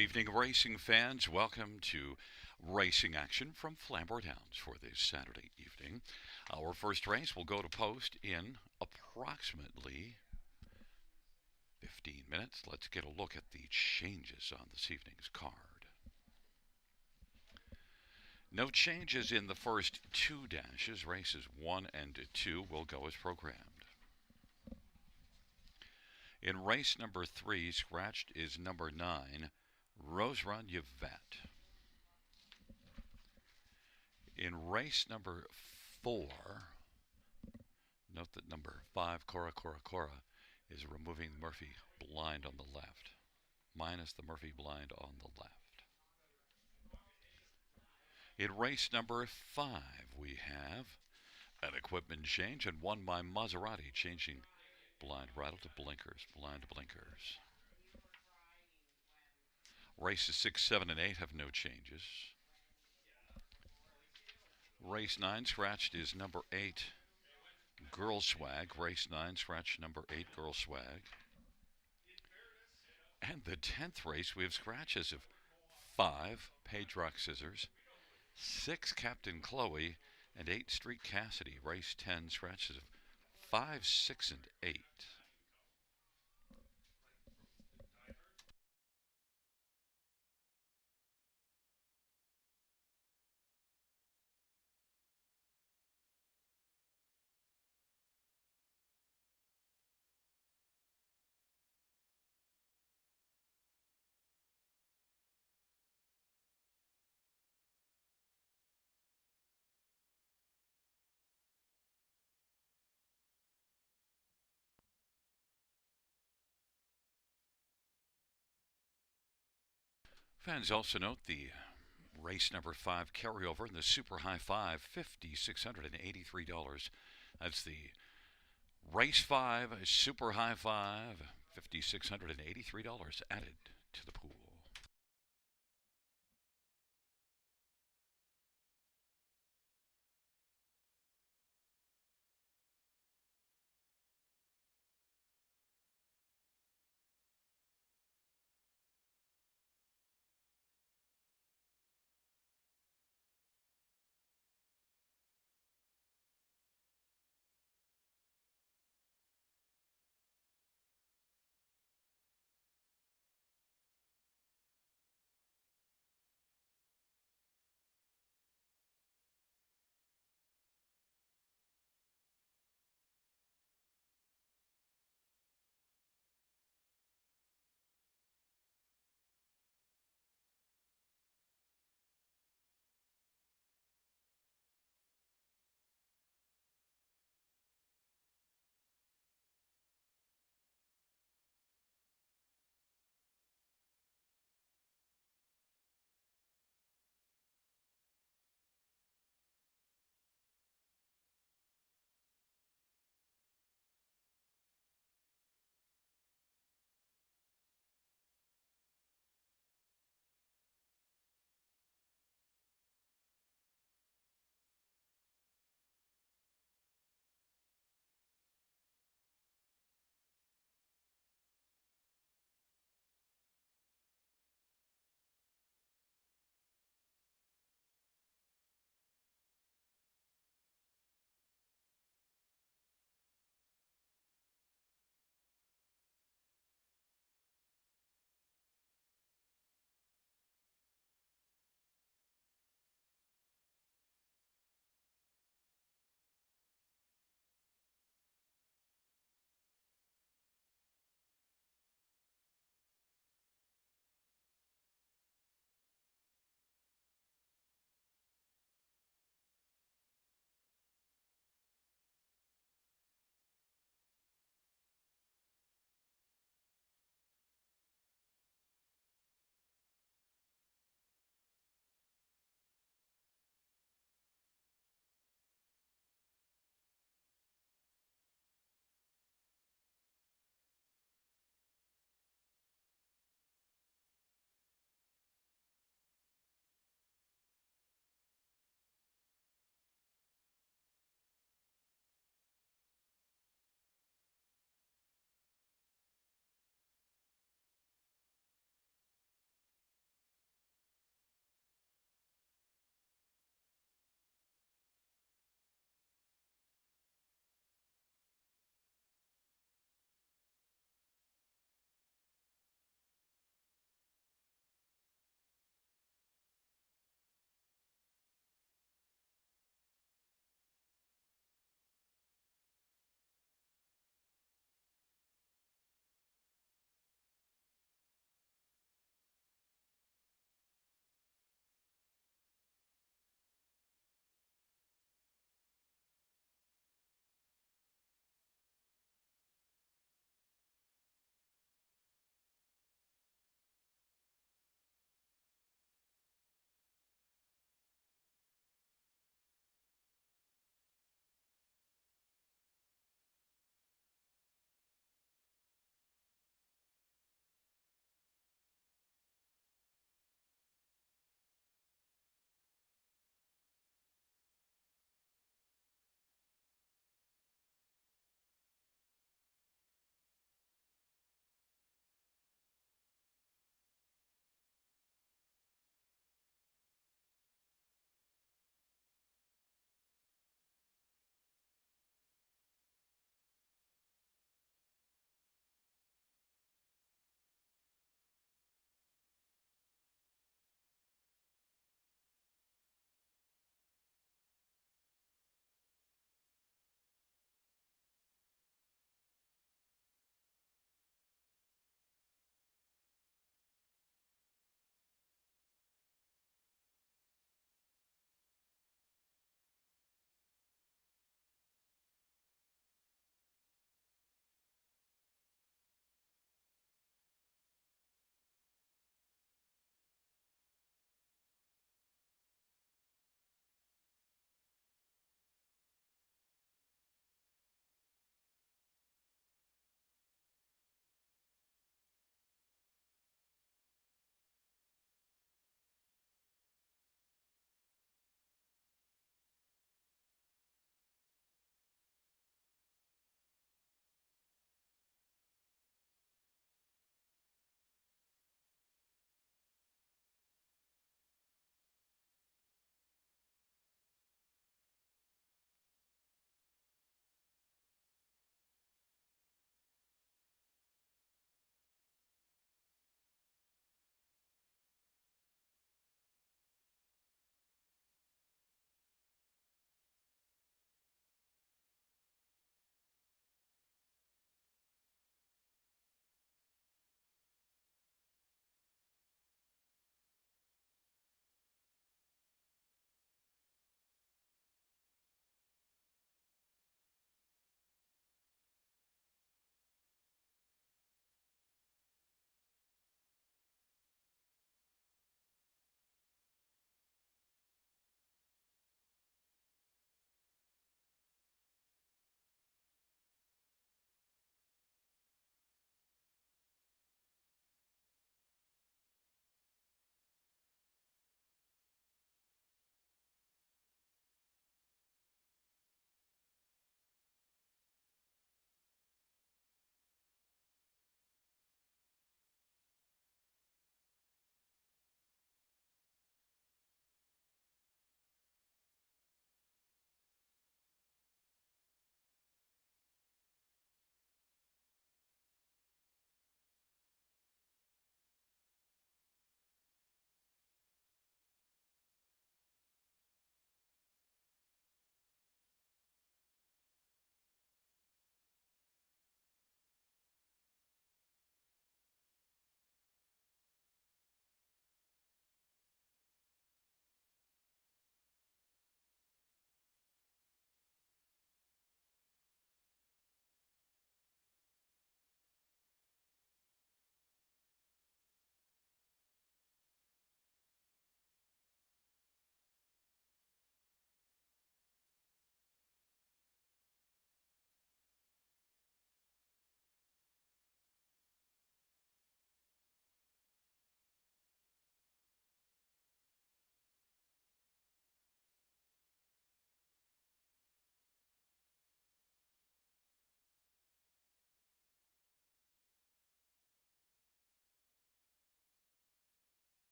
evening, racing fans. Welcome to Racing Action from Flamboro Downs for this Saturday evening. Our first race will go to post in approximately 15 minutes. Let's get a look at the changes on this evening's card. No changes in the first two dashes. Races 1 and 2 will go as programmed. In race number 3, scratched is number 9, Rose Run Yvette. In race number 4, note that number 5, Cora Cora Cora, is removing the Murphy blind on the left, minus the Murphy blind on the left. In race number 5, we have an equipment change and one by Maserati, changing blind bridle to blinkers, blind blinkers. Races 6, 7, and 8 have no changes. Race 9, scratched is number 8, Girl Swag. Race 9, scratch number 8, Girl Swag. And the 10th race, we have scratches of 5, Page Rock Scissors, 6, Captain Chloe, and 8, Street Cassidy. Race 10, scratches of 5, 6, and 8. Fans also note the race number 5 carryover in the Super High Five, $5,683. That's the race 5 Super High Five, $5,683 added to the pool.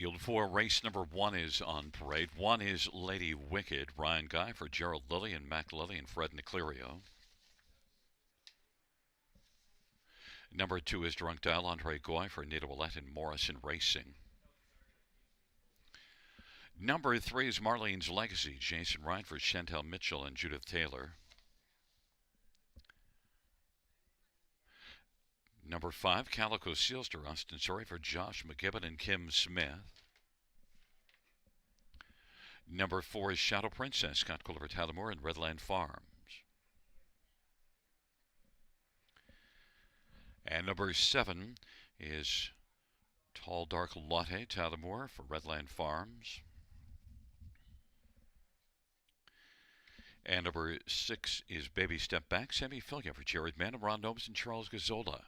Field 4, race number 1 is on parade. 1 is Lady Wicked, Ryan Guy for Gerald Lilly and Mac Lilly and Fred Niclerio. Number 2 is Drunk Dial, Andre Goy for Nita Willette and Morrison Racing. Number 3 is Marlene's Legacy, Jason Ryan for Chantel Mitchell and Judith Taylor. Number 5, Calico Sealster, Austin Sorry for Josh McGibbon and Kim Smith. Number 4 is Shadow Princess, Scott Culver, Tyler Moore and Redland Farms. And number 7 is Tall Dark Latte, Tyler Moore for Redland Farms. And number 6 is Baby Step Back, Sammy Filia for Jared Mann, Ron Nobes and Charles Gazzola.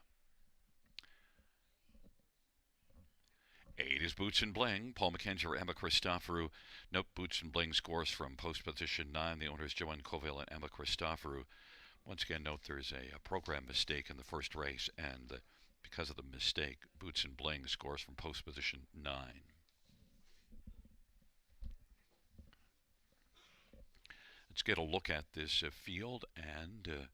8 is Boots and Bling, Paul McKenzie, Emma Christoforou. Nope, Boots and Bling scores from post position 9. The owners Joanne Colville and Emma Christoforou. Once again, note there's a program mistake in the first race, and because of the mistake, Boots and Bling scores from post position 9. Let's get a look at this field, and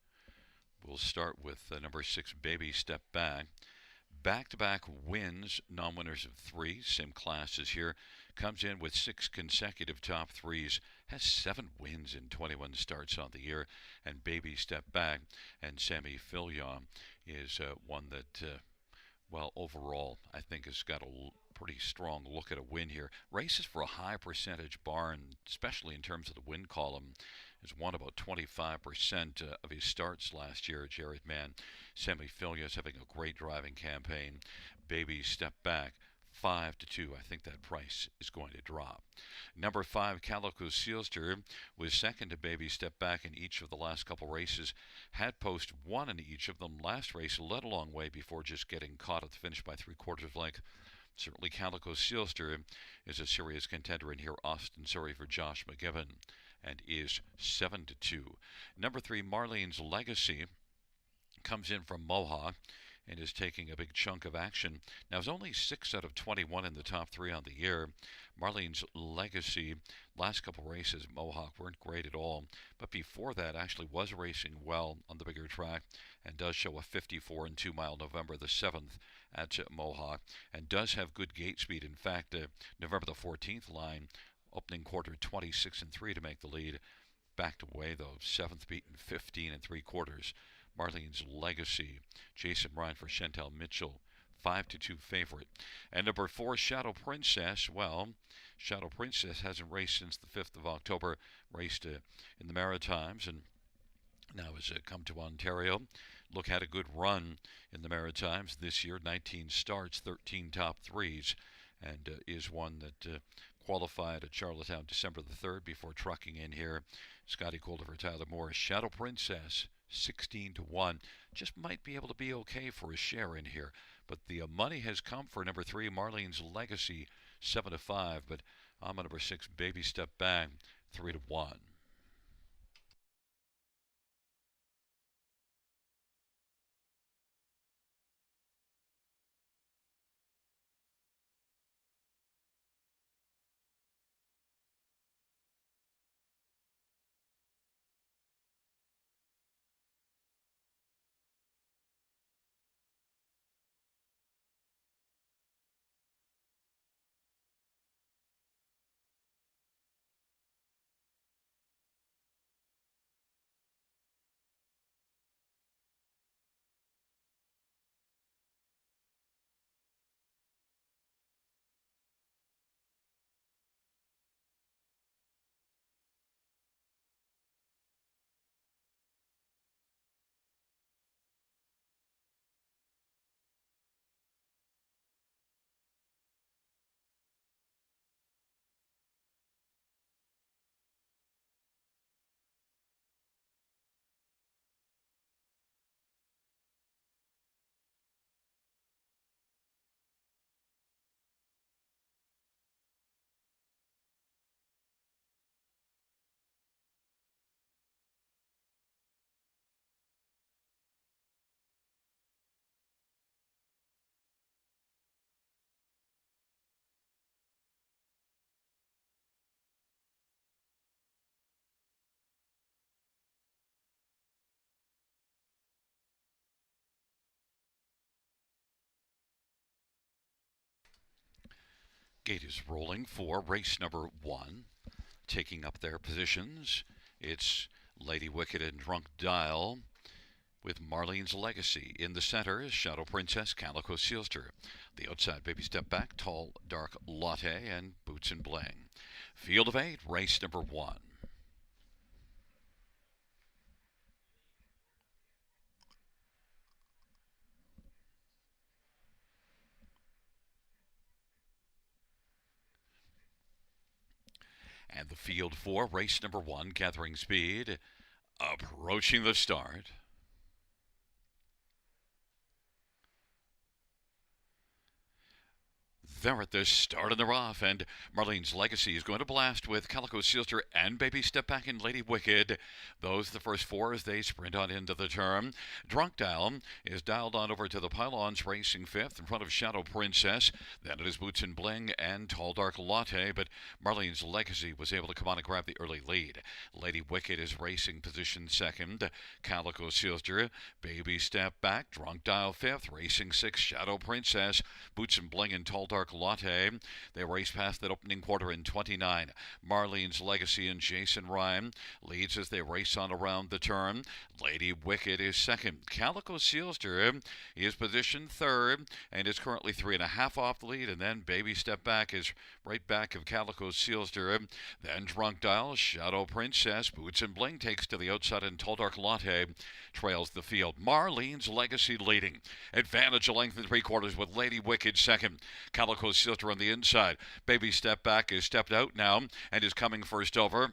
we'll start with number 6, Baby Step Back. Back-to-back wins, non-winners of 3, same classes here. Comes in with 6 consecutive top 3s, has 7 wins in 21 starts on the year. And Baby Step Back and Sammy Filia is one that, well, overall, I think has got a pretty strong look at a win here. Races for a high percentage barn, especially in terms of the win column. Has won about 25% of his starts last year. Jared Mann. Sammy Filia is having a great driving campaign. Baby Step Back, 5-2. I think that price is going to drop. Number 5, Calico Sealster, was second to Baby Step Back in each of the last couple races. Had post 1 in each of them. Last race led a long way before just getting caught at the finish by 3/4 length. Certainly Calico Sealster is a serious contender in here. Austin Surrey for Josh McGibbon, and is 7-2. Number 3, Marlene's Legacy, comes in from Mohawk and is taking a big chunk of action. Now, it's only 6 out of 21 in the top 3 on the year. Marlene's Legacy, last couple races, Mohawk weren't great at all, but before that actually was racing well on the bigger track and does show a 54 and 2 mile November the 7th at Mohawk, and does have good gate speed. In fact, November the 14th line, opening quarter 26 and 3 to make the lead. Backed away though, 7th beaten 15 and 3/4. Marlene's Legacy, Jason Ryan for Chantel Mitchell, 5-2 favorite. And number 4, Shadow Princess. Well, Shadow Princess hasn't raced since the 5th of October. Raced in the Maritimes and now has come to Ontario. Look, had a good run in the Maritimes this year. 19 starts, 13 top 3s, and is one that qualified at Charlottetown December the 3rd before trucking in here. Scotty Colder, Tyler Moore. Shadow Princess, 16-1. Just might be able to be okay for a share in here. But the money has come for number 3, Marlene's Legacy, 7-5. But I'm on number 6, Baby Step Back, 3-1. Gate is rolling for race number 1. Taking up their positions, it's Lady Wicked and Drunk Dial, with Marlene's Legacy. In the center is Shadow Princess, Calico Sealster. The outside, Baby Step Back, Tall Dark Latte, and Boots and Bling. Field of 8, race number 1. And the field for race number 1, gathering speed, approaching the start. They're at the start of the rough, and Marlene's Legacy is going to blast with Calico Sealster and Baby Step Back and Lady Wicked. Those the first 4 as they sprint on into the turn. Drunk Dial is dialed on over to the pylons, racing 5th in front of Shadow Princess. Then it is Boots and Bling and Tall Dark Latte, but Marlene's Legacy was able to come on and grab the early lead. Lady Wicked is racing position 2nd. Calico Sealster, Baby Step Back, Drunk Dial 5th, racing 6th, Shadow Princess, Boots and Bling and Tall Dark Latte. They race past that opening quarter in 29. Marlene's Legacy and Jason Rhyme leads as they race on around the turn. Lady Wicked is 2nd. Calico Sealster is positioned 3rd and is currently 3.5 off the lead. And then Baby Step Back is right back of Calico Sealster. Then Drunk Dial, Shadow Princess, Boots and Bling takes to the outside, and Tall Dark Latte trails the field. Marlene's Legacy leading. Advantage a length and 3/4 with Lady Wicked 2nd. Calico Sealster on the inside. Baby Step Back is stepped out now and is coming first over,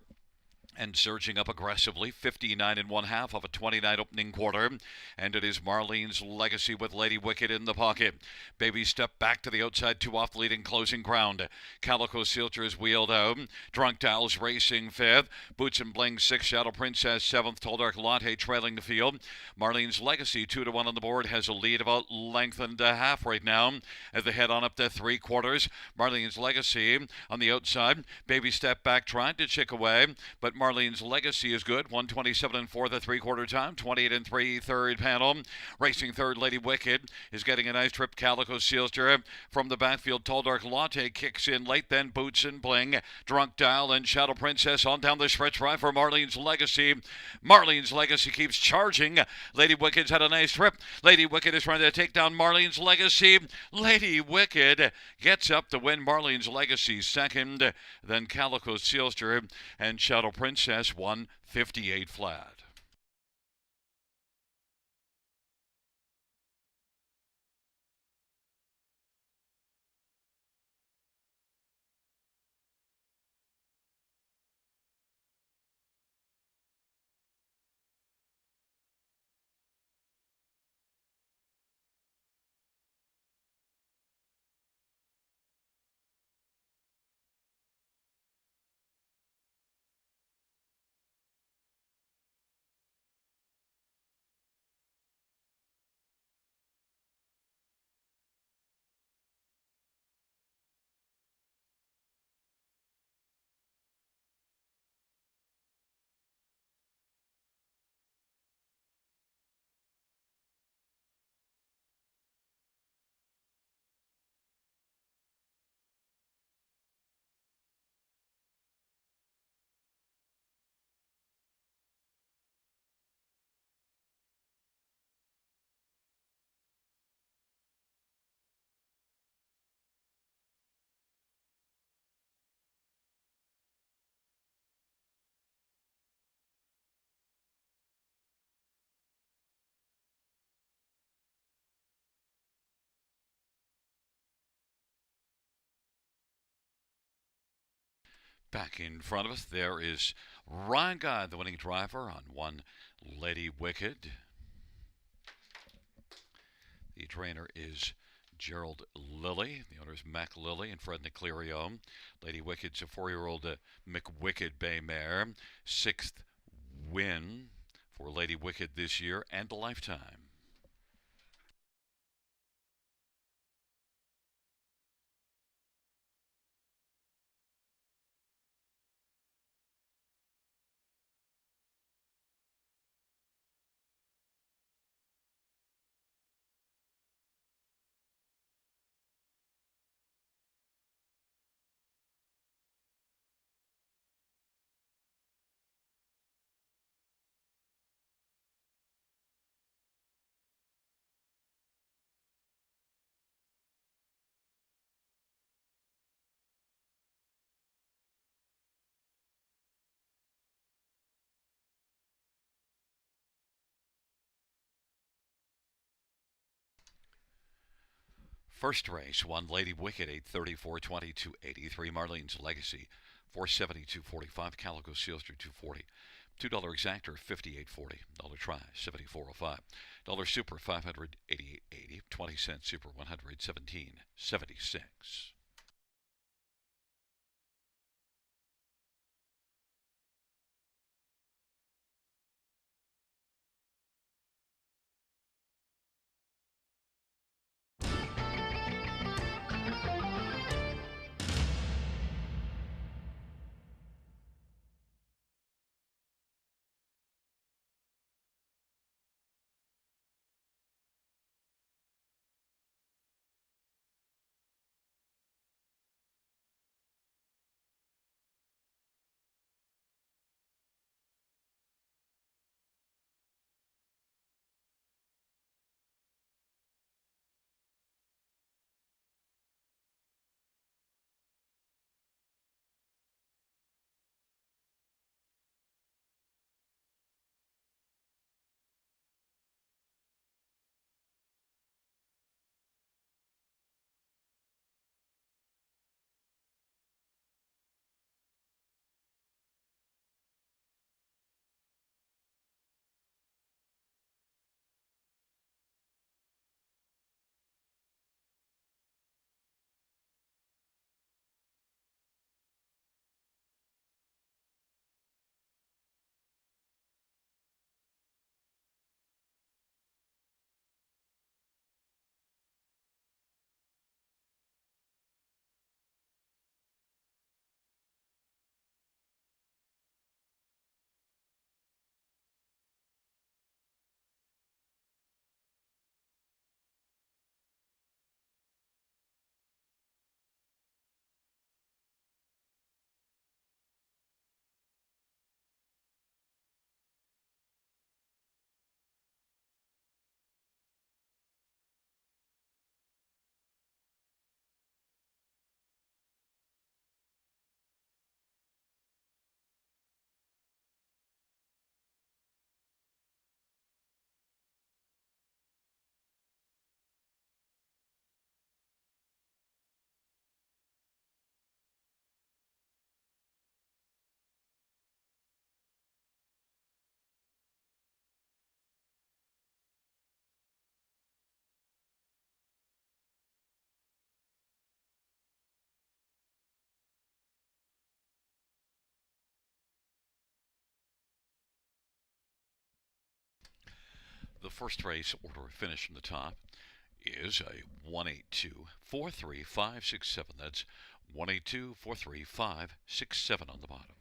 and surging up aggressively, 59 1/2 of a 29 opening quarter. And it is Marlene's Legacy with Lady Wicked in the pocket. Baby Step Back to the outside, 2 off the leading closing ground. Calico Sealster is wheeled out. Drunk Dial's racing 5th. Boots and Bling 6th. Shadow Princess 7th. Tall Dark Latte trailing the field. Marlene's Legacy 2-1 on the board, has a lead about length and a half right now as they head on up to 3/4. Marlene's Legacy on the outside. Baby Step Back trying to chick away, but Marlene's Legacy is good. 127 4 the 3/4 time. 28 3 third panel. Racing 3rd, Lady Wicked is getting a nice trip. Calico Sealster from the backfield. Tall Dark Latte kicks in late. Then Boots and Bling, Drunk Dial, and Shadow Princess on down the stretch right for Marlene's Legacy. Marlene's Legacy keeps charging. Lady Wicked's had a nice trip. Lady Wicked is trying to take down Marlene's Legacy. Lady Wicked gets up to win Marlene's Legacy 2nd. Then Calico Sealster and Shadow Princess 158 flat. Back in front of us, there is Ryan Guy, the winning driver on 1 Lady Wicked. The trainer is Gerald Lilly. The owners Mac Lilly and Fred Niclerio. Lady Wicked's a 4-year-old McWicked Bay mare. 6th win for Lady Wicked this year and a lifetime. First race, one Lady Wicked, 830, 420, 283. Marlene's Legacy, 470, 245. Calico Sealster, 240. $2 exactor, 58.40. Dollar try, 74.05. Dollar super, 588.80. 20-cent super, 117.76. The first race order of finish from the top is a 182 43567. That's 182 43567 on the bottom.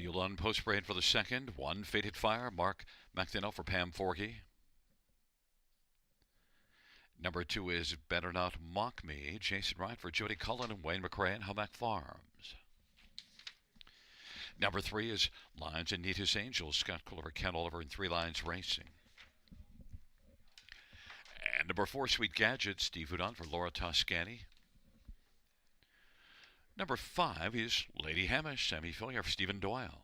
Field on post parade for the second. 1 Faded Fire, Mark McDonnell for Pam Forgy. Number 2 is Better Not Mock Me, Jason Wright for Jody Cullen and Wayne McRae and Humac Farms. Number 3 is Lions and Nita's Angels, Scott Culliver, Ken Oliver, and 3 Lions Racing. And number 4, Sweet Gadget, Steve Houdon for Laura Toscani. Number 5 is Lady Hamish, Sammy Fillier for Stephen Doyle.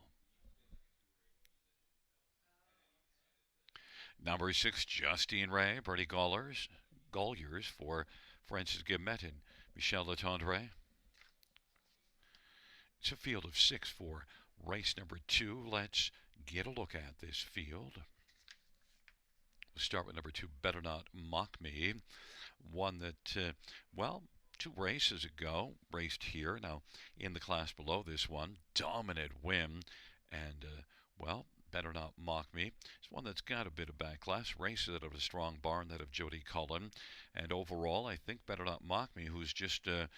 Number 6, Justine Ray, Bertie Gollers for Francis Guillemette and Michelle Latendre. It's a field of 6 for race number 2. Let's get a look at this field. We'll start with number 2, Better Not Mock Me. One that, 2 races ago, raced here. Now, in the class below this one, dominant win. And, Better Not Mock Me. It's one that's got a bit of backlash. Races out of a strong barn, that of Jody Cullen. And overall, I think Better Not Mock Me, who's just a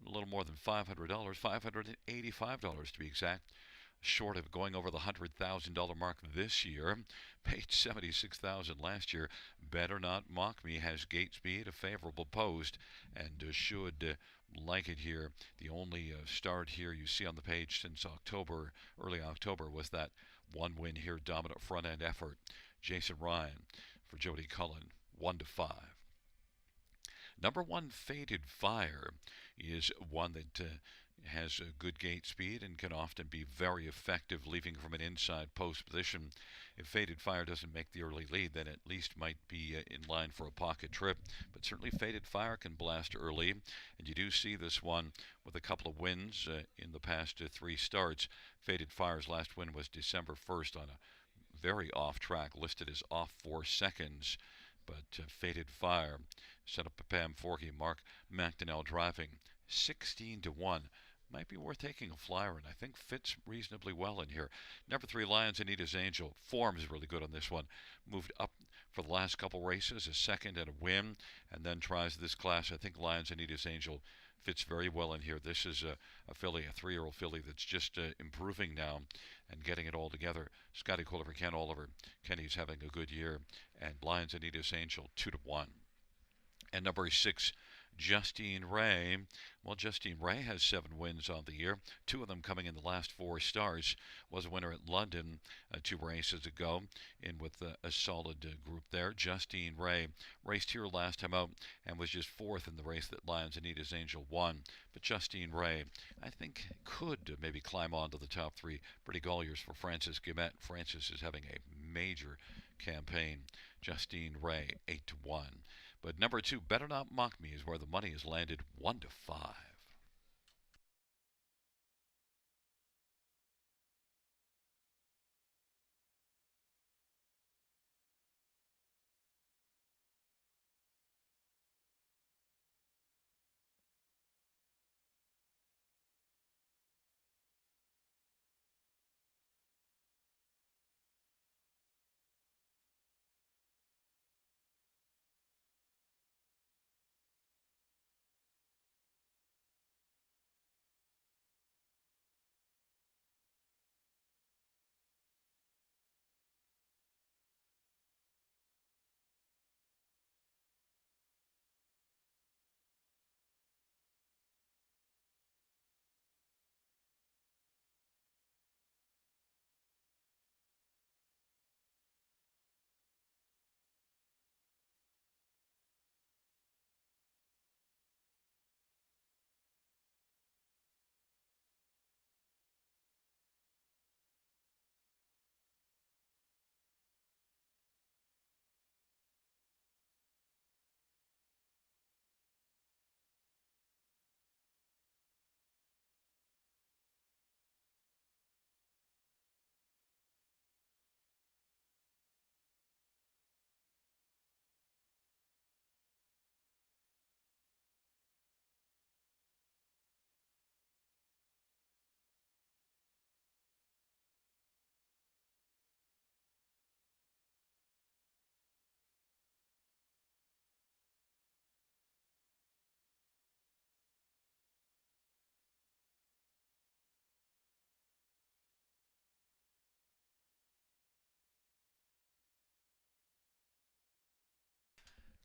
little more than $500, $585 to be exact, short of going over the $100,000 mark this year. Paid $76,000 last year. Better Not Mock Me has gate speed, a favorable post, and should like it here. The only start here you see on the page since October, early October, was that one win here, dominant front end effort. Jason Ryan for Jody Cullen, 1-5. Number 1, Faded Fire, is one that has a good gate speed and can often be very effective leaving from an inside post position. If Faded Fire doesn't make the early lead, then at least might be in line for a pocket trip. But certainly Faded Fire can blast early, and you do see this one with a couple of wins in the past 3 starts. Faded Fire's last win was December 1st on a very off track, listed as off 4 seconds. But Faded Fire set up a Pam Forgy, Mark McDonnell driving 16-1. Might be worth taking a flyer, and I think fits reasonably well in here. Number 3, Lions Anita's Angel. Form is really good on this one. Moved up for the last couple races, a second and a win, and then tries this class. I think Lions Anita's Angel fits very well in here. This is a filly, a 3-year-old filly that's just improving now and getting it all together. Scotty Culliver, Ken Oliver. Kenny's having a good year. And Lions Anita's Angel, 2-1. And number 6, Justine Ray. Well, Justine Ray has 7 wins on the year, 2 of them coming in the last 4 starts. Was a winner at London 2 races ago, in with a solid group there. Justine Ray raced here last time out and was just 4th in the race that Lions Anita's Angel won. But Justine Ray, I think, could maybe climb on to the top 3. Pretty Golliers for Francis Guillemette. Francis is having a major campaign. Justine Ray, 8-1. But number 2, Better Not Mock Me, is where the money is landed, 1-5.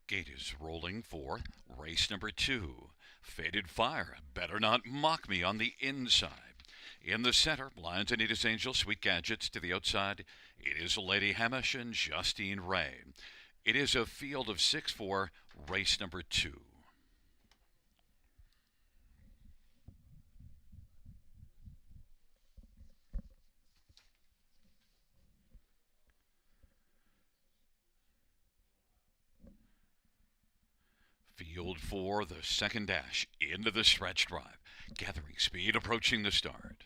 Gate is rolling for race number 2. Faded Fire, Better Not Mock Me on the inside. In the center, Lions Anita's Angel, Sweet Gadgets to the outside. It is Lady Hamish and Justine Ray. It is a field of 6 for race number 2. Field for the second dash into the stretch drive. Gathering speed, approaching the start.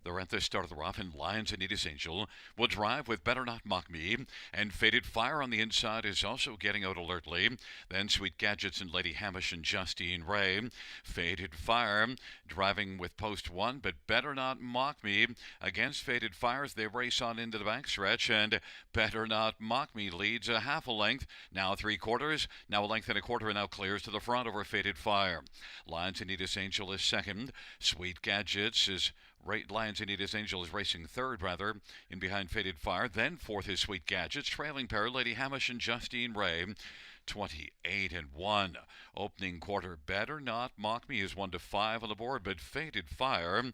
They're at the start of the rough, and Lions Anita's Angel will drive with Better Not Mock Me, and Faded Fire on the inside is also getting out alertly. Then Sweet Gadgets and Lady Hamish and Justine Ray. Faded Fire driving with post 1, but Better Not Mock Me against Faded Fire as they race on into the backstretch, and Better Not Mock Me leads a half a length, now 3/4, now a length and a quarter, and now clears to the front over Faded Fire. Lions Anita's Angel is second. Sweet Gadgets is Lions Anita's Angel is racing third, in behind Faded Fire. Then fourth is Sweet Gadgets. Trailing pair, Lady Hamish and Justine Ray. 28-1. Opening quarter, Better Not Mock Me is 1-5 on the board, but Faded Fire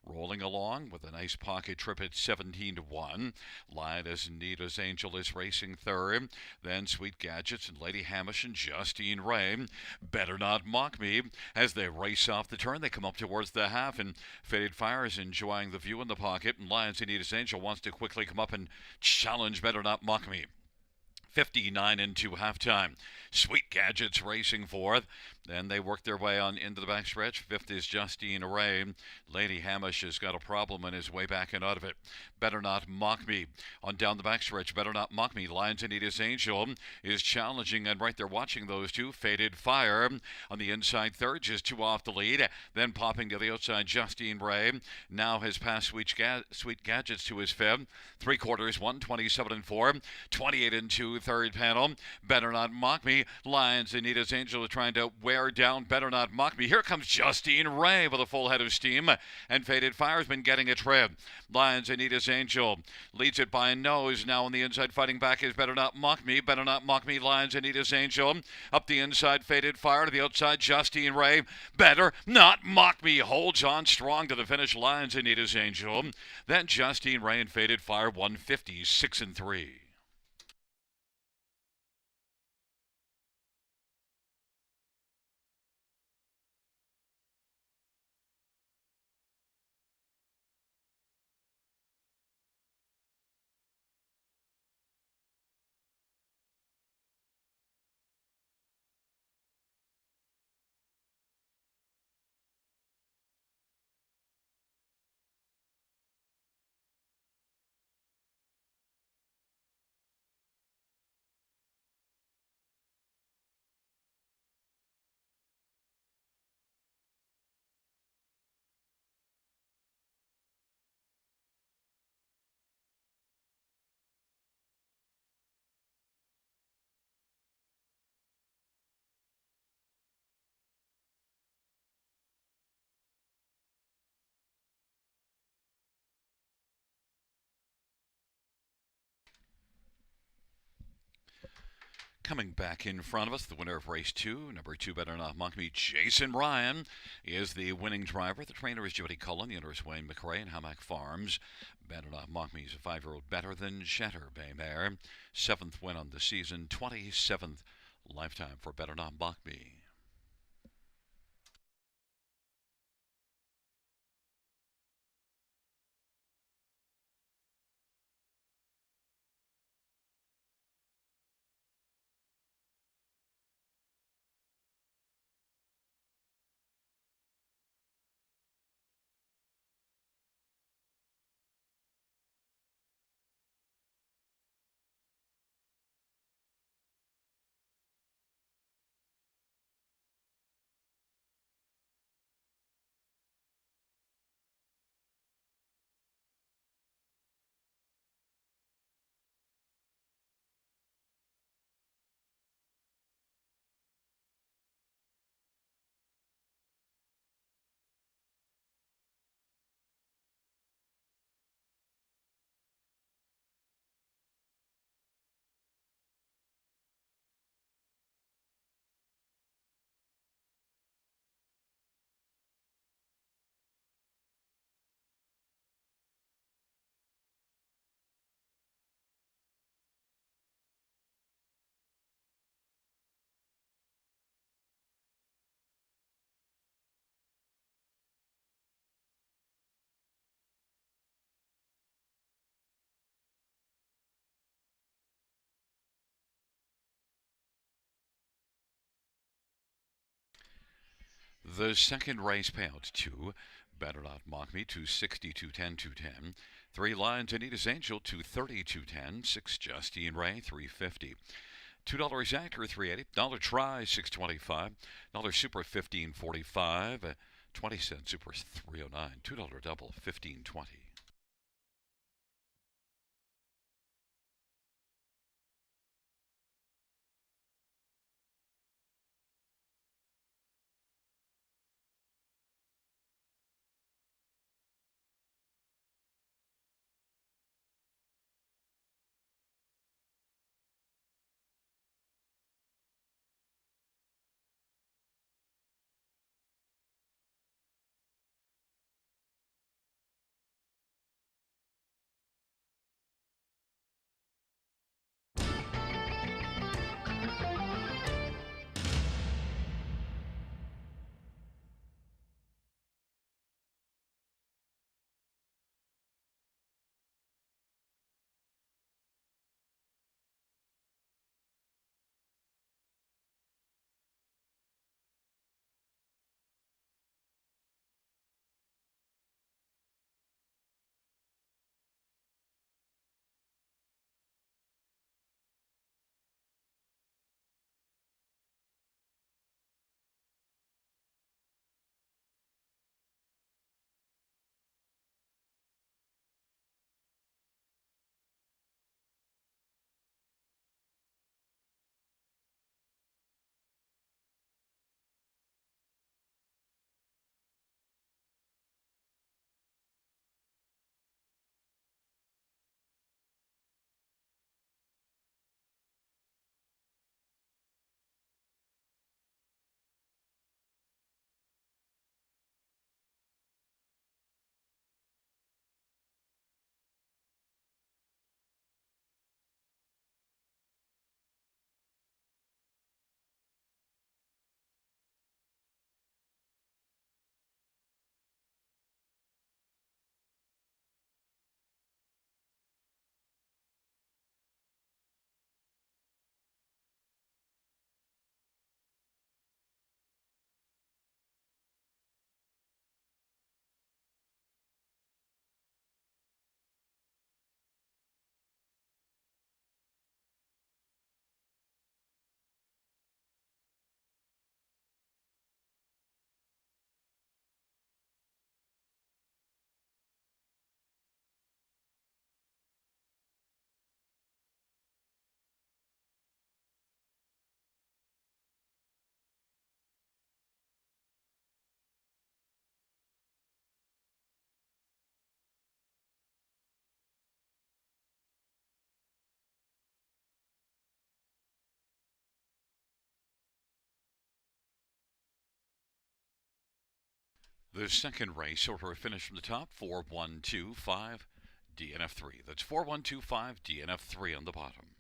rolling along with a nice pocket trip at 17-1. Lions Anita's Angel is racing third. Then Sweet Gadgets and Lady Hamish and Justine Ray. Better Not Mock Me as they race off the turn. They come up towards the half, and Faded Fire is enjoying the view in the pocket, and Lions Anita's Angel wants to quickly come up and challenge Better Not Mock Me. 59-2 halftime. Sweet Gadgets racing fourth. Then they work their way on into the backstretch. Fifth is Justine Ray. Lady Hamish has got a problem and is way back and out of it. Better Not Mock Me on down the backstretch. Better Not Mock Me. Lions Anita's Angel is challenging, and right there watching those two. Faded Fire on the inside third, just 2 off the lead. Then popping to the outside, Justine Ray now has passed Sweet Gadgets to his fifth. 3/4, 127-4, 28-2. Third panel. Better Not Mock Me. Lions Anita's Angel is trying to wear down Better Not Mock Me. Here comes Justine Ray with a full head of steam, and Faded Fire's been getting a trip. Lions Anita's Angel leads it by a nose. Now on the inside fighting back is Better Not Mock Me. Better Not Mock Me. Lions Anita's Angel up the inside. Faded Fire to the outside. Justine Ray. Better Not Mock Me holds on strong to the finish. Lions Anita's Angel. Then Justine Ray and Faded Fire 156-3. Coming back in front of us, the winner of race 2, number 2, Better Not Mock Me, Jason Ryan, is the winning driver. The trainer is Jody Cullen. The owner is Wayne McRae and Hammock Farms. Better Not Mock Me is a 5-year-old better than Shatter Bay Mare. 7th win on the season, 27th lifetime for Better Not Mock Me. The second race payout 2. Better Not Mock Me, 260, 210, 210. 3 Lions Anita's Angel, 230, 210. 6 Justine Ray, 350. $2 Actor, 380. Dollar Try, 625. Dollar Super, 1545. 20-cent Super, 309. $2 Double, 1520. The second race over a finish from the top, 4125 DNF3. That's 4125 DNF3 on the bottom.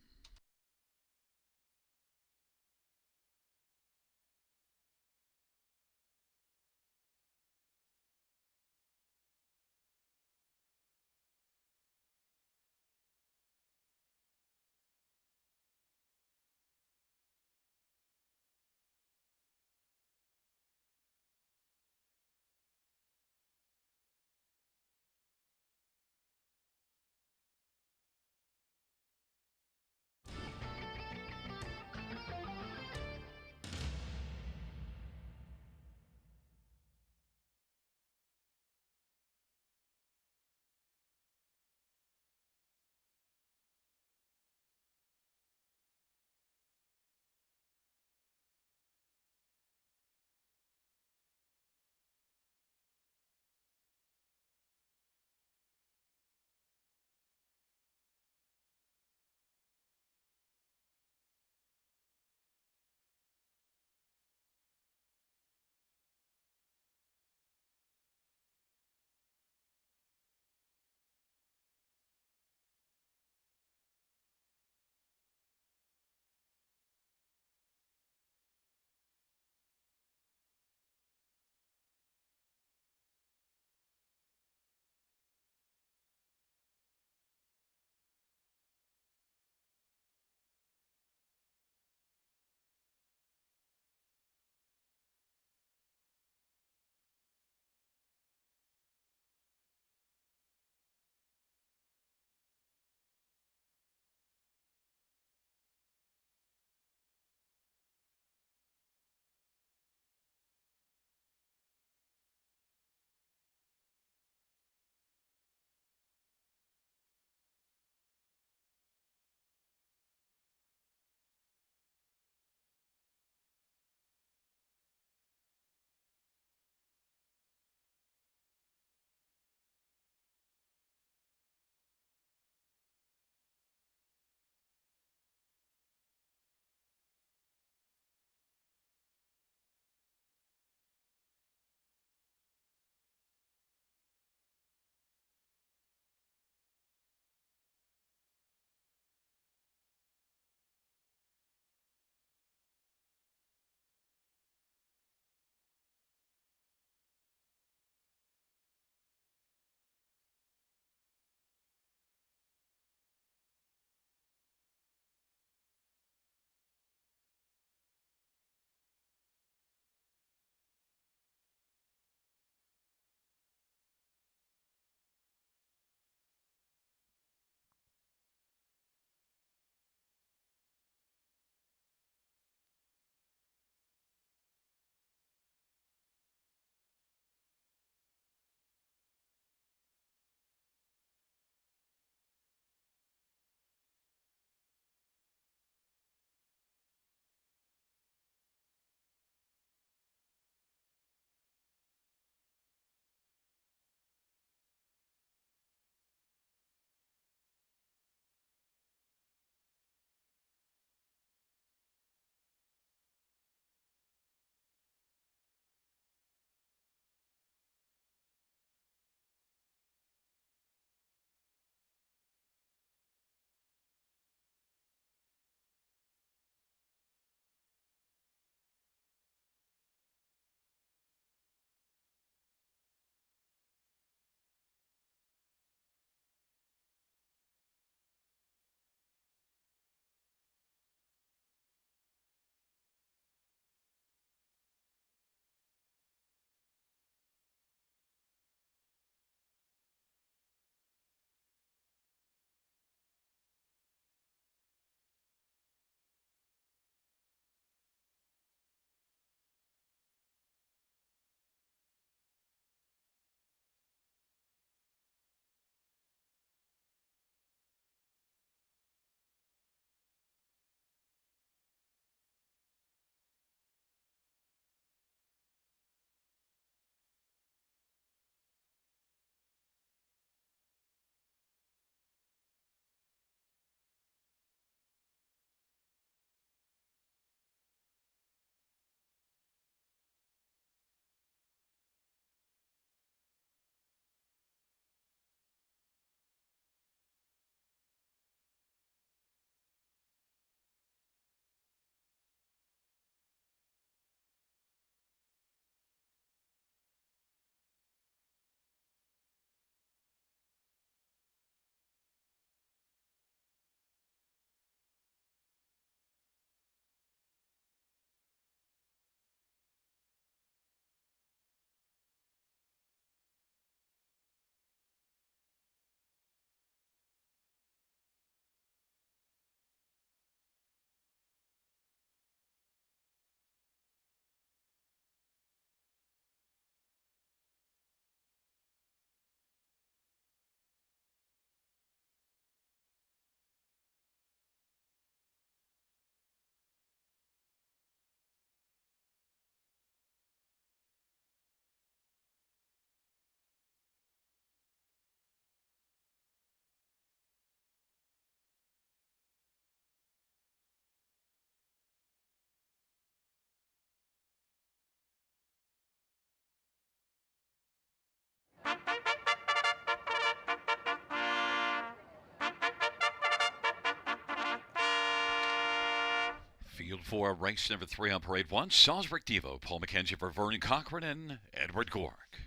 Field 4, race number 3 on Parade 1. Salisbury Devo, Paul McKenzie for Vernon Cochran and Edward Gork.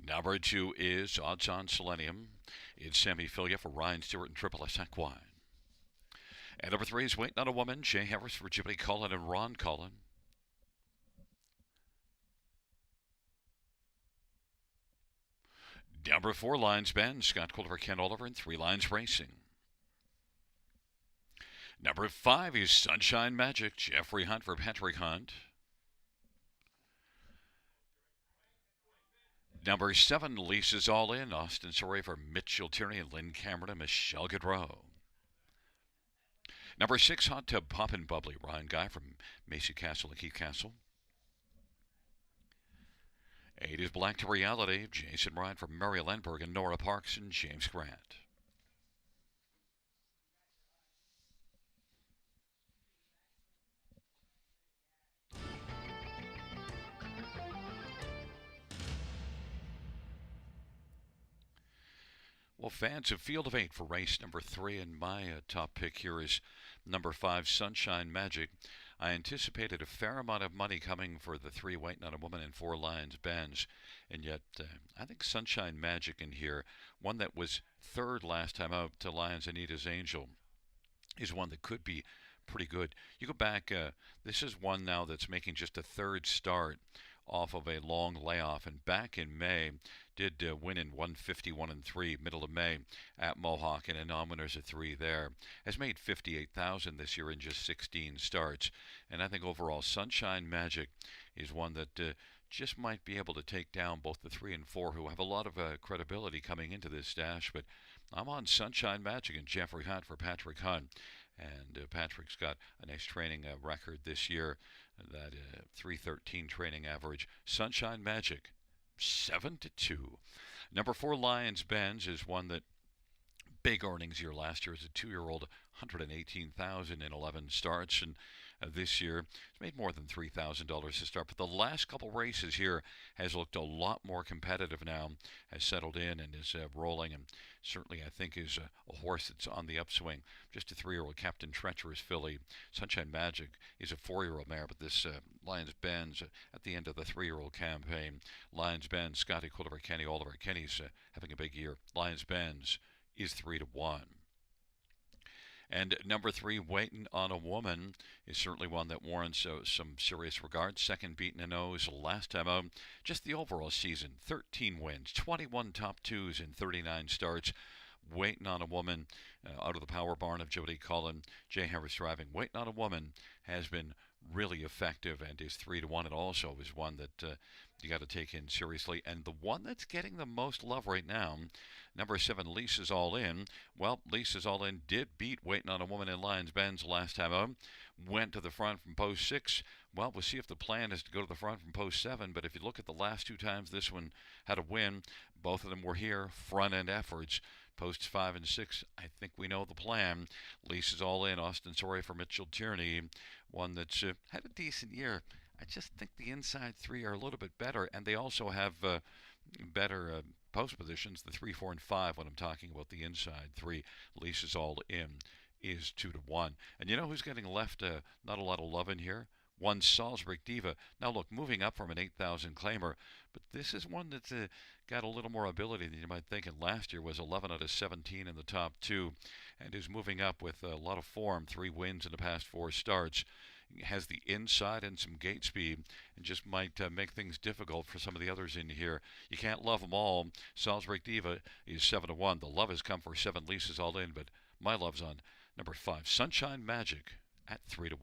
Number 2 is Odds on Selenium. It's Sammy Filia for Ryan Stewart and Triple S Equine. And number 3 is Waiting on a Woman, Jay Harris for Jimmy Cullen and Ron Cullen. Number 4, Lions Bend, Scott Coulter, Ken Oliver, and 3 Lines Racing. Number 5 is Sunshine Magic, Jeffrey Hunt for Patrick Hunt. Number 7, Lisa's All In, Austin Sorey for Mitchell Tierney and Lynn Cameron and Michelle Gaudreau. Number 6, Hot Tub Poppin' Bubbly, Ryan Guy from Macy Castle and Keith Castle. 8 is Black to Reality, Jason Ryan from Mary Lenberg and Nora Parks and James Grant. Well, fans of Field of 8 for race number 3, and my top pick here is number 5, Sunshine Magic. I anticipated a fair amount of money coming for the 3 Waiting on a Woman and 4 Lions Bends, and yet I think Sunshine Magic in here, one that was third last time out to Lions Anita's Angel, is one that could be pretty good. You go back, this is one now that's making just a third start off of a long layoff, and back in May did win in 151 and 3, middle of May at Mohawk, and a non-winners of 3 there. Has made $58,000 this year in just 16 starts, and I think overall Sunshine Magic is one that just might be able to take down both the 3 and 4, who have a lot of credibility coming into this dash. But I'm on Sunshine Magic and Jeffrey Hunt for Patrick Hunt. And Patrick's got a nice training record this year, that 313 training average. Sunshine Magic, 7-2. Number 4, Lions Bends, is one that big earnings year last year as a 2-year-old, 118,000 in 11 starts, and this year it's made more than $3,000 to start. But the last couple races here has looked a lot more competitive now, has settled in and is rolling, and certainly I think is a horse that's on the upswing. Just a 3-year-old Captain Treacherous filly. Sunshine Magic is a 4-year-old mare, but this Lions Bends at the end of the 3-year-old campaign. Lions Bends, Scotty Coulter, Kenny Oliver. Kenny's having a big year. Lions Bends is 3-1. And number 3, Waiting on a Woman, is certainly one that warrants some serious regard. Second beaten in O's last time out. Just the overall season, 13 wins, 21 top 2s in 39 starts. Waiting on a Woman, out of the power barn of Jody Cullen, Jay Harris driving. Waiting on a Woman has been really effective and is 3-1. It also is one that you got to take in seriously. And the one that's getting the most love right now, number 7, Lisa's All In. Well, Lisa's All In did beat Waiting on a Woman in Lions Bends last time out. Went to the front from post 6. Well, we'll see if the plan is to go to the front from post 7. But if you look at the last 2 times this one had a win, both of them were here, front-end efforts. Posts 5 and 6, I think we know the plan. Lisa's All In, Austin Sorey for Mitchell Tierney. One that's had a decent year. I just think the inside 3 are a little bit better, and they also have better post positions, the 3, 4, and 5, when I'm talking about the inside 3. Lisa's All In is 2-1. And you know who's getting left not a lot of love in here? One, Salisbury Diva. Now look, moving up from an 8,000 claimer, but this is one that's got a little more ability than you might think. And last year was 11 out of 17 in the top 2, and is moving up with a lot of form. 3 wins in the past 4 starts. Has the inside and some gate speed, and just might make things difficult for some of the others in here. You can't love them all. Salisbury Diva is 7-1. The love has come for 7, Lisa's All In, but my love's on number 5, Sunshine Magic, at 3-1.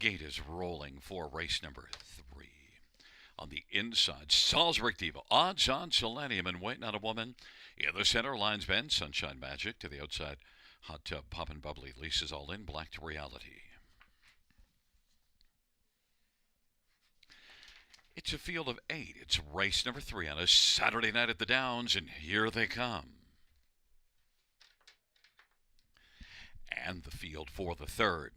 gate is rolling for race number 3. On the inside, Salisbury Diva, odds on Selenium and Waiting on a Woman. In the center, Lines Bend, Sunshine Magic. To the outside, Hot Tub, Poppin' Bubbly, Lisa's All In, Black to Reality. It's a field of 8. It's race number 3 on a Saturday night at the Downs, and here they come. And the field for the third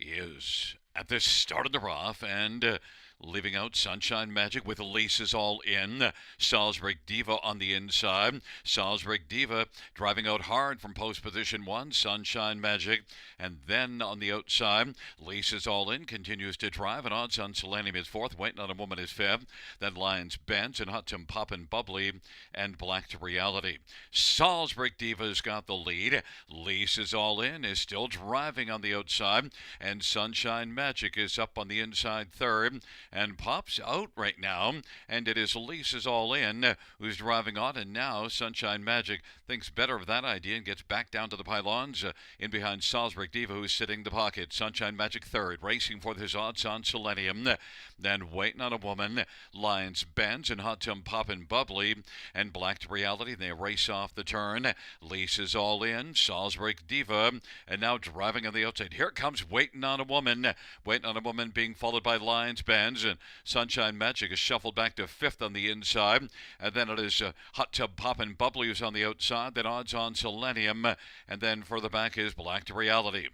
is at the start of the rough and leaving out Sunshine Magic with Lisa's All In. Salisbury Diva on the inside. Salisbury Diva driving out hard from post position 1. Sunshine Magic. And then on the outside, Lisa's All In continues to drive. And odds on Selenium is 4th. Waiting on a Woman is 5th. Then Lines Bend and Hot Tub, Poppin' Bubbly and Black to Reality. Salisbury Diva's got the lead. Lisa's All In is still driving on the outside. And Sunshine Magic is up on the inside 3rd. And pops out right now, and it is Lisa's All In who's driving on, and now Sunshine Magic thinks better of that idea and gets back down to the pylons in behind Salisbury Diva, who's sitting the pocket. Sunshine Magic 3rd, racing for his odds on Selenium. Then Waiting on a Woman, Lines Bend and Hot Tub, Poppin' Bubbly and Black to Reality. They race off the turn. Lisa's All In, Salisbury Diva, and now driving on the outside. Here comes Waiting on a Woman. Waiting on a Woman being followed by Lines Bend. And Sunshine Magic is shuffled back to 5th on the inside. And then it is Hot Tub, Poppin' Bubbly who's on the outside. Then odds on Selenium. And then further back is Black to Reality.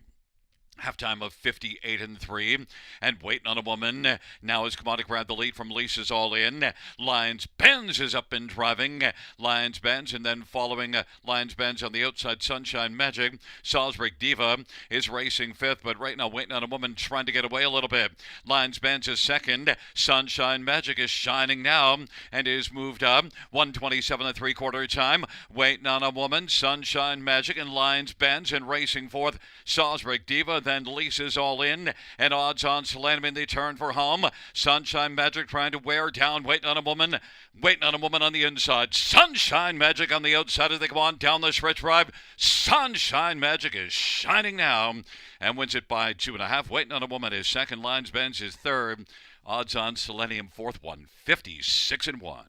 Halftime of 58-3, and Waiting on a Woman now has come on to grab the lead from Lisa's All In. Lines Bends is up and driving. Lines Bends, and then following Lines Bends on the outside, Sunshine Magic. Salisbury Diva is racing 5th, but right now Waiting on a Woman trying to get away a little bit. Lines Bends is 2nd. Sunshine Magic is shining now and is moved up. 127 3/4 time. Waiting on a Woman, Sunshine Magic, and Lines Bends, and racing 4th, Salisbury Diva. Then Lisa's All In, and odds on Selenium in the turn for home. Sunshine Magic trying to wear down Waiting on a Woman. Waiting on a Woman on the inside. Sunshine Magic on the outside as they go on down the stretch drive. Sunshine Magic is shining now and wins it by 2.5. Waiting on a Woman is 2nd. Lines Bends is 3rd. Odds on Selenium 4th, 156-1.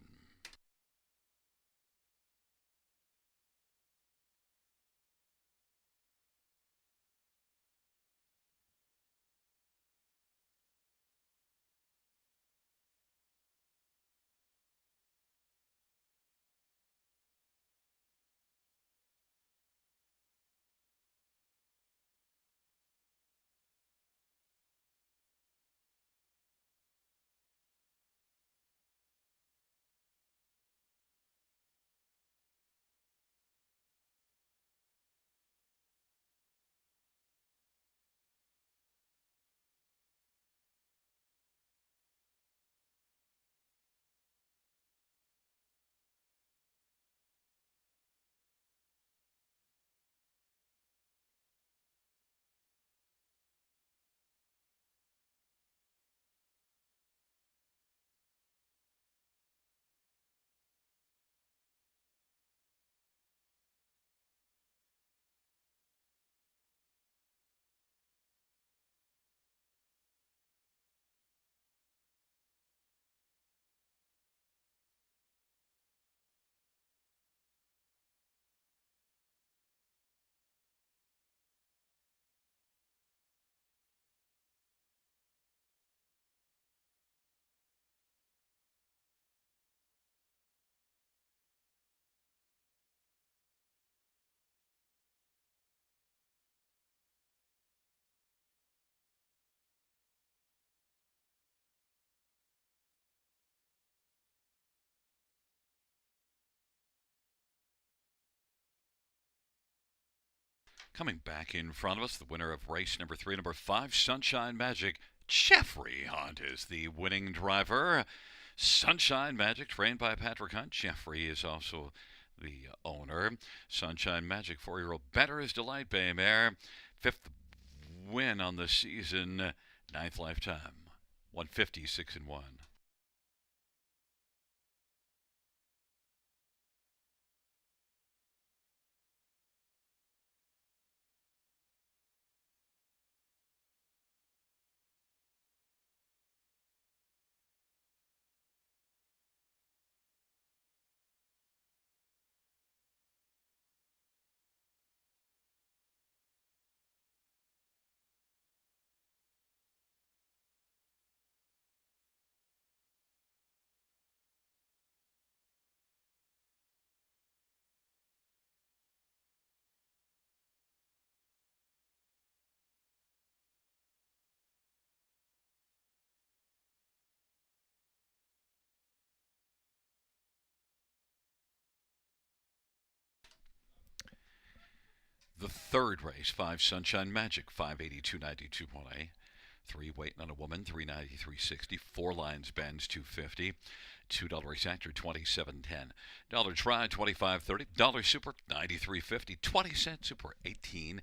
Coming back in front of us, the winner of race number 3, number 5, Sunshine Magic. Jeffrey Hunt is the winning driver. Sunshine Magic, trained by Patrick Hunt. Jeffrey is also the owner. Sunshine Magic, 4-year-old Better is Delight Bay Mare. 5th win on the season, 9th lifetime. 156-1. The third race, 5 Sunshine Magic, 582.92.A. 3 Waiting on a Woman, 393.60. 4 Lines Bends, 250. $2 Race Actor, 27.10. Dollar Try, 25.30. Dollar Super, 93.50. 20-cent Super, 18.70.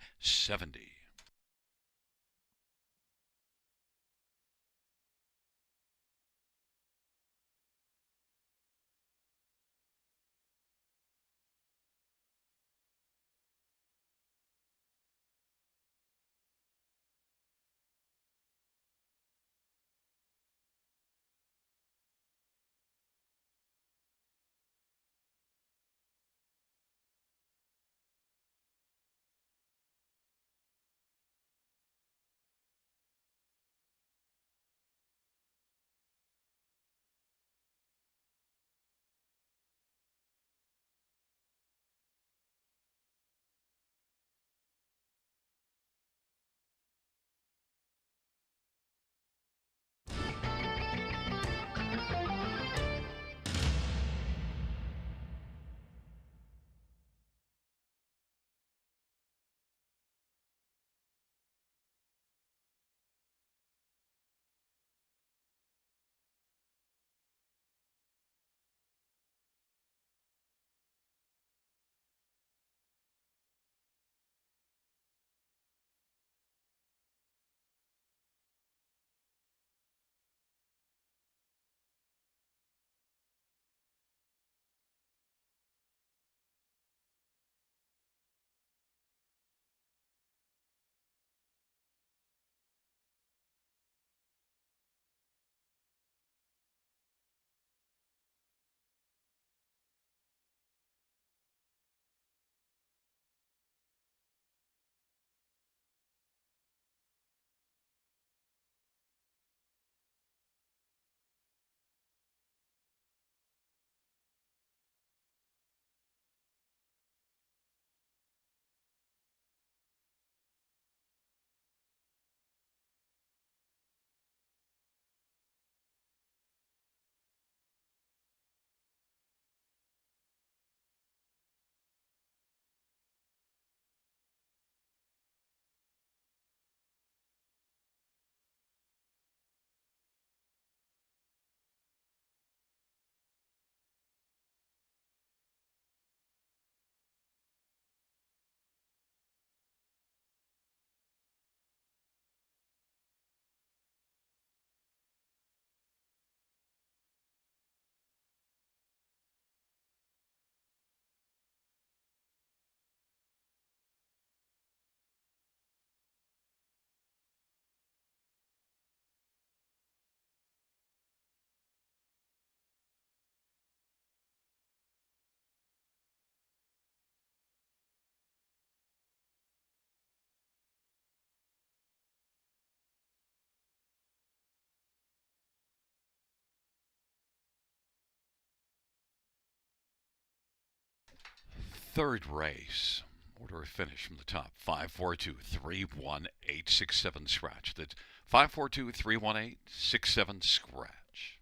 Third race. Order of finish from the top. 542-318-67 scratch. That's 542-318-67 scratch.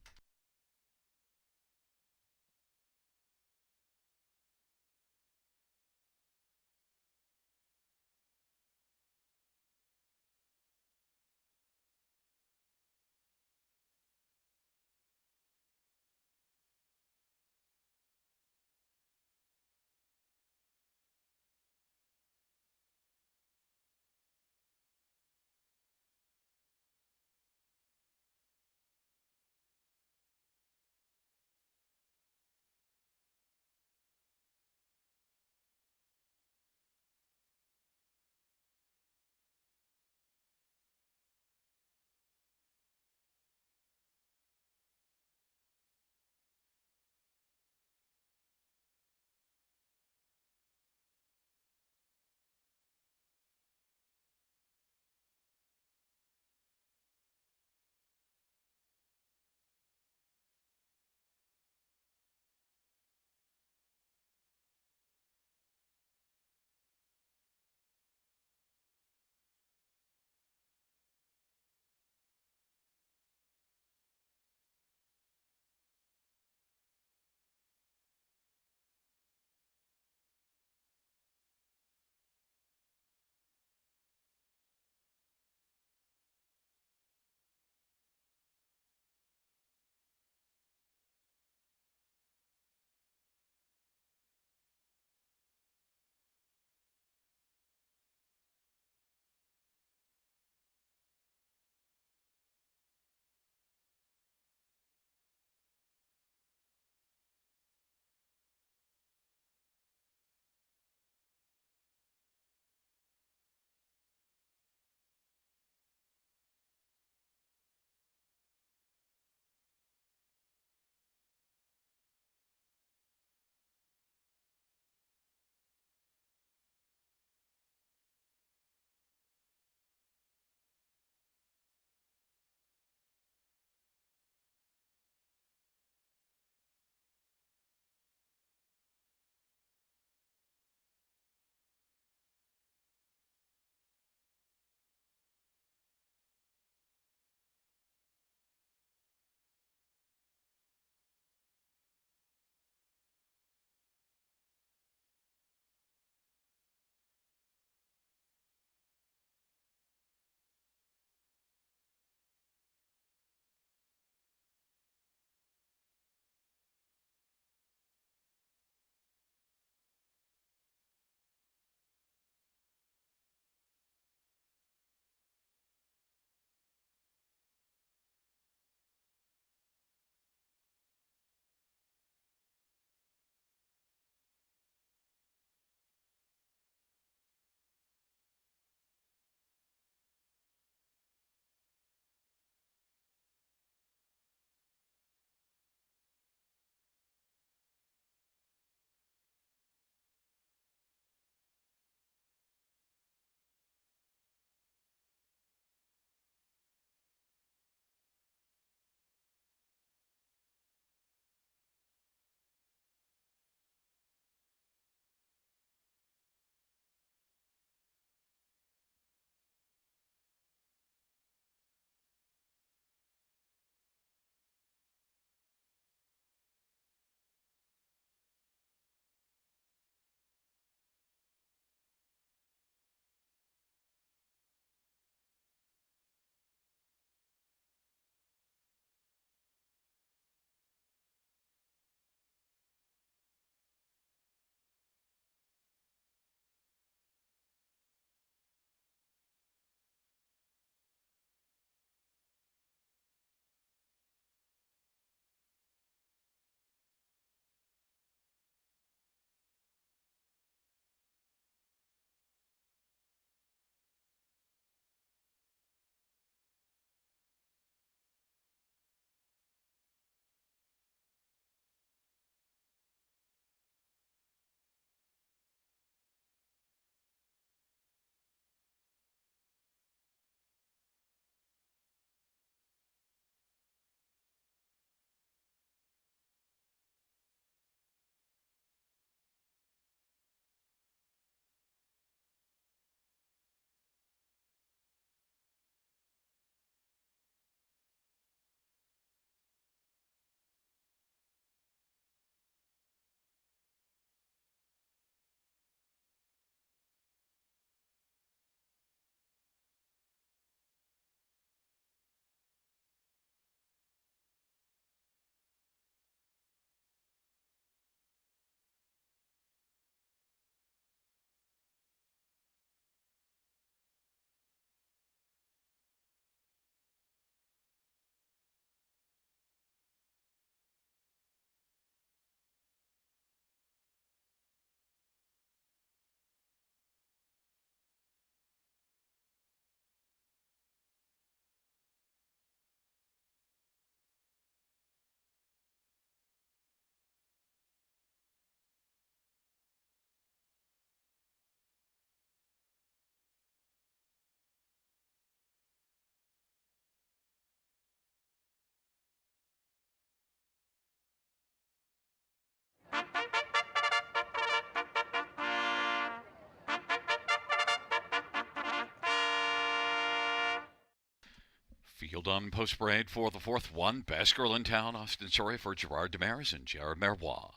Field on post parade for the fourth one. Best girl in town, Austin Surrey for Gerard Demaris and Jared Marois.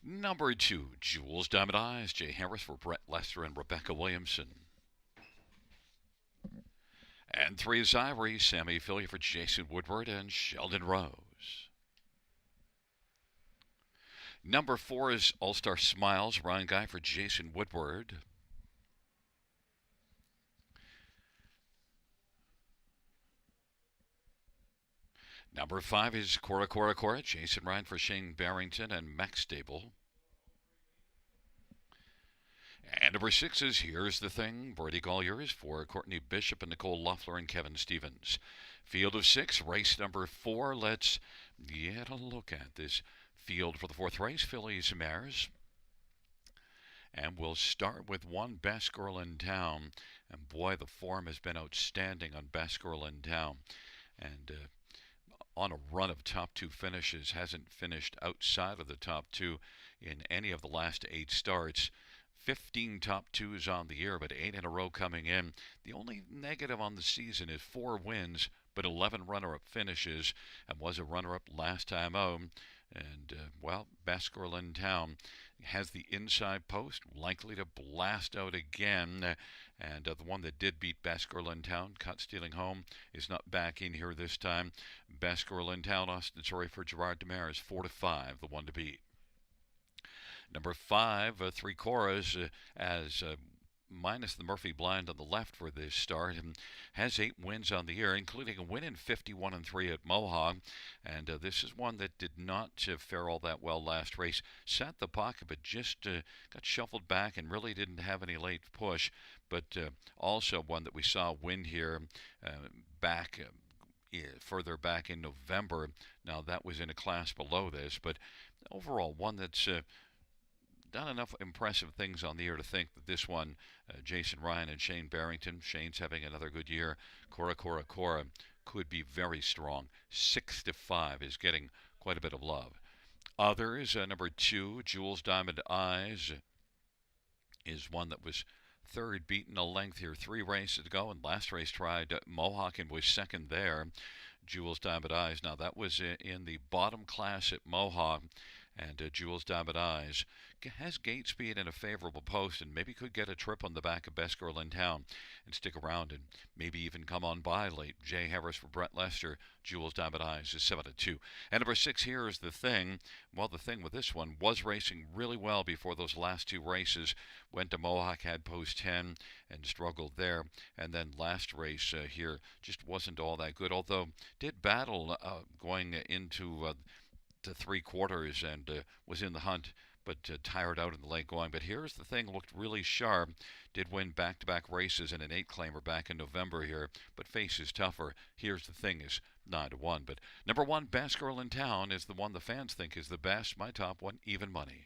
Number 2, Jules Diamond Eyes, Jay Harris for Brett Lester and Rebecca Williamson. And 3 is Ivory, Sammy Philly for Jason Woodward and Sheldon Rose. Number 4 is All-Star Smiles, Ryan Guy for Jason Woodward. Number 5 is Cora Cora Cora, Jason Ryan for Shane Barrington and Max Stable. And number 6 is Here's the Thing, Brady Colliers for Courtney Bishop and Nicole Loeffler and Kevin Stevens. Field of 6, race number 4. Let's get a look at this field for the 4th race, fillies and mares. And we'll start with one Best Girl in Town. And boy, the form has been outstanding on Best Girl in Town. And on a run of top 2 finishes, hasn't finished outside of the top 2 in any of the last 8 starts. 15 top 2s on the year, but 8 in a row coming in. The only negative on the season is 4 wins, but 11 runner-up finishes, and was a runner-up last time out. And, Best Girl in Town has the inside post, likely to blast out again. And the one that did beat Best Girl in Town, Cut Stealing Home, is not back in here this time. Best Girl in Town, Austin Surrey for Gerard Demaris, 4-5, the one to beat. Number 5, 3 Coras, as minus the Murphy blind on the left for this start, and has 8 wins on the year, including a win in 51-3 at Mohawk. And this is one that did not fare all that well last race. Sat the pocket, but just got shuffled back and really didn't have any late push. But also one that we saw win here back. Further back in November. Now that was in a class below this, but overall one that's done enough impressive things on the year to think that this one, Jason Ryan and Shane Barrington, Shane's having another good year. Cora Cora Cora could be very strong. 6-5 is getting quite a bit of love. Others, number 2, Jules Diamond Eyes, is one that was third, beaten a length here. 3 races to go, and last race tried Mohawk and was second there. Jules Diamond Eyes. Now that was in the bottom class at Mohawk. And Jules Diamond Eyes has gate speed and a favorable post, and maybe could get a trip on the back of Best Girl in Town and stick around and maybe even come on by late. Jay Harris for Brett Lester. Jules Diamond Eyes is 7-2. And number 6 here is The Thing. Well, The Thing with this one was racing really well before those last 2 races. Went to Mohawk, had post 10, and struggled there. And then last race here just wasn't all that good, although did battle going into to 3 quarters and was in the hunt, but tired out in the late going. But Here's the Thing, looked really sharp, did win back-to-back races in an 8-claimer back in November here, but faces tougher. Here's the Thing is 9-1. But number 1, Best Girl in Town, is the one the fans think is the best. My top one, even money.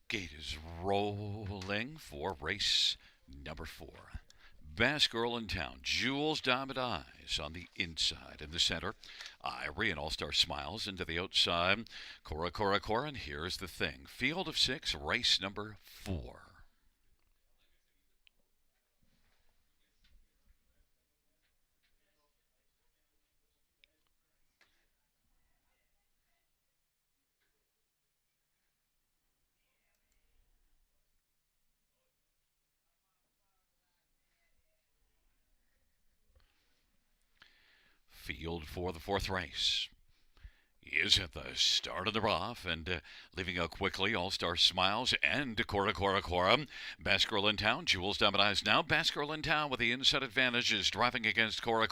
Gate is rolling for race number 4. Best Girl in Town, Jules Diamond Eyes on the inside. In the center, Ivory and All-Star Smiles into the outside. Cora Cora Cora, and Here's the Thing. Field of 6, race number 4. Field for the fourth race is at the start of the rough and leaving out quickly. All-Star Smiles and Cora. Best Girl in Town. Jules Diamond now. Best Girl in Town with the inside advantage is driving against Cora.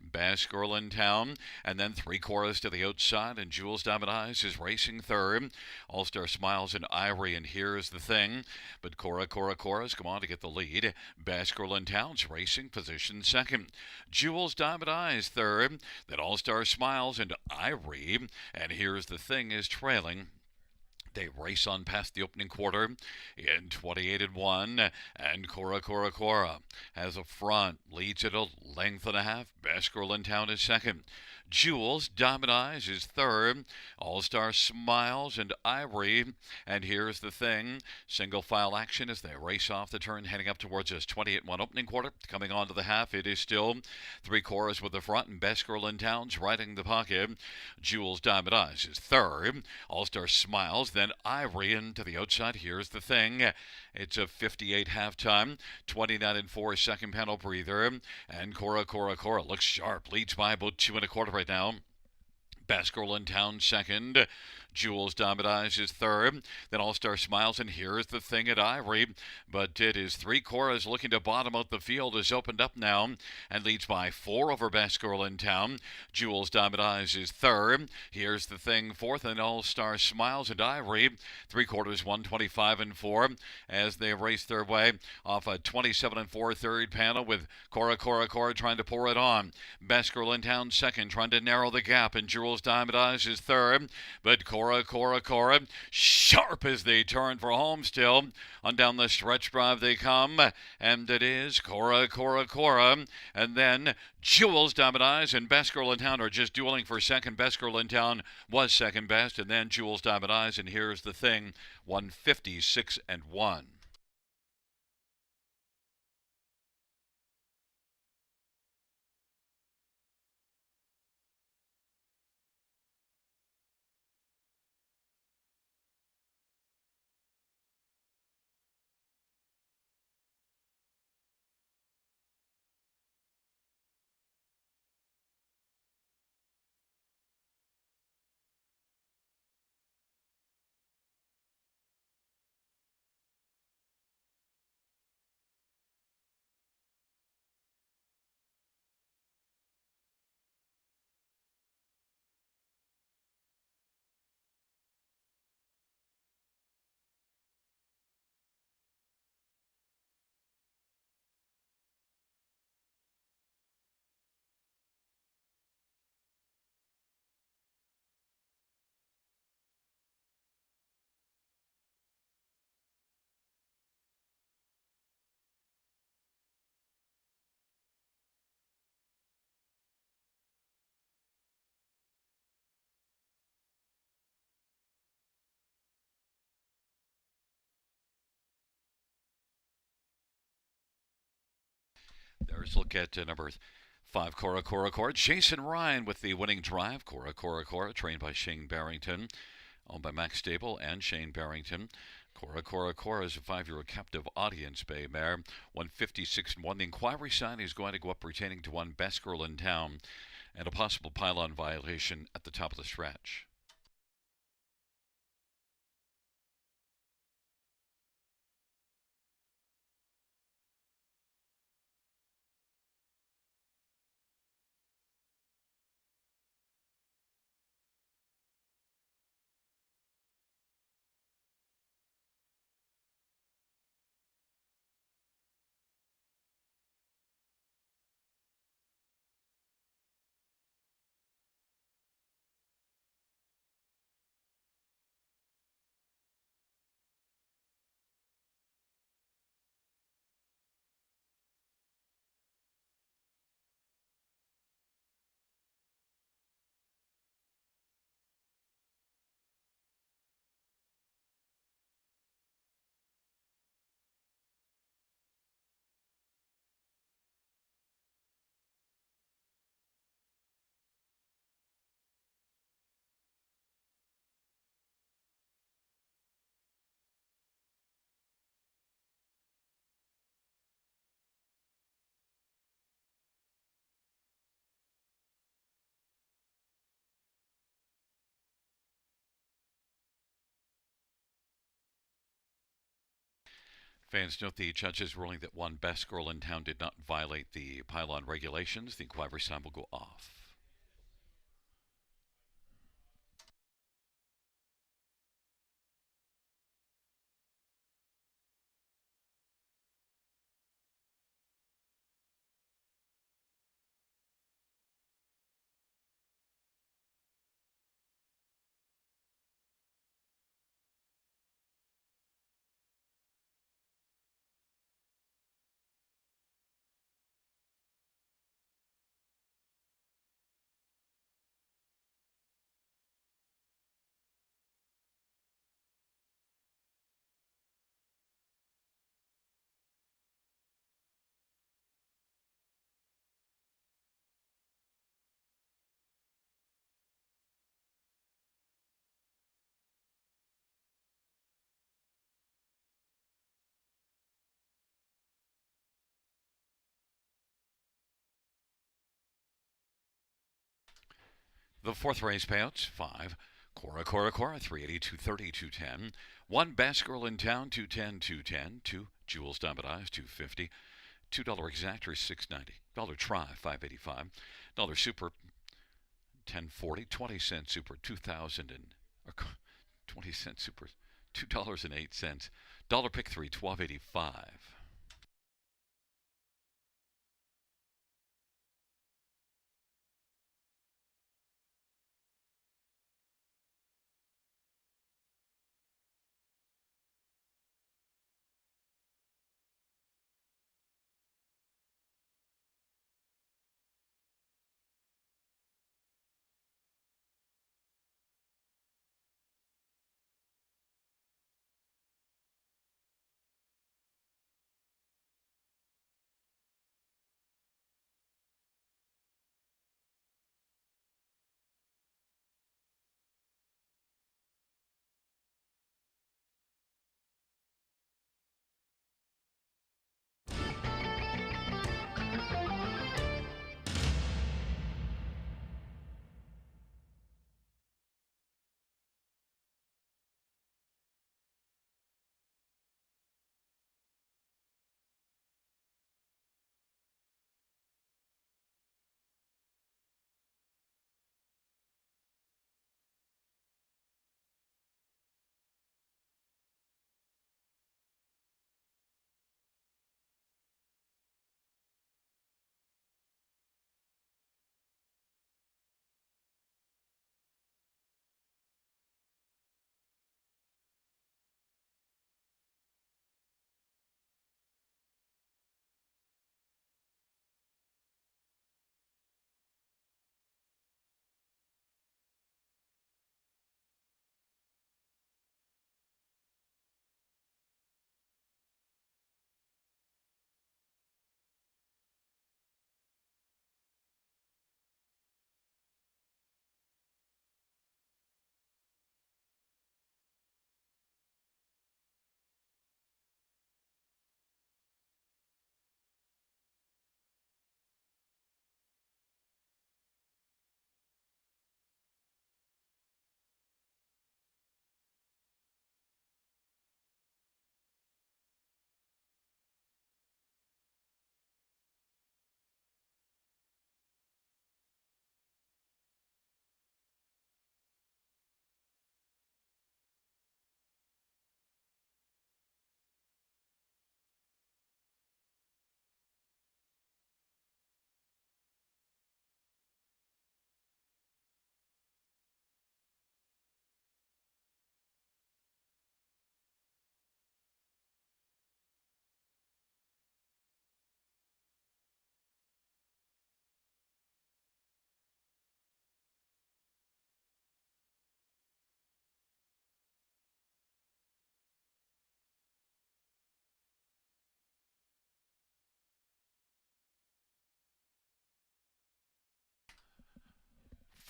Best Girl in Town. And then 3 Coras to the outside, and Jules Diamond is racing third. All-Star Smiles and Ivory, and here's the thing. But Cora's come on to get the lead. Best Girl in Town's racing position second. Jules Diamond third. Then All-Star Smiles and Ivory, and here's the thing, is trailing. They race on past the opening quarter in 28-1, and Cora has a front, leads it a length and a half. Best Girl in Town is second. Jules Diamond is third. All-Star Smiles and Ivory, and here's the thing, single file action as they race off the turn heading up towards us. 28-1 opening quarter, coming on to the half. It is still 3 Coras with the front, and Best Girl in Town's riding the pocket. Jules Diamond is third. All-Star Smiles, then Ivory, and to the outside. Here's the thing, it's a 58 halftime, 29-4 second panel breather, and Cora looks sharp, leads by about 2 1/4 right now. Best Girl in Town second. Jules Diamond is third. Then All-Star Smiles, and here's the thing at Ivory. But it is 3 Coras looking to bottom out the field, is opened up now and leads by 4 over Best Girl in Town. Jules Diamond is third. Here's the thing, fourth, and All-Star Smiles and Ivory. 3 Quarters, 125-4 as they race their way off a 27-4 third panel with Cora trying to pour it on. Best Girl in Town second, trying to narrow the gap, and Jules Diamond is third. But Cora, sharp as they turn for home still. On down the stretch drive they come, and it is Cora. And then Jules Diamond and Best Girl in Town are just dueling for second. Best Girl in Town was second best, and then Jules Diamond, and here's the thing, 156-1. There's a look at number 5, Cora. Jason Ryan with the winning drive. Cora, trained by Shane Barrington, owned by Max Stable and Shane Barrington. Cora is a 5-year-old captive audience bay mare. 156-1. The inquiry sign is going to go up retaining to 1 Best Girl in Town, and a possible pylon violation at the top of the stretch. Fans note the judge's ruling that one best girl in town did not violate the pylon regulations. The inquiry sign will go off. The fourth race payouts 5. Cora, Cora, Cora, 380, 230, 210. One best girl in town, 210, 210. 2 Jules Diamond Eyes, 250. $2 exactor, $6.90. Dollar try, $5.85. Dollar super, $10.40. 20-cent super, 2,000 and 20-cent super, $2.08. Dollar pick 3, $12.85.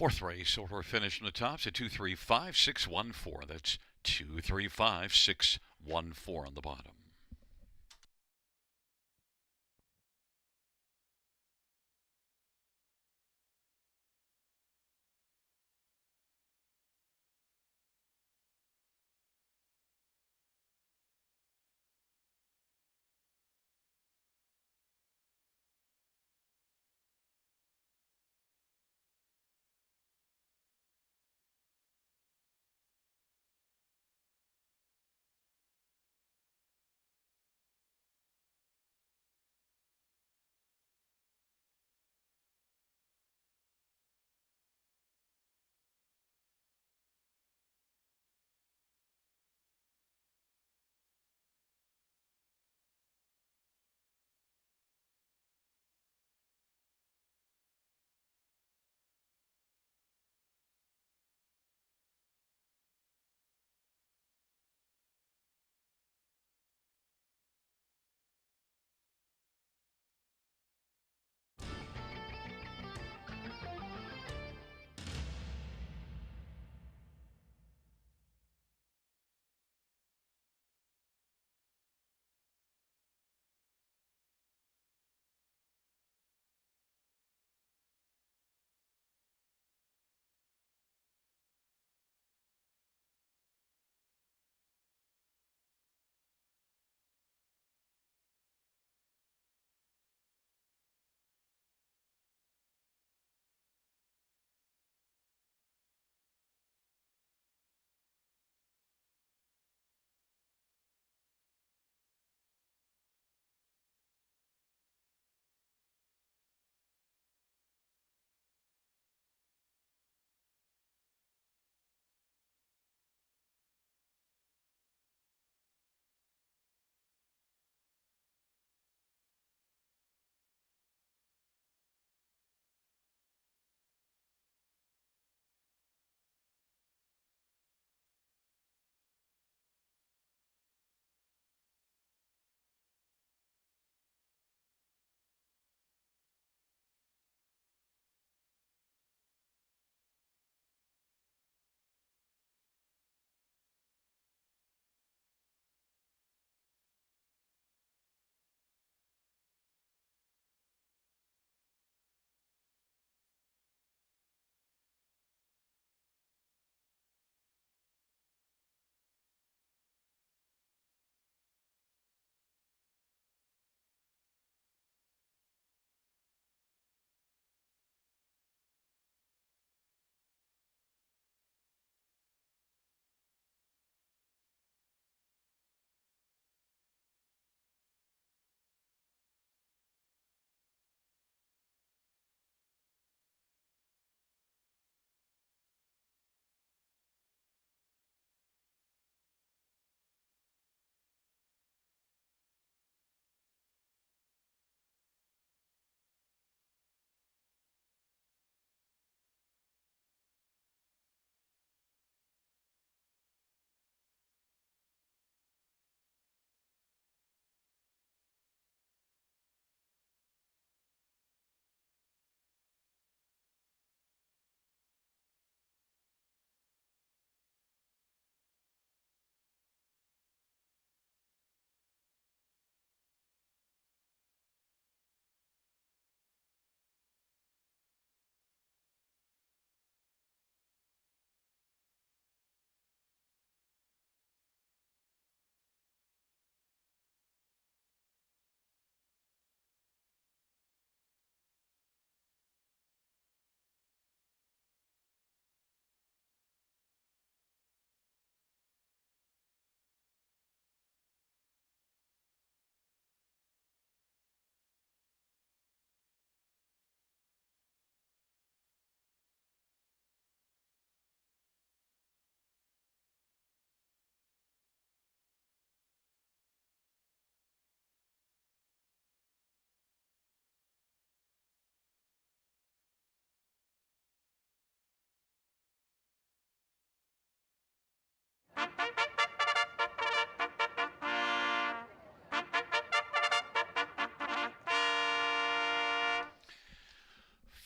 Fourth race, order finish in the tops at 235,614. That's 235,614 on the bottom.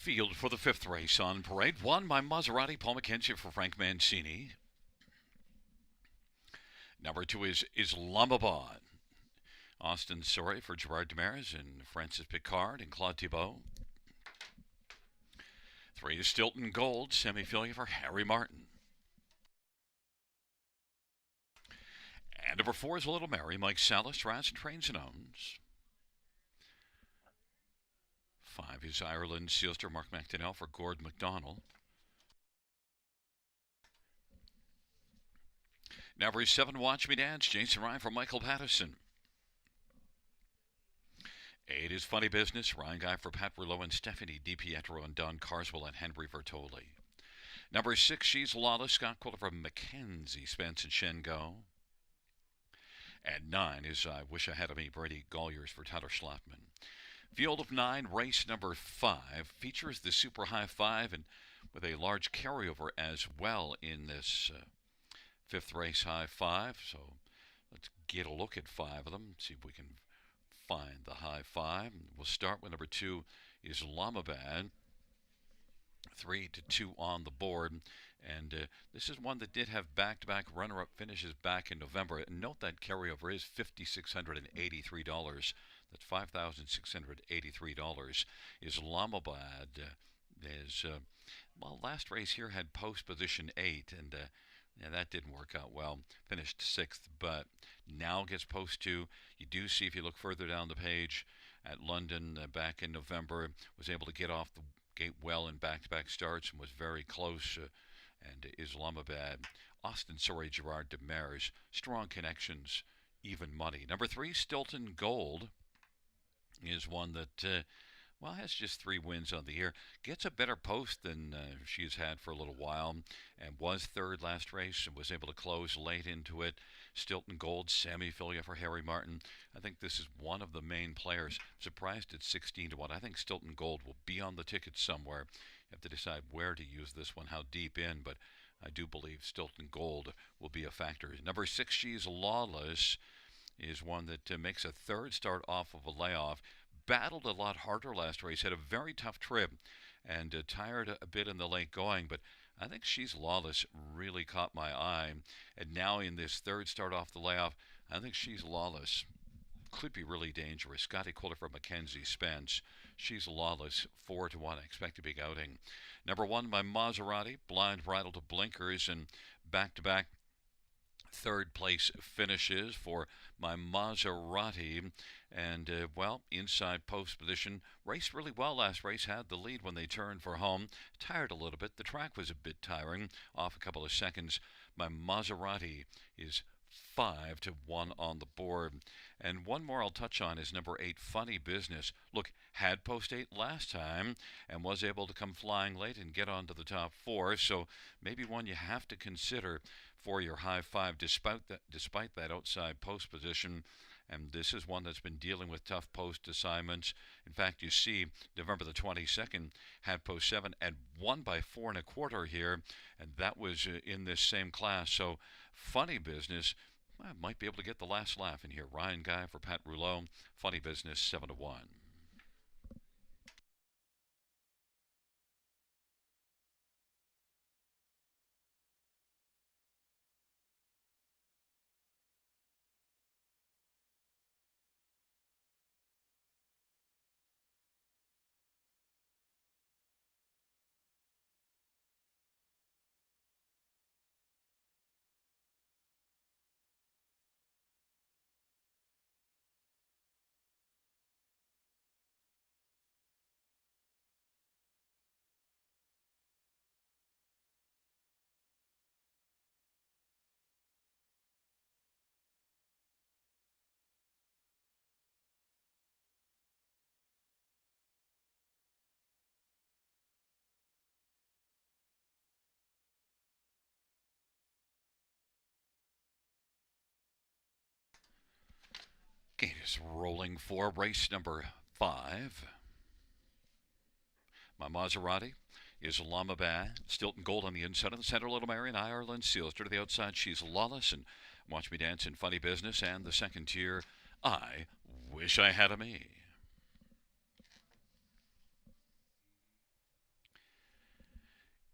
Field for the fifth race on parade. Won by Maserati, Paul McKenzie for Frank Mancini. Number 2 is Islamabad. Austin Sorey for Gerard Demers and Francis Picard and Claude Thibault. 3 is Stilton Gold, Semifilia for Harry Martin. And number 4 is Little Mary, Mike Salas, Rats and Trains and Owns. 5 is Ireland Sealster, Mark McDonnell for Gord McDonald. Number 7, Watch Me Dance, Jason Ryan for Michael Pattison. 8 is Funny Business, Ryan Guy for Pat Rouleau and Stephanie DiPietro and Don Carswell and Henry Vertoli. Number 6, She's Lawless, Scott Quiller from Mackenzie, Spence and Shengo. And 9 is I Wish I Had a Me, Brady Golliers for Tyler Schlattman. Field of 9, race number 5, features the Super High 5 and with a large carryover as well in this fifth race High 5. So let's get a look at 5 of them, see if we can find the High 5. We'll start with number 2, Islamabad. 3 to 2 on the board. And this is one that did have back-to-back runner-up finishes back in November. And note that carryover is $5,683. That's $5,683. Islamabad is, well, last race here had post position 8, and that didn't work out well. Finished 6th, but now gets post 2. You do see, if you look further down the page, at London back in November, was able to get off the gate well in back-to-back starts and was very close. And Islamabad, Austin Sorey, Gerard Demers, strong connections, even money. Number 3, Stilton Gold, is one that, well, has just 3 wins on the year. Gets a better post than she's had for a little while, and was 3rd last race and was able to close late into it. Stilton Gold, Semifilia for Harry Martin. I think this is one of the main players. Surprised at 16 to 1. I think Stilton Gold will be on the ticket somewhere. You have to decide where to use this one, how deep in, but I do believe Stilton Gold will be a factor. Number 6, She's Lawless, is one that makes a 3rd start off of a layoff. Battled a lot harder last race, had a very tough trip, and tired a bit in the late going, but I think She's Lawless really caught my eye. And now in this 3rd start off the layoff, I think She's Lawless could be really dangerous. Scotty Quiller from Mackenzie, Spence. She's Lawless, 4 to 1. I expect a big outing. Number 1, my Maserati, blind bridle to blinkers, and back-to-back 3rd place finishes for my Maserati. And, well, inside post position. Raced really well last race. Had the lead when they turned for home. Tired a little bit. The track was a bit tiring. Off a couple of seconds. My Maserati is 5 to 1 on the board. And one more I'll touch on is number 8, Funny Business. Look, had post 8 last time and was able to come flying late and get onto the top 4. So maybe one you have to consider for your High 5 despite that outside post position. And this is one that's been dealing with tough post assignments. In fact, you see November the 22nd had post 7 and won by 4 1/4 here, and that was in this same class. So Funny Business, I might be able to get the last laugh in here. Ryan Guy for Pat Rouleau. Funny Business, 7 to 1. Gate is rolling for race number 5. My Maserati is Islamabad. Stilton Gold on the inside of the center. Little Mary and Ireland Sealster to the outside. She's Lawless and Watch Me Dance in Funny Business. And the second tier, I Wish I Had a Me.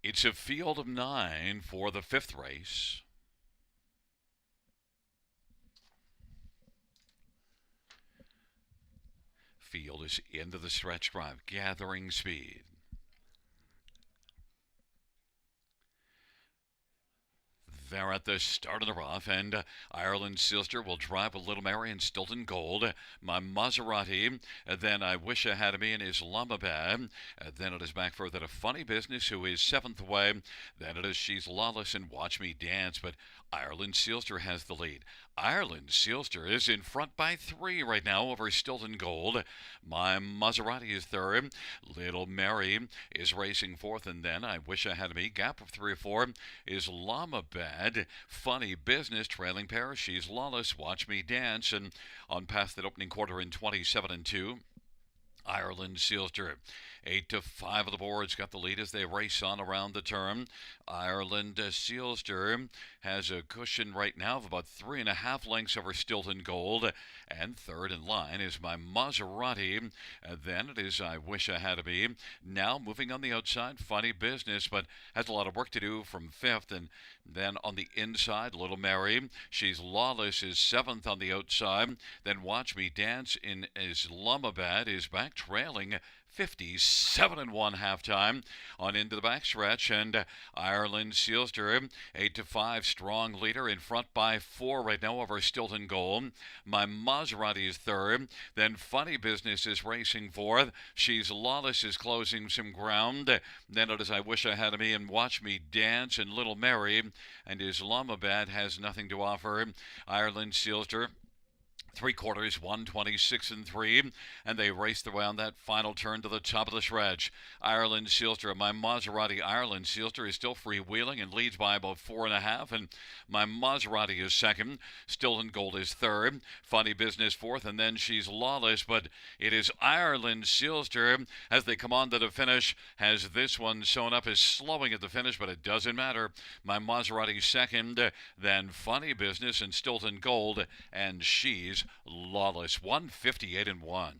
It's a field of 9 for the 5th race. Field is into the stretch drive, gathering speed. They're at the start of the rough, and Ireland's Sister will drive with Little Mary and Stilton Gold. My Maserati, then I Wish I Had Me in Islamabad. Then it is back further to Funny Business, who is 7th away. Then it is She's Lawless and Watch Me Dance, but Ireland Sealster has the lead. Ireland Sealster is in front by 3 right now over Stilton Gold. My Maserati is third. Little Mary is racing fourth, and then I Wish I Had Me. Gap of 3 or 4 is Islamabad. Funny Business trailing pair. She's Lawless. Watch Me Dance, and on past that opening quarter in 27 and 2. Ireland Sealster. 8 to 5 of the boards got the lead as they race on around the turn. Ireland Sealster has a cushion right now of about 3.5 lengths over Stilton Gold. And third in line is my Maserati. And then it is I Wish I Had Me. Now moving on the outside, Funny Business, but has a lot of work to do from 5th. And then on the inside, Little Mary. She's Lawless is 7th on the outside. Then Watch Me Dance in Islamabad is back trailing 57 and 1 halftime on into the backstretch, and Ireland Sealster 8 to 5 strong leader in front by 4 right now over Stilton Gold. My Maserati is third. Then Funny Business is racing fourth. She's Lawless is closing some ground. Then it is I Wish I Had Me and Watch Me Dance and Little Mary, and Islamabad has nothing to offer. Ireland Sealster 3/4, 126 and 3, and they raced around that final turn to the top of the stretch. Ireland Sealster, my Maserati Ireland Sealster is still freewheeling and leads by about 4.5, and my Maserati is second. Stilton Gold is third. Funny Business fourth, and then She's Lawless, but it is Ireland Sealster as they come on to the finish. Has this one shown up as slowing at the finish, but it doesn't matter. My Maserati second, then Funny Business and Stilton Gold, and She's Lawless. 158 and 1.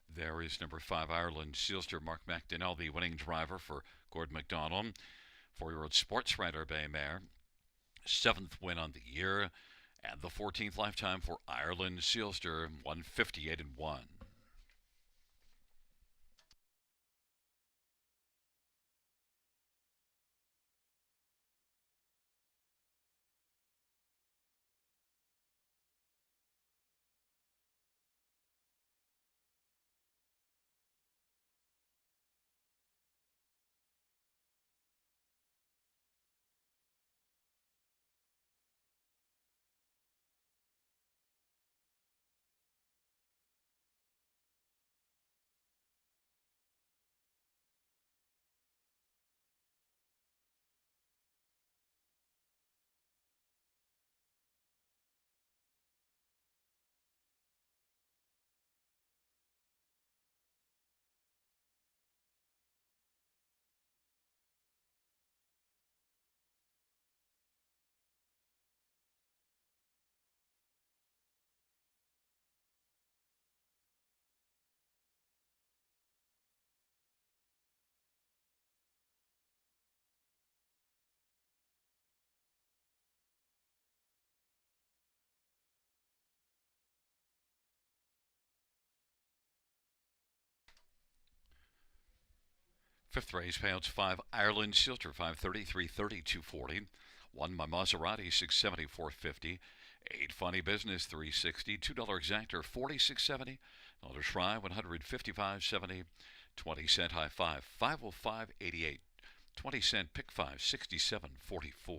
There is number 5, Ireland Sealster, Mark McDonnell, the winning driver for Gordon McDonald. 4-year-old sports writer Bay Mare. 7th win on the year, and the 14th lifetime for Ireland Sealster, 158 and 1. Fifth race, payouts 5, Ireland Silter, 533, 3240. 1, my Maserati, 670, 450. 8, Funny Business, 360. $2 Exactor, 46.70. Another Try, 155.70. 20-cent High Five, 505.88. 20-cent Pick 5, 67.44.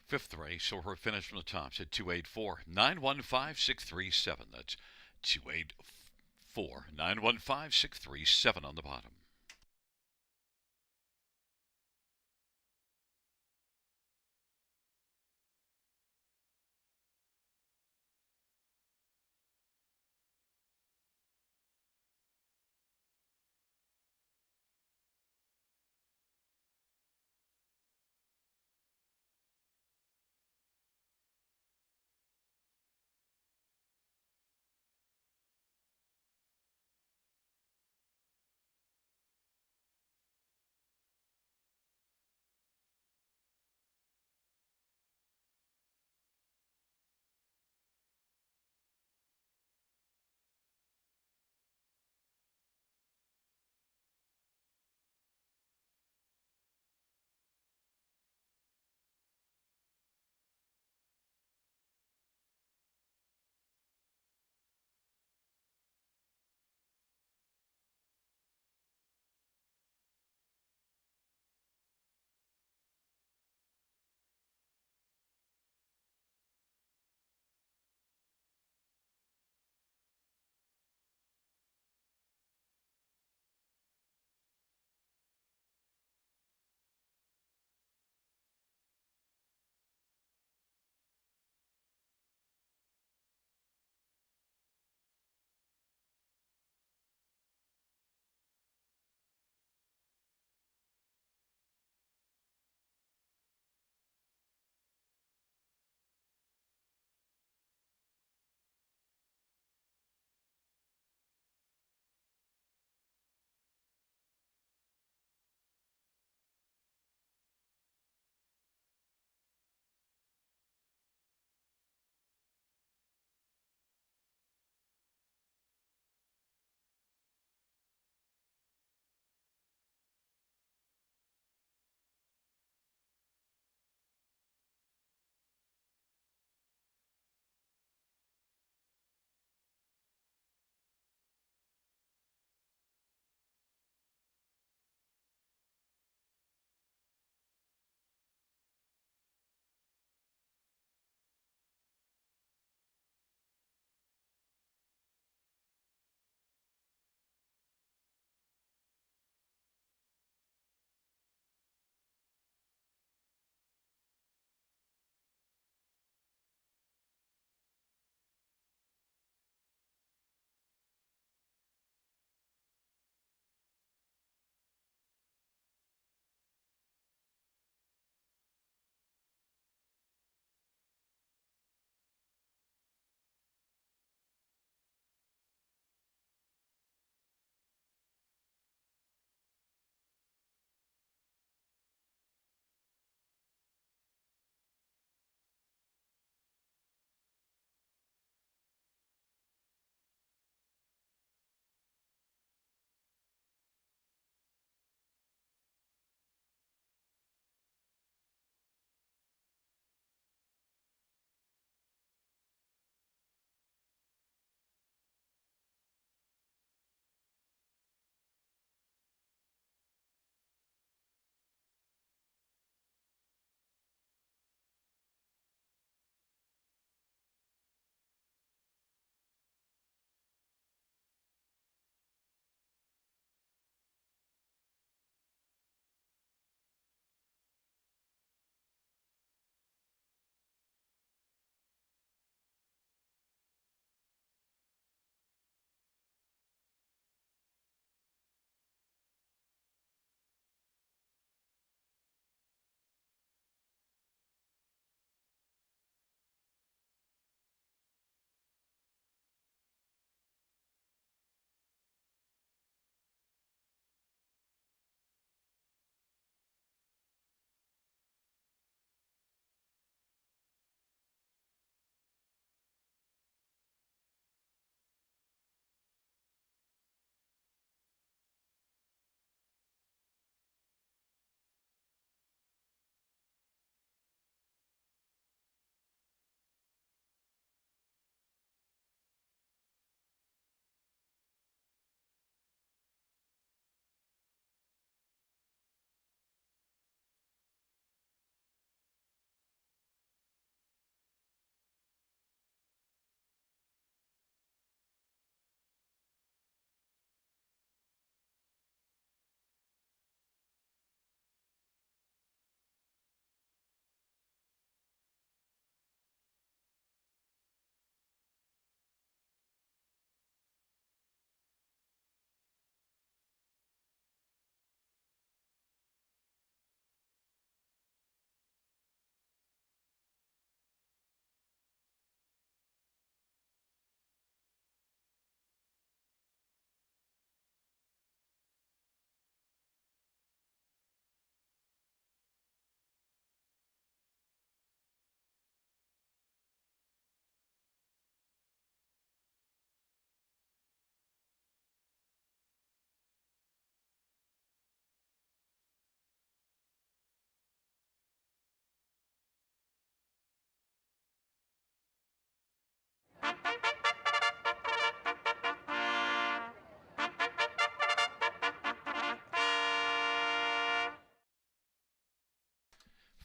Fifth race, so her finish from the tops at 284 915 637. That's 284 915 637 on the bottom.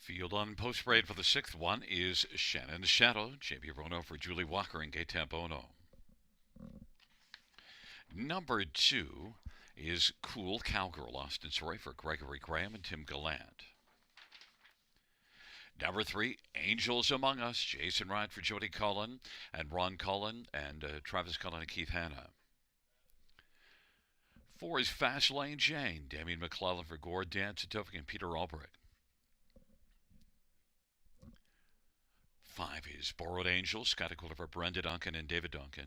Field on post parade for the sixth one is Shannon's Shadow. JB Rono for Julie Walker and Gay Tambono. Number 2 is Cool Cowgirl, Austin Story for Gregory Graham and Tim Gallant. Number 3, Angels Among Us, Jason Ryan for Jody Cullen and Ron Cullen and Travis Cullen and Keith Hanna. 4 is Fast Lane Jane, Damian McClellan for Gord, Dan Satovic and Peter Albrecht. 5 is Borrowed Angels, Scott Aquila for Brenda Duncan and David Duncan.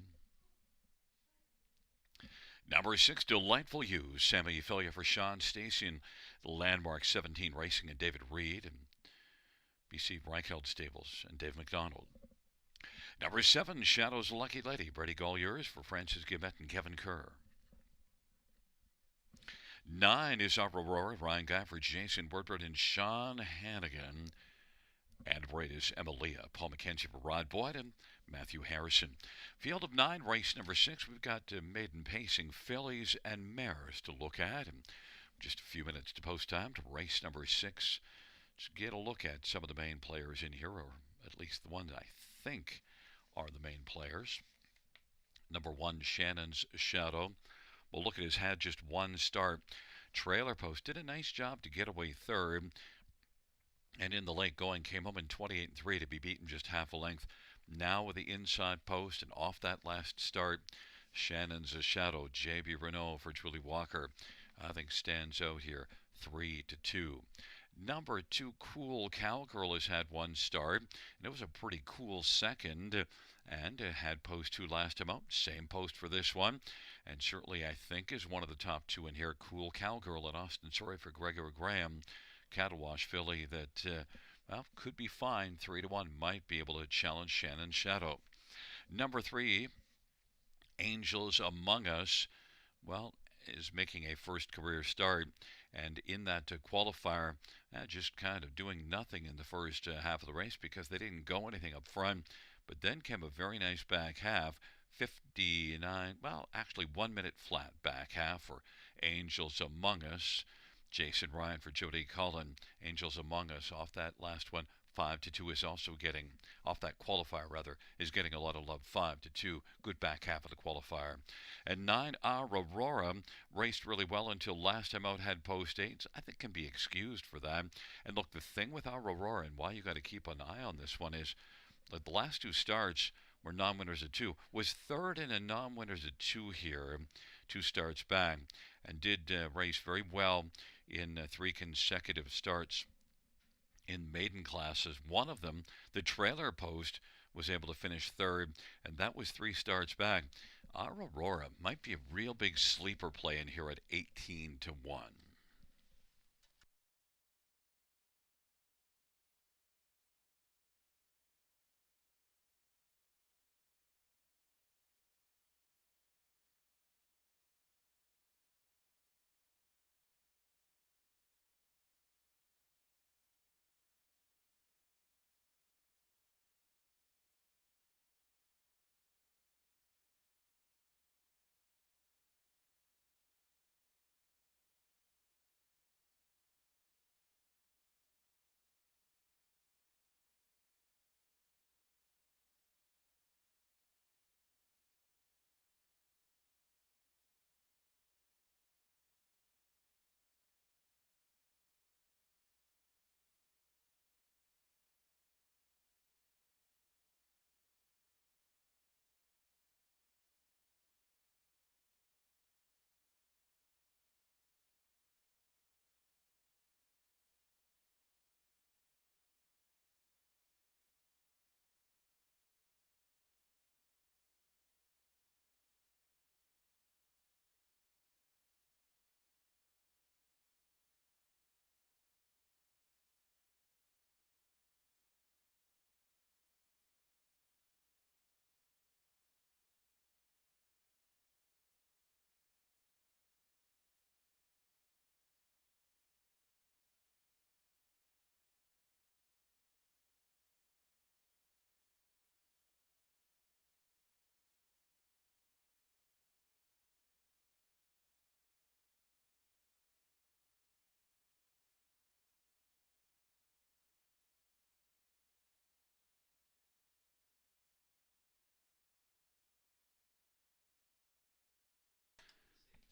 Number 6, Delightful You, Sammy Ophelia for Sean Stacy and Landmark 17 Racing and David Reed and BC Reicheld Stables and Dave McDonald. Number 7, Shadow's Lucky Lady, Brady Golliers for Francis Gibbett and Kevin Kerr. 9 is Our Aurora, Ryan Guy for Jason Woodward and Sean Hannigan. And right is Emilia, Paul McKenzie for Rod Boyd and Matthew Harrison. Field of 9, race number 6. We've got maiden pacing fillies and mares to look at. And just a few minutes to post time to race number 6. To get a look at some of the main players in here, or at least the ones I think are the main players. Number 1, Shannon's Shadow. Well, look, it has had just one start. Trailer Post did a nice job to get away third. And in the late going, came home in 28-3 to be beaten just half a length. Now with the inside post and off that last start, Shannon's Shadow, J.B. Renault for Julie Walker, I think stands out here, 3-2. Number 2, Cool Cowgirl has had one start, and it was a pretty cool second, and had post 2 last time out. Same post for this one, and certainly I think is one of the top 2 in here. Cool Cowgirl at Austin Story for Gregory Graham. Cattle Wash filly that, could be fine. 3-1, might be able to challenge Shannon's Shadow. Number 3, Angels Among Us, is making a first career start. And in that qualifier, just kind of doing nothing in the first half of the race because they didn't go anything up front. But then came a very nice back half, 59, 1 minute flat back half for Angels Among Us. Jason Ryan for Jody Cullen. Angels Among Us off that last one. 5-2 is also getting, off that qualifier rather, is getting a lot of love. 5-2, good back half of the qualifier. And 9, Our Aurora, raced really well until last time out had post 8. I think can be excused for that. And look, the thing with Our Aurora and why you got to keep an eye on this one is that the last 2 starts were non-winners at 2. Was third in a non-winners at 2 here, 2 starts back, and did race very well in 3 consecutive starts in maiden classes. One of them, the Trailer Post, was able to finish third, and that was 3 starts back. Our Aurora might be a real big sleeper play in here at 18-1.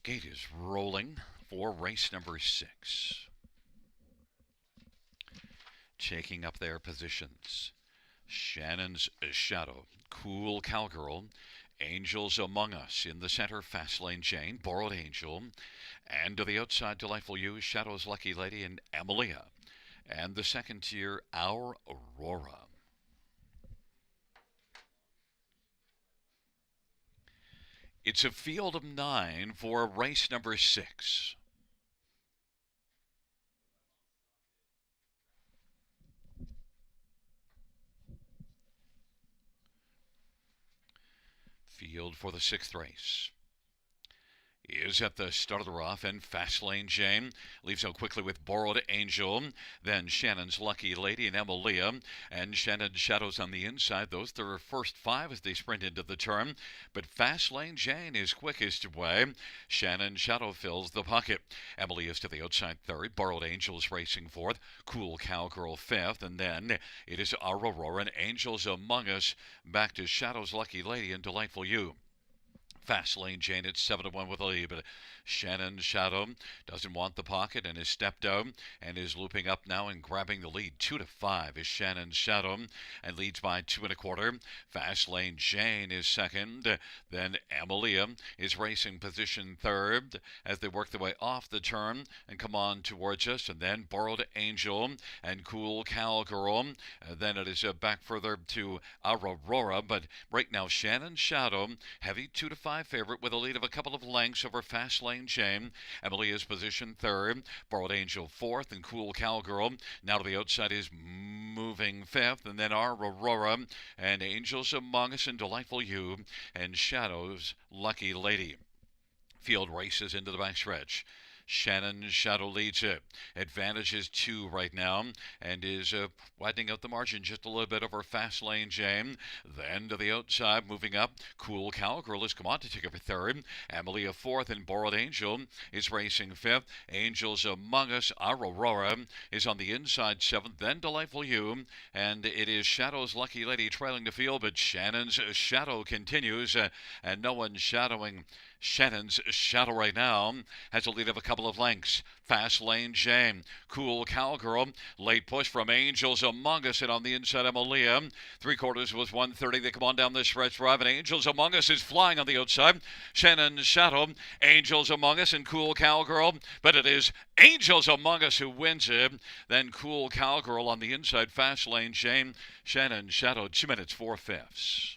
Gate is rolling for race number 6. Taking up their positions, Shannon's Shadow, Cool Cowgirl, Angels Among Us in the center, Fast Lane Jane, Borrowed Angel, and to the outside, Delightful You, Shadow's Lucky Lady, and Amelia. And the second tier, Our Aurora. It's a field of 9 for race number 6. Field for the 6th race is at the start of the rough, and Fast Lane Jane leaves out quickly with Borrowed Angel, then Shannon's Lucky Lady and Emilia, and Shannon's Shadows on the inside. Those are their first 5 as they sprint into the turn, but Fast Lane Jane is quickest away. Shannon's Shadow fills the pocket. Emilia's to the outside third, Borrowed Angel's racing fourth, Cool Cowgirl fifth, and then it is Our Aurora and Angels Among Us back to Shadow's Lucky Lady and Delightful You. Fast Lane Jane at 7-1 with a lead, but Shannon's Shadow doesn't want the pocket and has stepped out and is looping up now and grabbing the lead. 2-5 is Shannon's Shadow and leads by 2 1/4. Fast Lane Jane is second. Then Amelia is racing position third as they work their way off the turn and come on towards us. And then Borrowed Angel and Cool Cowgirl. Then it is back further to Our Aurora, but right now Shannon's Shadow, heavy 2-5 favorite with a lead of a couple of lengths over Fast Lane Jane. Emilia's position third, Borrowed Angel fourth, and Cool Cowgirl now to the outside is moving fifth, and then Our Aurora and Angels Among Us and Delightful You and Shadow's Lucky Lady. Field races into the backstretch. Shannon's Shadow leads it. Advantage is 2 right now and is widening out the margin just a little bit over Fast Lane Jane. Then to the outside, moving up, Cool Cowgirl has come on to take up a third. Amelia fourth and Borrowed Angel is racing fifth. Angels Among Us, Our Aurora is on the inside seventh. Then Delightful You, and it is Shadow's Lucky Lady trailing the field, but Shannon's Shadow continues, and no one shadowing Shannon's Shadow right now. Has a lead of a couple of lengths. Fast Lane Jane, Cool Cowgirl, late push from Angels Among Us, and on the inside Emilia. 3/4 was 1:30. They come on down this stretch drive, and Angels Among Us is flying on the outside. Shannon's Shadow, Angels Among Us, and Cool Cowgirl, but it is Angels Among Us who wins it. Then Cool Cowgirl on the inside. Fast Lane Jane, Shannon's Shadow, 2 minutes 4/5.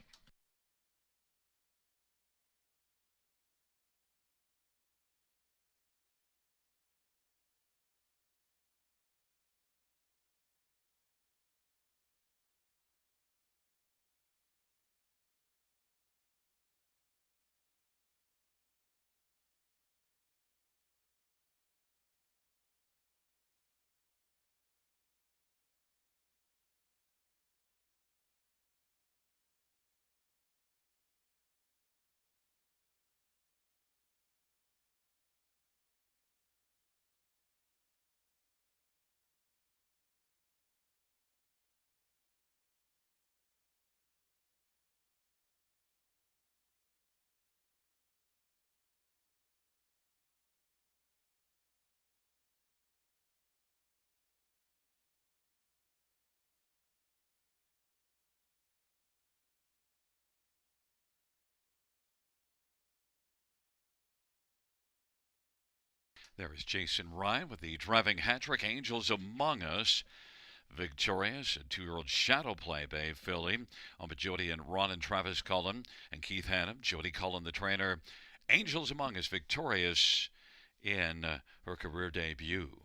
There is Jason Ryan with the driving hat trick. Angels Among Us victorious. A 2-year-old Shadow Play Bay filly on with Jody and Ron and Travis Cullen and Keith Hannum. Jody Cullen, the trainer. Angels Among Us victorious in her career debut.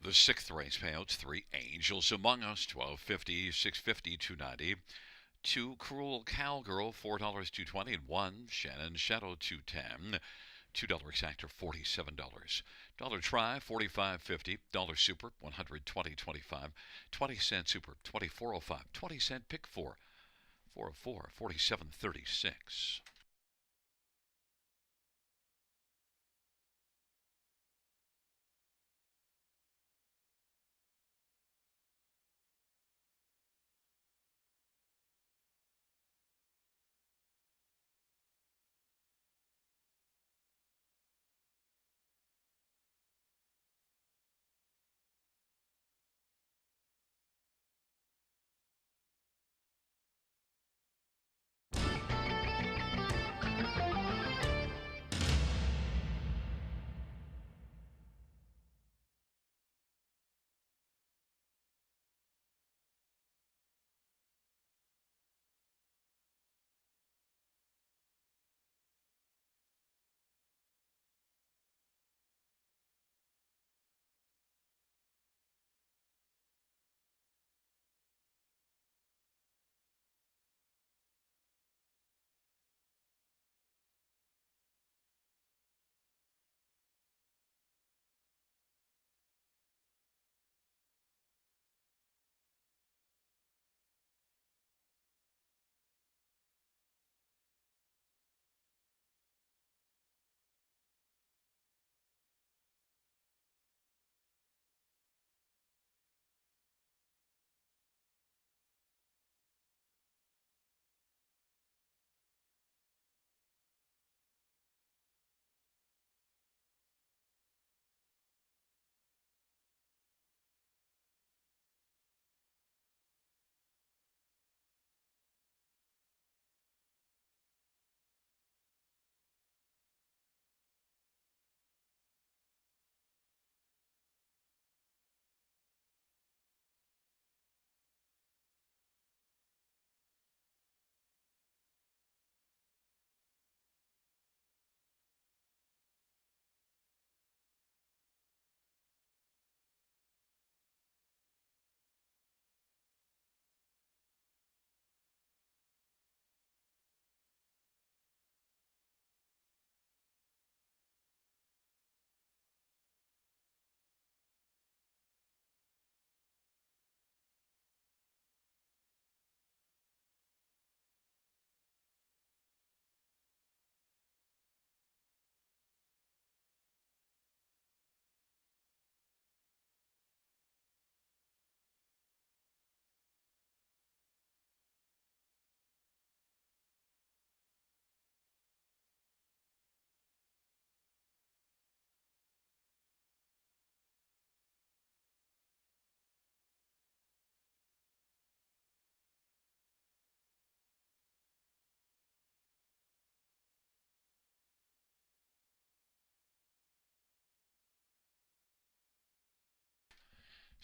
The sixth race payouts: 3 Angels Among Us, $12.50, $6.50, $2.90. 2 Cruel Cowgirl, $4, $2.20, and 1 Shannon Shadow, $2.10. $2 exactor, $47. Dollar Try, $45.50. Dollar Super, $120.25. 20-cent Super, $24.05. 20-cent Pick 4, $404, $47.36.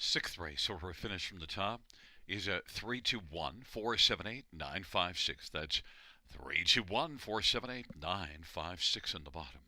Sixth race, order of finish from the top, is at 321 478 956. That's 321 478 956 in the bottom.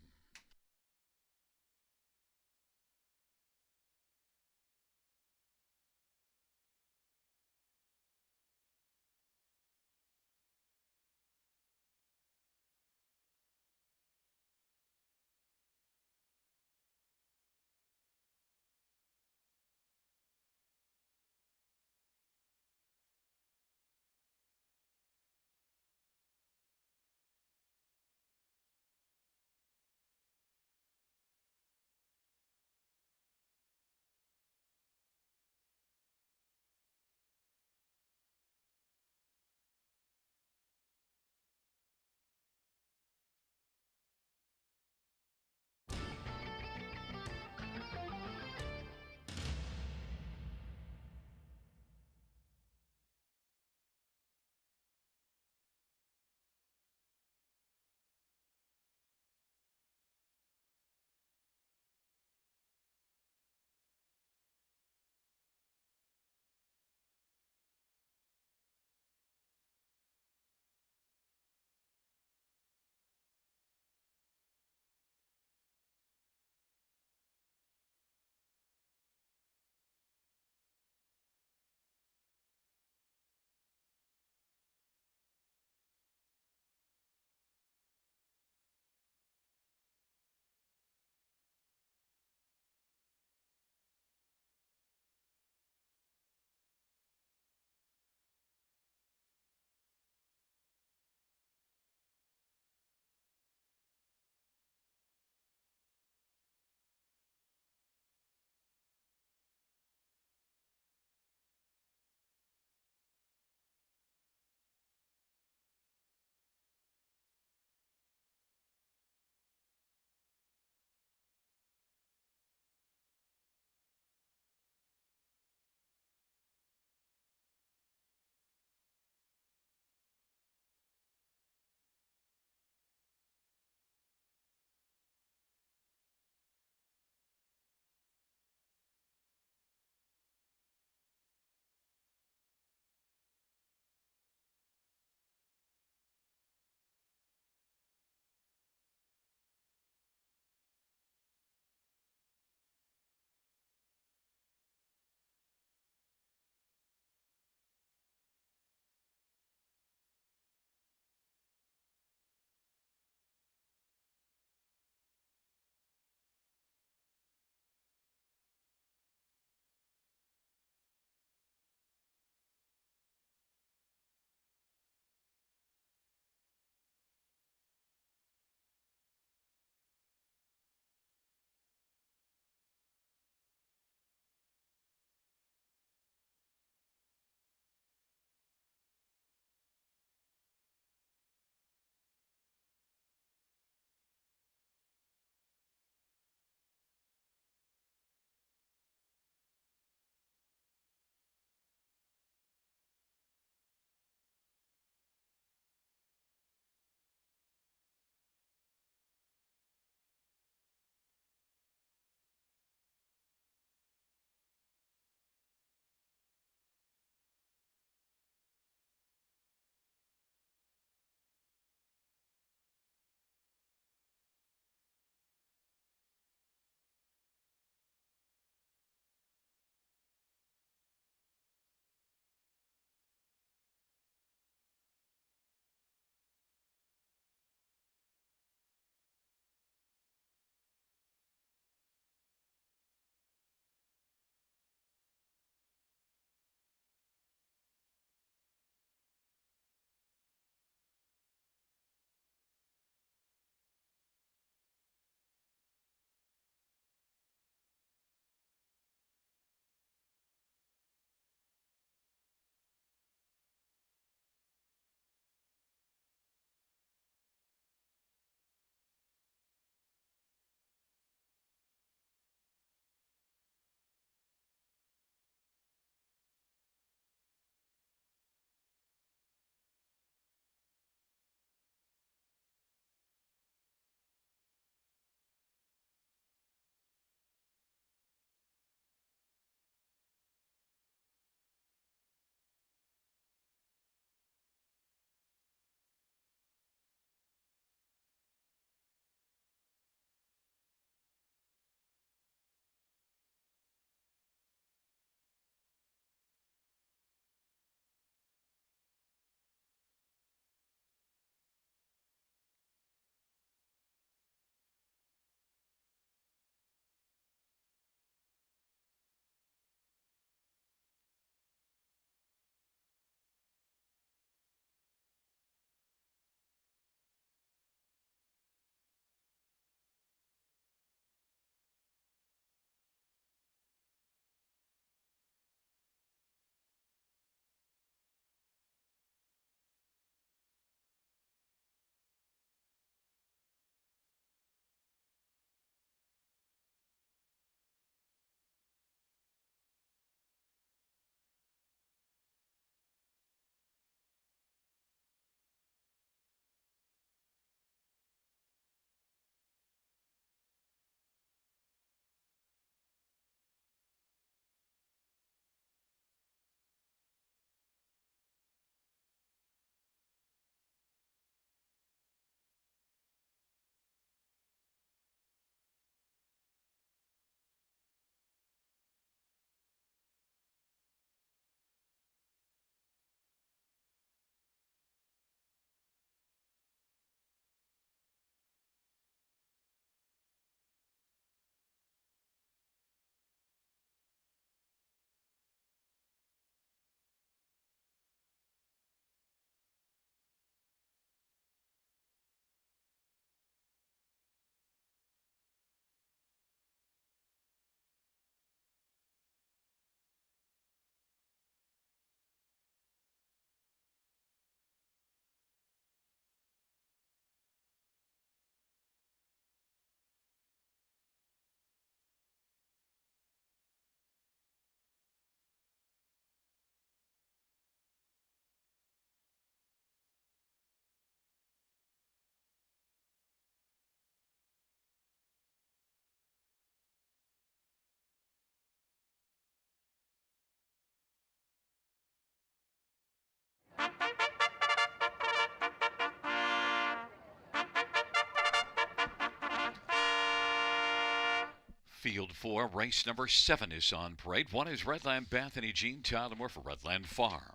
Field 4, race number 7 is on parade. 1 is Redland Bethany Jean Tyler Moore for Redland Farms.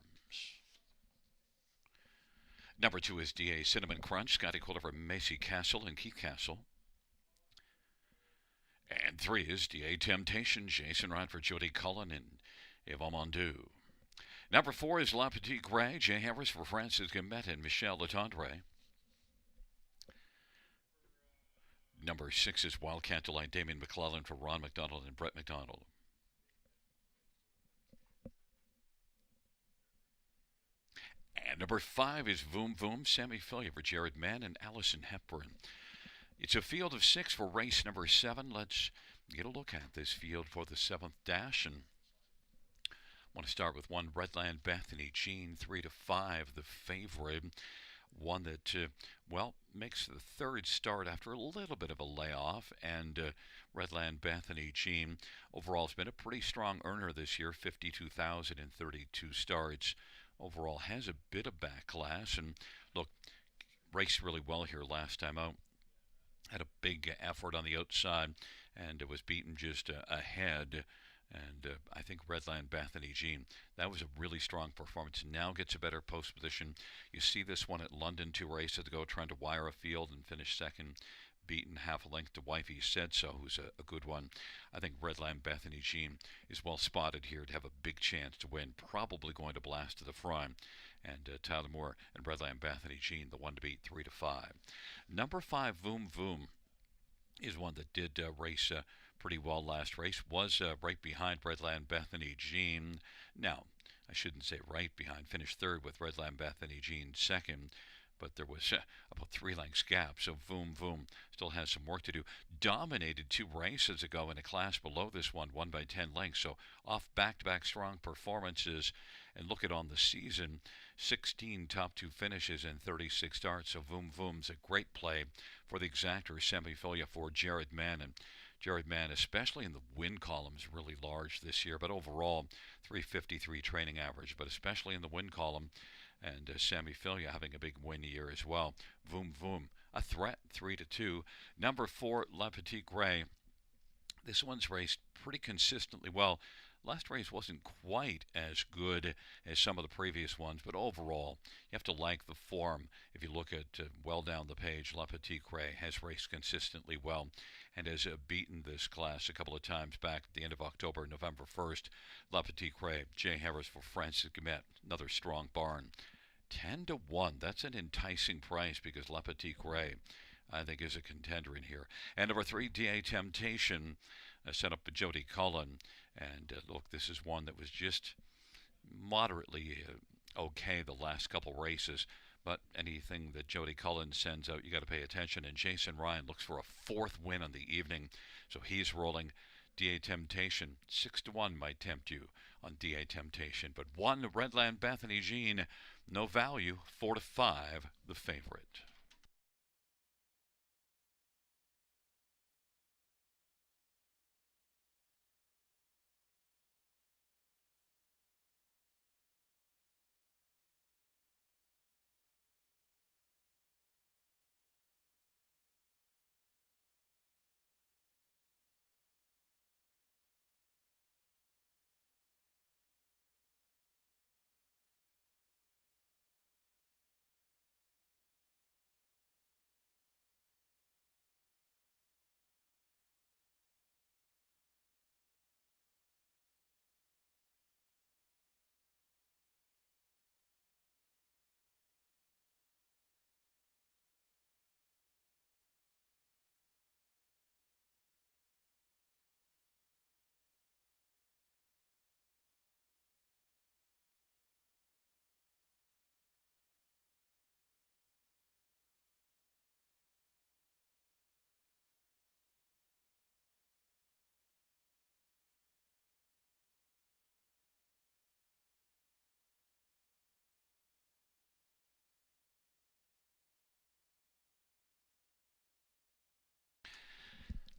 Number 2 is DA Cinnamon Crunch, Scotty Quiller for Macy Castle and Keith Castle. And 3 is DA Temptation, Jason Ryan for Jody Cullen and Eva Mondu. Number 4 is La Petite Gray, Jay Harris for Francis Gumet and Michelle Latendre. Number 6 is Wildcat Delight, Damien McClellan for Ron McDonald and Brett McDonald. And number 5 is Voom Voom, Sammy Filia for Jared Mann and Allison Hepburn. It's a field of 6 for race number 7. Let's get a look at this field for the 7th dash. And I want to start with 1 Redland Bethany Jean, 3 to 5, the favorite. One that, makes the 3rd start after a little bit of a layoff. And Redland Bethany Jean overall has been a pretty strong earner this year, 52,032 starts. Overall has a bit of back class. And look, raced really well here last time out. Had a big effort on the outside and it was beaten just ahead. And I think Redland Bethany Jean, that was a really strong performance. Now gets a better post position. You see this one at London 2 races ago, trying to wire a field and finish 2nd, beaten half a length to Wifey Said So, who's a good one. I think Redland Bethany Jean is well spotted here to have a big chance to win. Probably going to blast to the front. And Tyler Moore and Redland Bethany Jean, the one to beat, 3 to 5. Number 5, Voom Voom, is one that did race pretty well last race. Was right behind Redland Bethany Jean. Now, I shouldn't say right behind. Finished 3rd with Redland Bethany Jean 2nd. But there was about 3 lengths gap. So Voom Voom still has some work to do. Dominated 2 races ago in a class below this one, won by 10 lengths. So off back-to-back strong performances. And look at on the season, 16 top 2 finishes and 36 starts. So Voom Voom's a great play for the exactor, semi-filia for Jared Mann. And Jared Mann, especially in the win column, is really large this year. But overall, 353 training average. But especially in the win column, and Sammy Filia having a big win year as well. Voom Voom, a threat, 3 to 2. Number 4, La Petite Gray. This one's raced pretty consistently well. Last race wasn't quite as good as some of the previous ones, but overall, you have to like the form. If you look at well down the page, La Petite Gray has raced consistently well and has beaten this class a couple of times back at the end of October, November 1st. La Petite Gray, Jay Harris for Francis Gumet, another strong barn. 10 to 1, that's an enticing price because La Petite Gray, I think, is a contender in here. And number 3, DA Temptation, set up by Jody Cullen. And look, this is one that was just moderately okay the last couple races. But anything that Jody Cullen sends out, you got to pay attention. And Jason Ryan looks for a 4th win on the evening. So he's rolling. DA Temptation, 6 to 1 might tempt you on DA Temptation. But 1, Redland Bethany Jean, no value, 4 to 5, the favorite.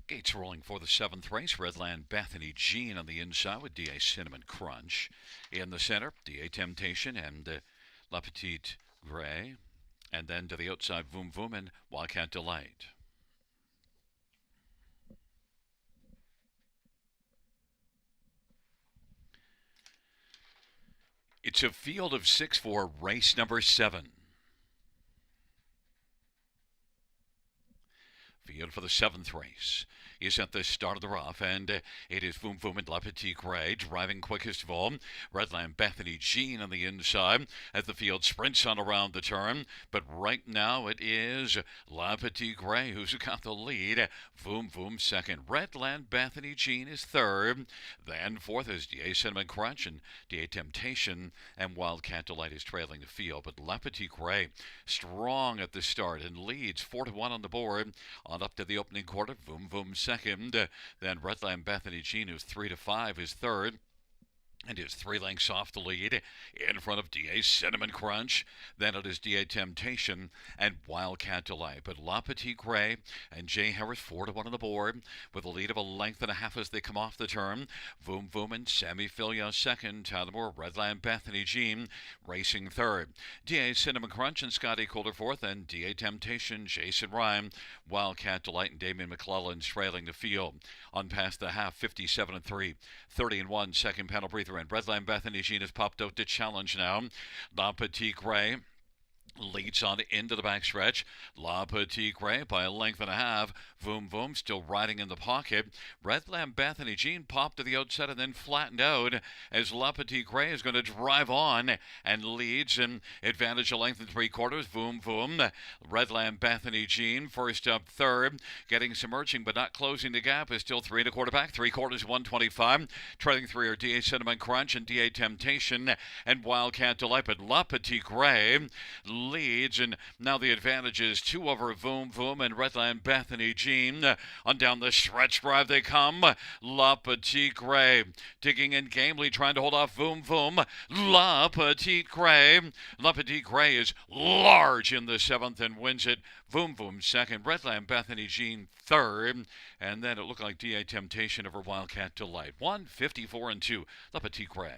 Gates rolling for the 7th race. Redland Bethany Jean on the inside with DA Cinnamon Crunch. In the center, DA Temptation and La Petite Gray. And then to the outside, Voom Voom and Wildcat Delight. It's a field of 6 for race number 7. Field for the 7th race is at the start of the rough, and it is Voom Voom and La Petite Gray driving quickest of all. Redland Bethany Jean on the inside as the field sprints on around the turn. But right now it is La Petite Gray who's got the lead. Voom Voom second. Redland Bethany Jean is third. Then fourth is DA Cinnamon Crunch and DA Temptation, and Wildcat Delight is trailing the field. But La Petite Gray strong at the start and leads 4-1 on the board. On up to the opening quarter, Voom Voom second. Then Redland Bethany Jean, who's 3-5, is third and is 3 lengths off the lead in front of DA Cinnamon Crunch. Then it is DA Temptation and Wildcat Delight. But La Petite Gray and Jay Harris 4-1 on the board with a lead of 1.5 lengths as they come off the turn. Voom Voom and Sammy Filia second. Tullamore Redland Bethany Jean racing third. DA Cinnamon Crunch and Scotty Calder fourth, and DA Temptation, Jason Ryan, Wildcat Delight, and Damien McClellan trailing the field. On past the half, 57-3, 30-1, second panel breather, and Redland Bethany Jean has popped out to challenge now. La Petite Gray leads on into the backstretch. La Petite Gray by 1.5 lengths. Voom Voom still riding in the pocket. Redland Bethany Jean popped to the outside and then flattened out as La Petite Gray is going to drive on and leads in advantage 1 3/4. Voom Voom. Redland Bethany Jean first up third. Getting some urging but not closing the gap is still 3 1/4 back. 3/4 125. Trailing 3 are DA Cinnamon Crunch and DA Temptation and Wildcat Delight. But La Petite Gray leads, and now the advantage is 2 over Voom Voom and Redland Bethany Jean. On down the stretch drive they come. La Petite Gray digging in gamely, trying to hold off Voom Voom. La Petite Gray. La Petite Gray is large in the 7th and wins it. Voom Voom second. Redland Bethany Jean third. And then it looked like DA Temptation over Wildcat Delight. 154-2. La Petite Gray.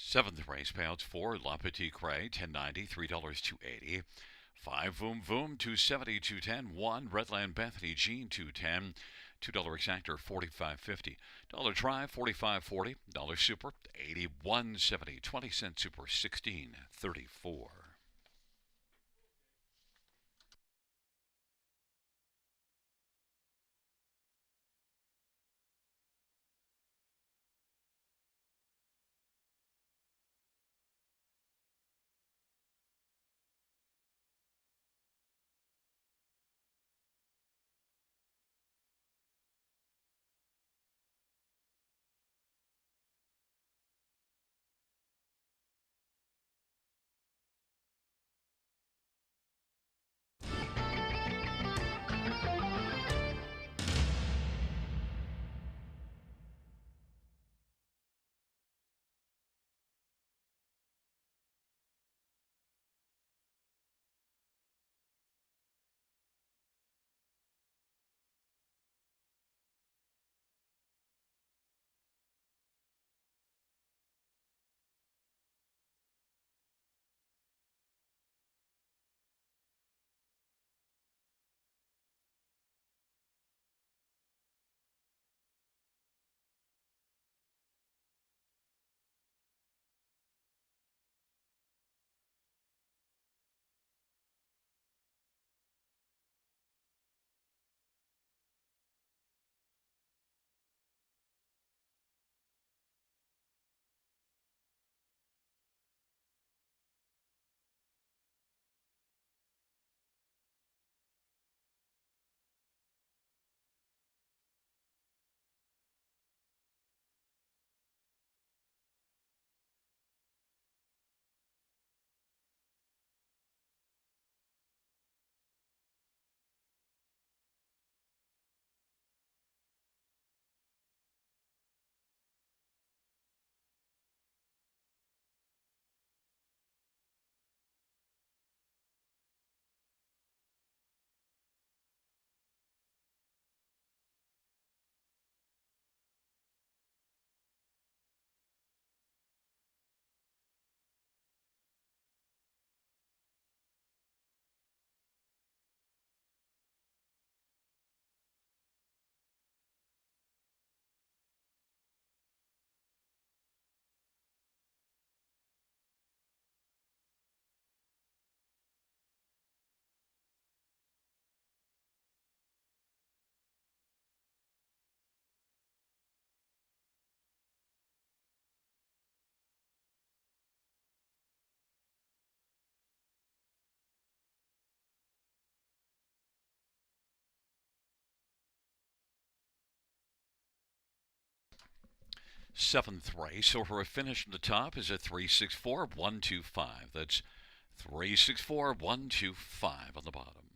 Seventh race payouts for La Petite Cray, $10.90, $3 2.80. 5 Voom Voom, 270, 210. 1 Redland Bethany Jean, 210. $2 exactor, 45.50. Dollar try, 45.40. Dollar super, 81.70. 20-cent super, 16.34. Seventh race, so for a finish from the top is a 364-125. That's 364-125 on the bottom.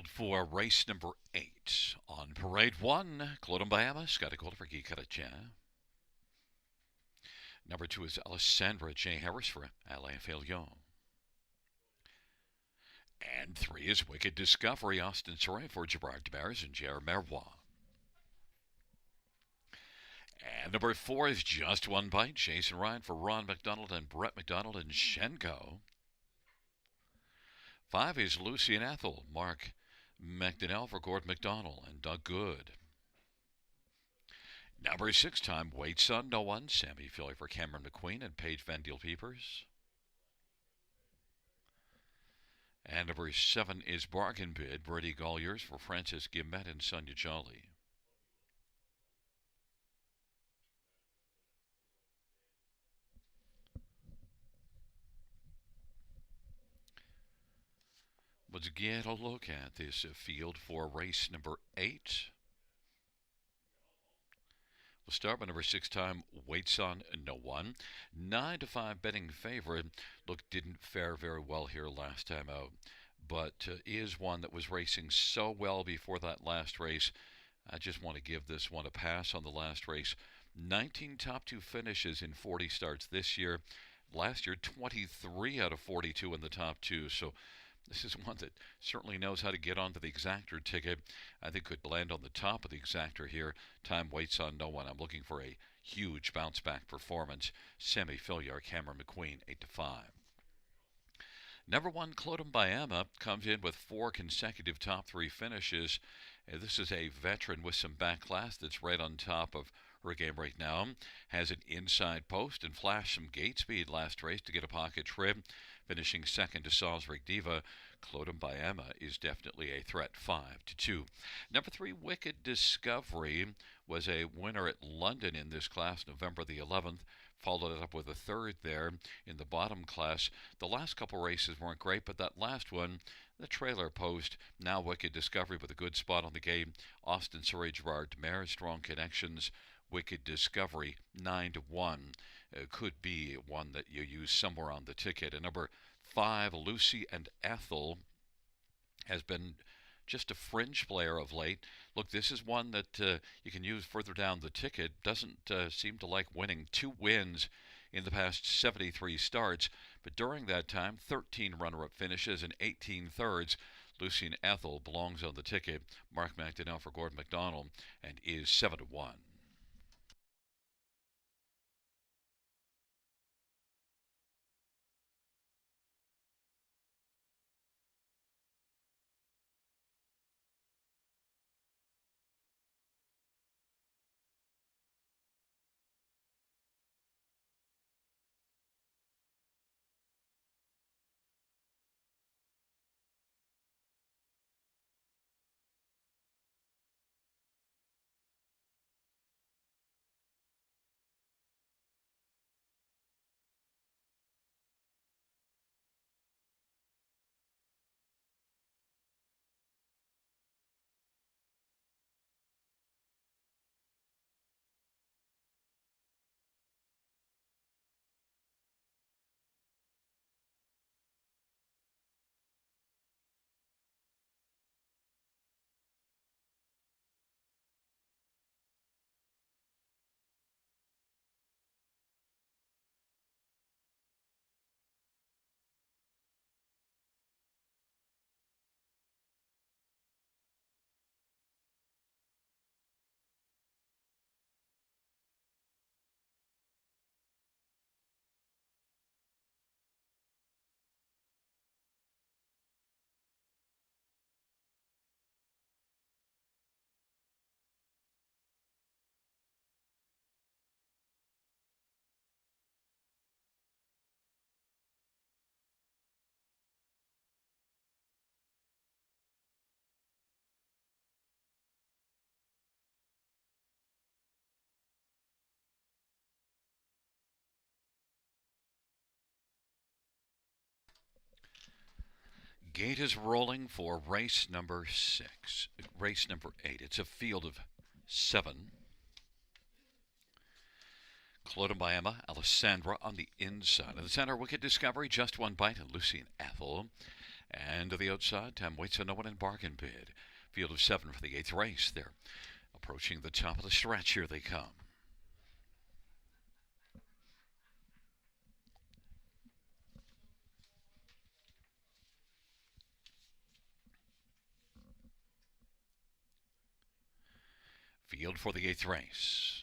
field for race number 8. On parade 1, Clodumbayama, Scotty Calder for Gikaracha. Number 2 is Alessandra J. Harris for Alain Felion. And 3 is Wicked Discovery, Austin Soray for Gerard Demers and Jerry Merrois. And number 4 is Just One Bite, Jason Ryan for Ron McDonald and Brett McDonald and Shenko. 5 is Lucy and Ethel, Mark McDonnell for Gord McDonald and Doug Good. Number 6, Time Waits on No One, Sammy Philly for Cameron McQueen and Paige Van Deel Peepers. And number 7 is Bargain Bid, Brady Golliers for Francis Gimet and Sonia Jolly. Let's get a look at this field for race number 8. We'll start with number 6, Time Waits on No One. 9-5 betting favorite. Look, didn't fare very well here last time out, but is one that was racing so well before that last race. I just want to give this one a pass on the last race. 19 top 2 finishes in 40 starts this year. Last year, 23 out of 42 in the top 2. So this is one that certainly knows how to get onto the exactor ticket. I think could land on the top of the exactor here. Time Waits on No One. I'm looking for a huge bounce-back performance. Sammy Filliar, Cameron McQueen, 8-5. Number 1, Clodumbayama, comes in with 4 consecutive top 3 finishes. This is a veteran with some backlash that's right on top of her game right now. Has an inside post and flashed some gate speed last race to get a pocket trip. Finishing second to Salisbury Diva, Clodumbayama is definitely a threat, 5-2. Number 3, Wicked Discovery, was a winner at London in this class, November the 11th. Followed it up with a third there in the bottom class. The last couple races weren't great, but that last one, the trailer post, now Wicked Discovery with a good spot on the game. Austin Surrey, Gerard Demers, strong connections. Wicked Discovery, 9-1. Could be one that you use somewhere on the ticket. And number 5, Lucy and Ethel, has been just a fringe player of late. Look, this is one that you can use further down the ticket. Doesn't seem to like winning. 2 wins in the past 73 starts, but during that time, 13 runner-up finishes and 18 thirds. Lucy and Ethel belongs on the ticket. Mark McDonnell for Gordon McDonald and is 7-1. Gate is rolling for race number 6. Race number 8. It's a field of 7. Clodumbayama, Alessandra on the inside. In the center, Wicked Discovery, Just One Bite, and Lucy and Ethel. And to the outside, time waits on no one in bargain bid. Field of 7 for the 8th race. They're approaching the top of the stretch. Here they come. Field for the 8th race.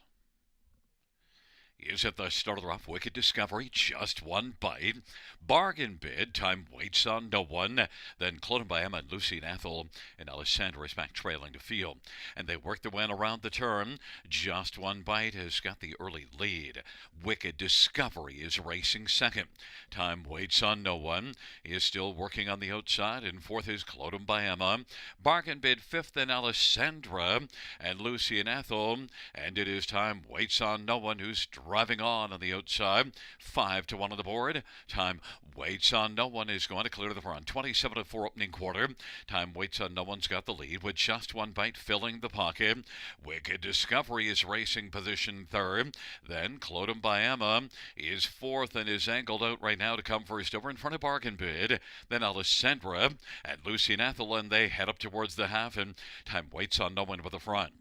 Is at the start of the rough. Wicked Discovery, just one bite. Bargain Bid, time waits on no one. Then Clodagh by Emma and Lucy and Ethel and Alessandra is back trailing to field. And they work their way around the turn. Just one bite has got the early lead. Wicked Discovery is racing second. Time waits on no one. He is still working on the outside. And fourth is Clodagh by Emma. Bargain Bid fifth, and Alessandra and Lucy and Ethel. And it is time waits on no one, who's driving on the outside. 5-1 on the board. Time waits on no one is going to clear the front. 27-4 opening quarter. Time waits on no one's got the lead with just one bite filling the pocket. Wicked Discovery is racing position third. Then Clodagh by Emma is fourth and is angled out right now to come first over in front of Bargain Bid. Then Alessandra and Lucy and Ethel, and they head up towards the half, and time waits on no one with the front.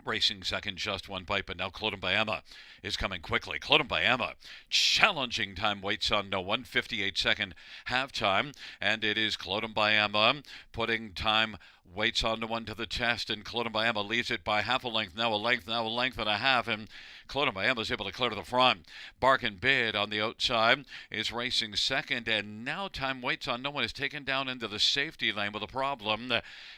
Racing second, just one bite, but now Clodagh by Emma is coming quickly. Clodagh by Emma, challenging, time waits on no one. 58-second halftime, and it is Clodagh by Emma putting time waits on no one to the test, and Clodagh by Emma leads it by half a length, now a length and a half, and Clodagh by Emma is able to clear to the front. Bargain Bid on the outside is racing second, and now time waits on no one is taken down into the safety lane with a problem,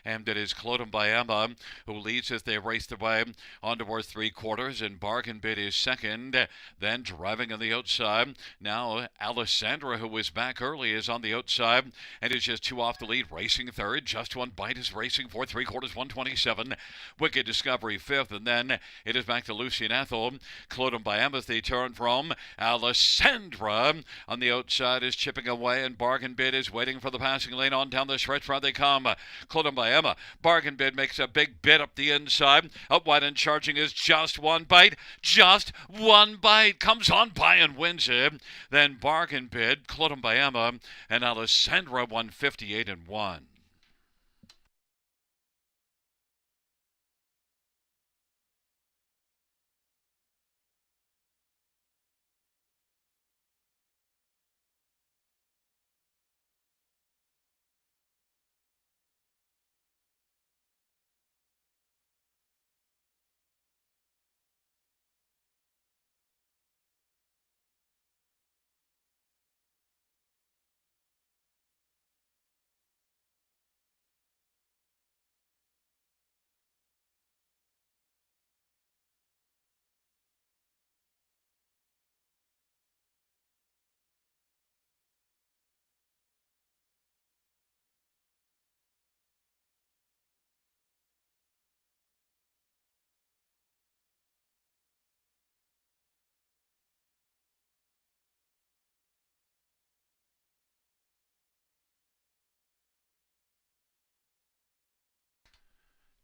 and it is Clodagh by Emma who leads as they race the way on towards three quarters, and Bargain Bid is second. Then driving on the outside, now Alessandra, who was back early, is on the outside and is just two off the lead. Racing third, just one bite is racing for three quarters, 127. Wicked Discovery fifth, and then it is back to Lucy and Ethel. Clodagh by Emma as they turn from Alessandra on the outside is chipping away, and Bargain Bid is waiting for the passing lane. On down the stretch where they come. Clodagh by Emma. Bargain Bid makes a big bit up the inside. Up wide and charging is just one bite. Just one bite. Comes on by and wins it. Then Bargain Bid, Clodagh by Emma, and Alessandra 158-1.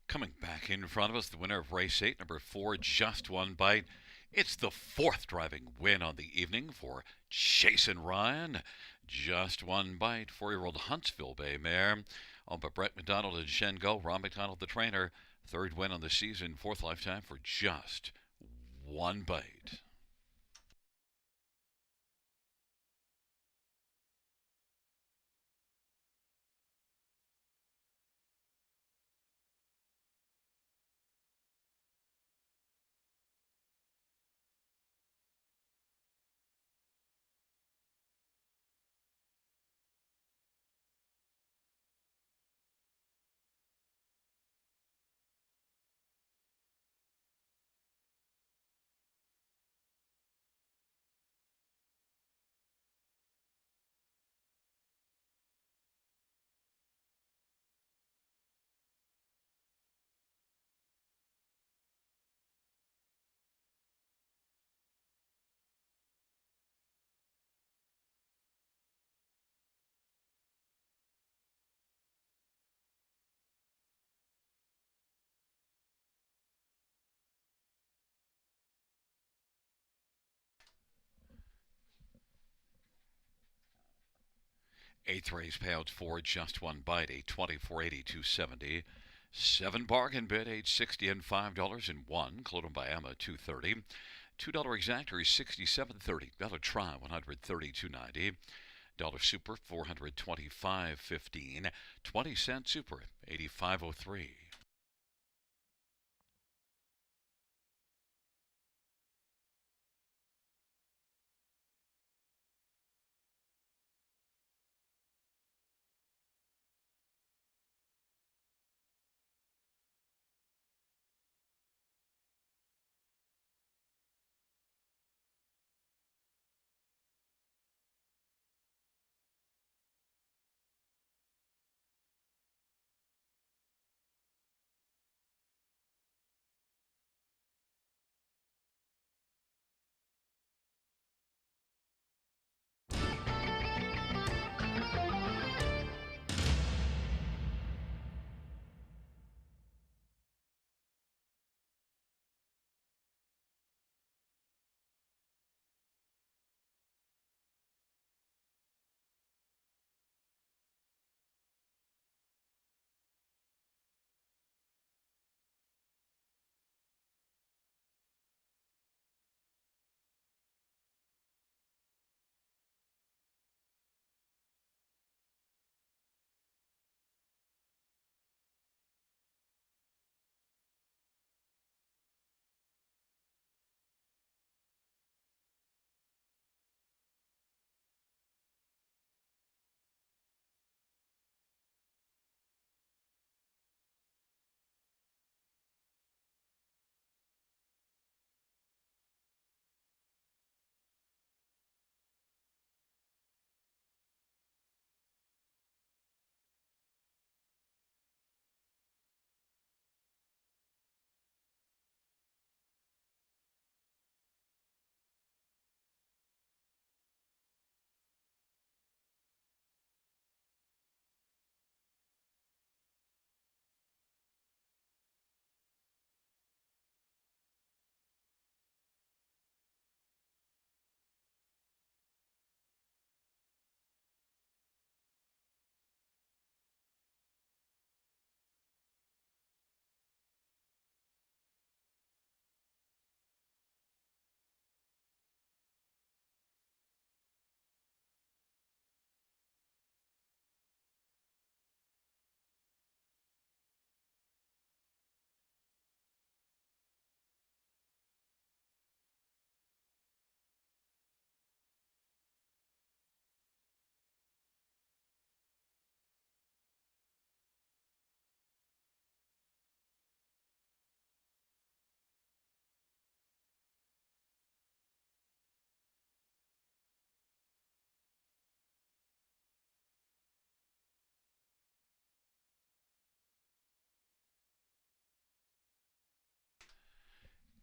Coming back in front of us, the winner of race 8, number 4, Just One Bite. It's the fourth driving win on the evening for Jason Ryan. Just One Bite, 4-year-old Huntsville Bay mare. Owned by Brett McDonald and Shen Go. Ron McDonald, the trainer. Third win on the season, fourth lifetime for Just One Bite. Eighth race payouts for just one bite, 824.80, 270. Seven bargain bid, 860 and $5 in one. Clodum by Emma, 230. $2 exactor is 67.30. Dollar try, 132.90. Dollar super, 425.15. 20-cent super, 85.03.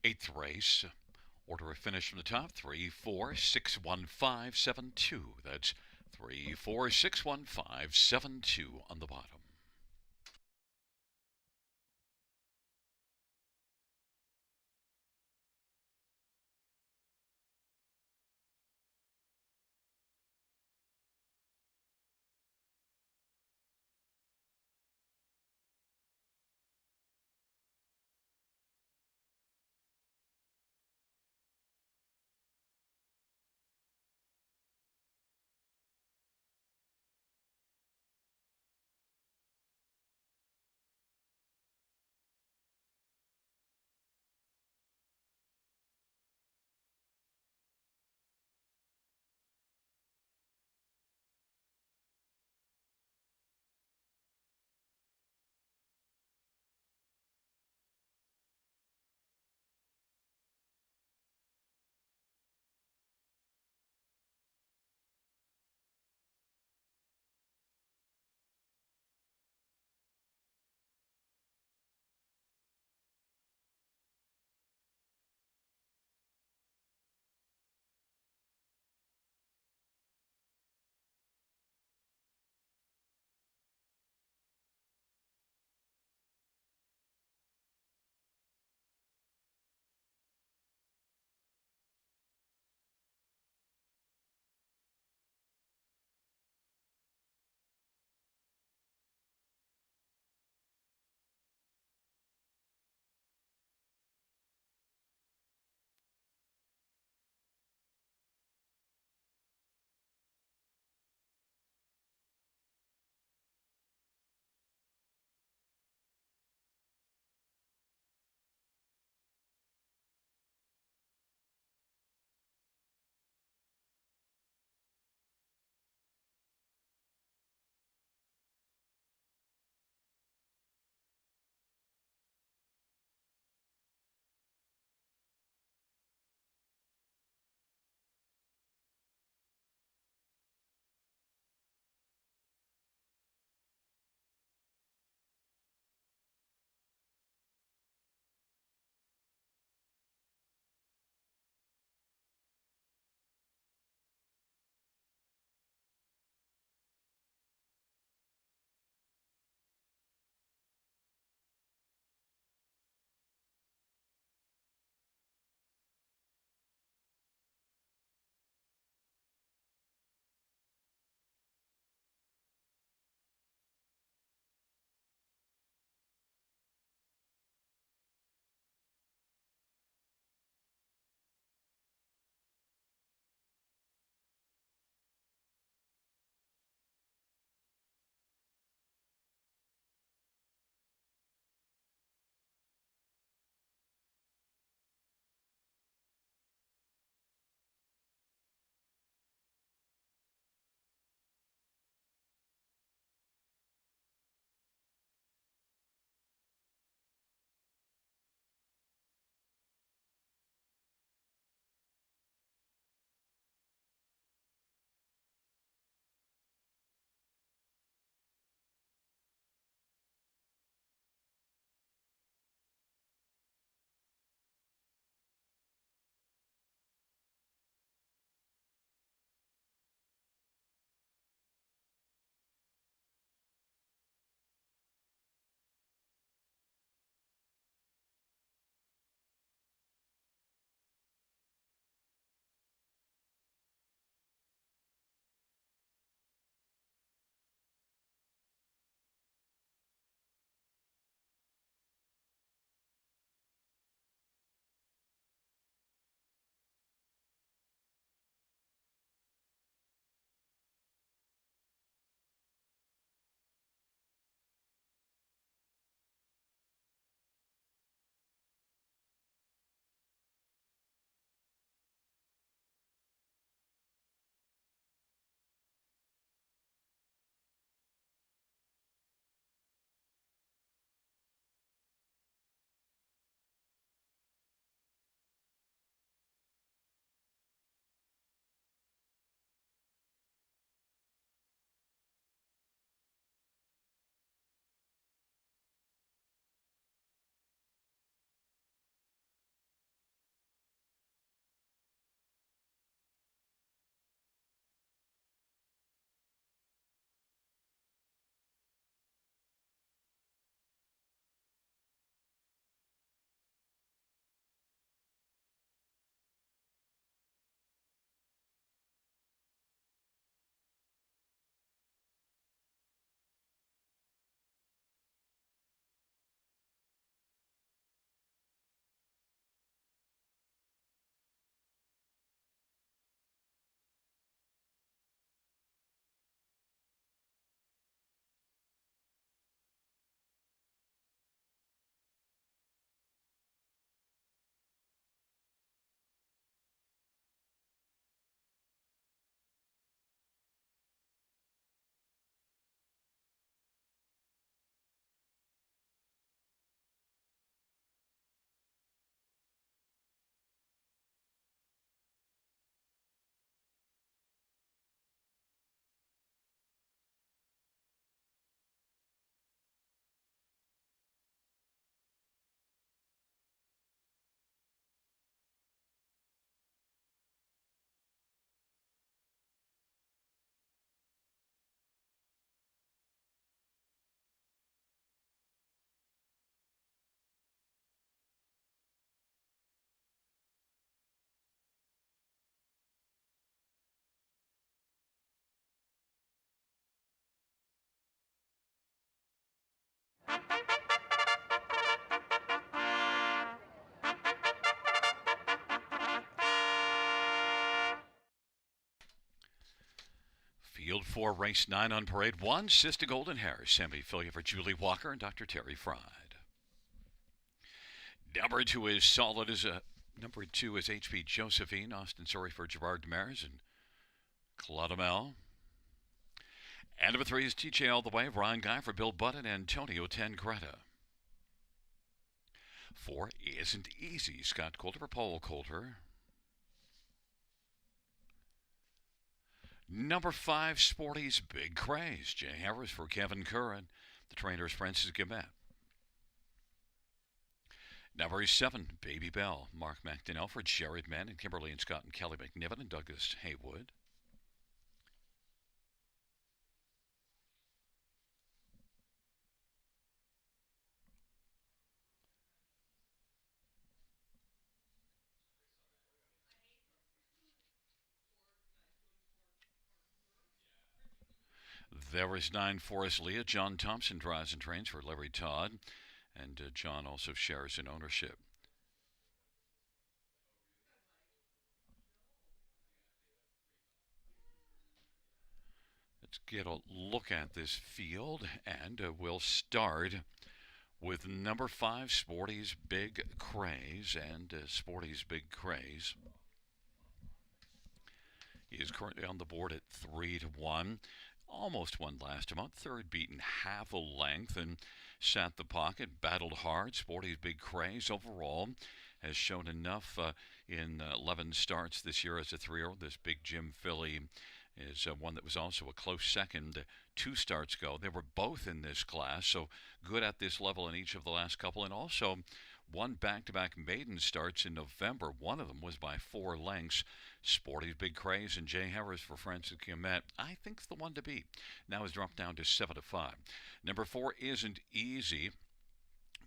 Eighth race. Order of finish from the top, 3461572. That's 3461572 on the bottom. Field 4, race 9 on parade 1, Sister Golden Hair, semi-filly for Julie Walker and Dr. Terry Fried. Number 2 is solid as a. Number 2 is HP Josephine, Austin Surrey for Gerard Demers and Clodamel. And number 3 is TJ All the Way, Ryan Guy for Bill Butt and Antonio Tangretta. 4 Isn't Easy, Scott Coulter for Paul Coulter. Number 5, Sporty's Big Craze, Jay Harris for Kevin Curran. The trainer is Francis Gimet. Number 7, Baby Bell, Mark McDonnell for Jared Mann and Kimberly and Scott and Kelly McNiven and Douglas Haywood. There is 9, Forest Leah. John Thompson drives and trains for Larry Todd, and John also shares in ownership. Let's get a look at this field, and we'll start with number 5, Sporty's Big Craze, and Sporty's Big Craze. He is currently on the board at 3-1. Almost won last month. Third beaten half a length and sat the pocket. Battled hard. Sporty's Big Craze overall has shown enough in 11 starts this year as a 3-year-old. This Big Jim filly is one that was also a close second 2 starts ago. They were both in this class, so good at this level in each of the last couple, and also won back-to-back maiden starts in November. One of them was by 4 lengths. Sporty's Big Craze and Jay Harris for Francis Guillemette, I think, is the one to beat. Now has dropped down to 7-5. Number 4, Isn't Easy.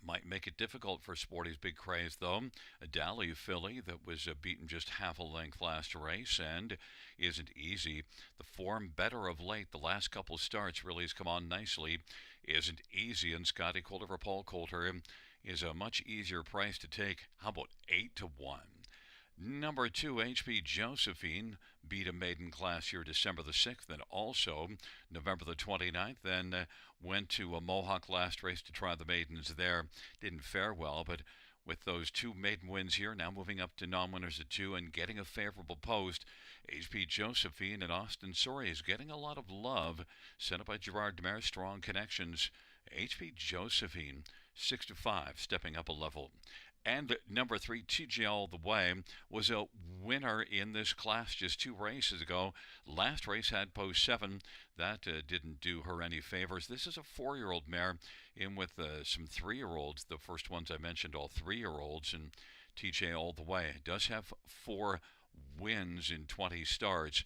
Might make it difficult for Sporty's Big Craze, though. A Dally filly that was beaten just half a length last race, and Isn't Easy. The form better of late. The last couple starts really has come on nicely. Isn't Easy, and Scotty Coulter for Paul Coulter is a much easier price to take. How about 8-1? Number 2, HP Josephine, beat a maiden class here December the 6th, and also November the 29th, then went to a Mohawk last race to try the maidens there. Didn't fare well, but with those 2 maiden wins here, now moving up to non-winners at 2 and getting a favorable post, HP Josephine and Austin Surrey is getting a lot of love. Sent up by Gerard Demers, strong connections. HP Josephine, 6-5, stepping up a level. And number 3, TJ All the Way, was a winner in this class just 2 races ago. Last race had post 7. That didn't do her any favors. This is a 4-year-old mare in with some 3-year-olds. The first ones I mentioned, all 3-year-olds. And TJ All the Way does have 4 wins in 20 starts.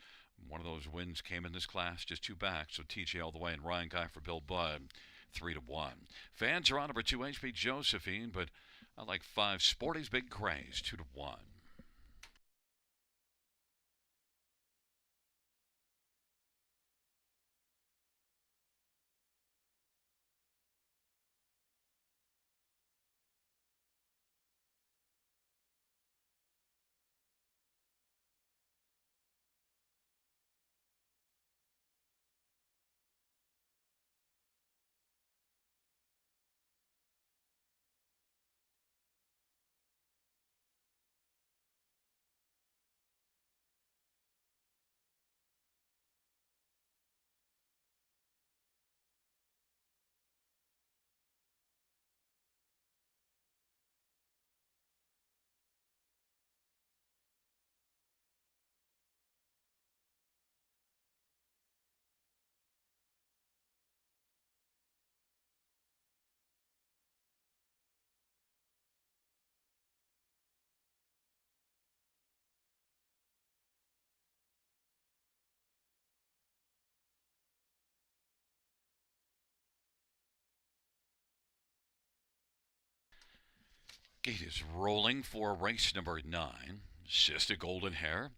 One of those wins came in this class just 2 back. So TJ All the Way and Ryan Guy for Bill Budd, 3-1. Fans are on number 2, HP Josephine, but I like 5, Sporty's Big Craze, 2-1. Gate is rolling for race number 9. Sister Golden Hair,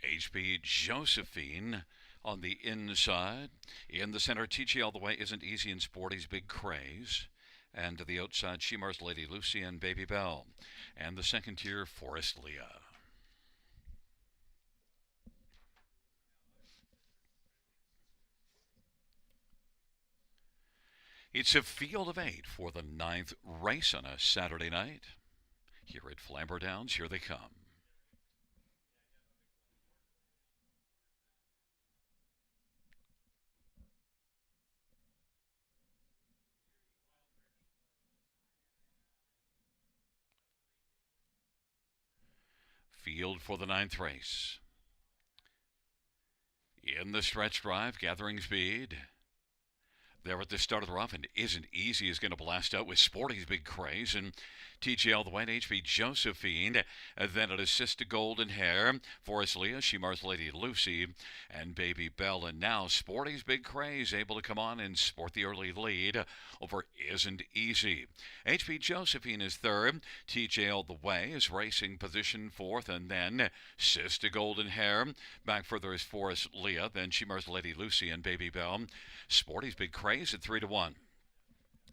HP Josephine on the inside. In the center, TJ All the Way, Isn't Easy, and Sporty's Big Craze. And to the outside, Shemar's Lady Lucy and Baby Bell. And the second tier, Forest Leah. It's a field of 8 for the 9th race on a Saturday night. Here at Flamboro Downs, here they come. Field for the 9th race. In the stretch drive, gathering speed. There at the start of the rough, and Isn't Easy is going to blast out with Sporty's Big Craze, and TJ all the way, and HB Josephine. Then it assists to Golden Hair, Forest Leah, Shemar's Lady Lucy, and Baby Bell. And now Sporty's Big Craze able to come on and sport the early lead over Isn't Easy. HB Josephine is third. TJ all the way is racing position fourth, and then Sister Golden Hair. Back further is Forest Leah, then Shemar's Lady Lucy and Baby Bell. Sporty's Big Craze at 3-1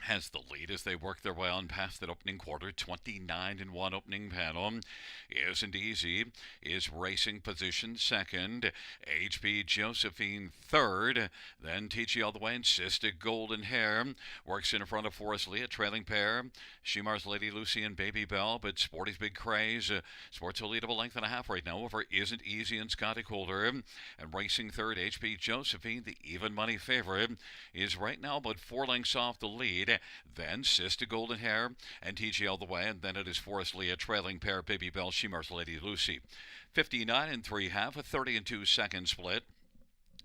has the lead as they work their way on past that opening quarter. 29-1 opening panel. Isn't Easy is racing position second. HB Josephine third. Then TG all the way, Insisted Golden Hair works in front of Forest Leah, trailing pair. Shemar's Lady Lucy and Baby Bell, but Sporty's Big Craze sports a lead of a length and a half right now over Isn't Easy and Scotty Calder. And racing third, HB Josephine, the even money favorite, is right now about 4 lengths off the lead. Then Sister Golden Hair and TG all the way, and then it is Forest Leah, trailing pair, Baby Bell, Shemar's Lady Lucy. 59 3/2, a 30 2 split.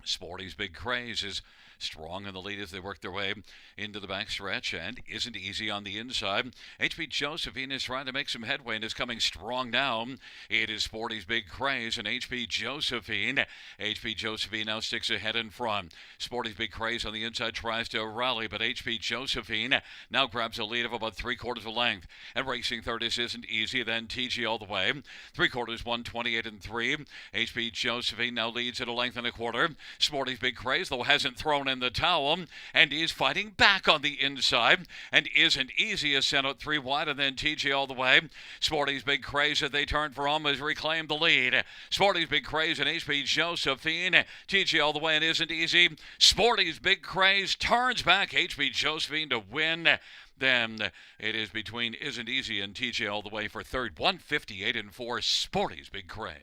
Sporty's Big Craze is strong in the lead as they work their way into the backstretch, and Isn't Easy on the inside. HB Josephine is trying to make some headway and is coming strong now. It is Sporty's Big Craze and HB Josephine. HB Josephine now sticks ahead in front. Sporty's Big Craze on the inside tries to rally, but HB Josephine now grabs a lead of about 3/4 of length. And racing third is Isn't Easy, then TG all the way. 3/4, 128 3. HB Josephine now leads at a length and a quarter. Sporty's Big Craze, though, hasn't thrown in the towel and is fighting back on the inside. And Isn't Easy is sent out 3 wide, and then TG all the way. Sporty's Big Craze, as they turn for home, has reclaimed the lead. Sporty's Big Craze and HB Josephine. TG all the way and Isn't Easy. Sporty's Big Craze turns back HB Josephine to win. Then it is between Isn't Easy and TJ all the way for third. 158 4. Sporty's Big Craze.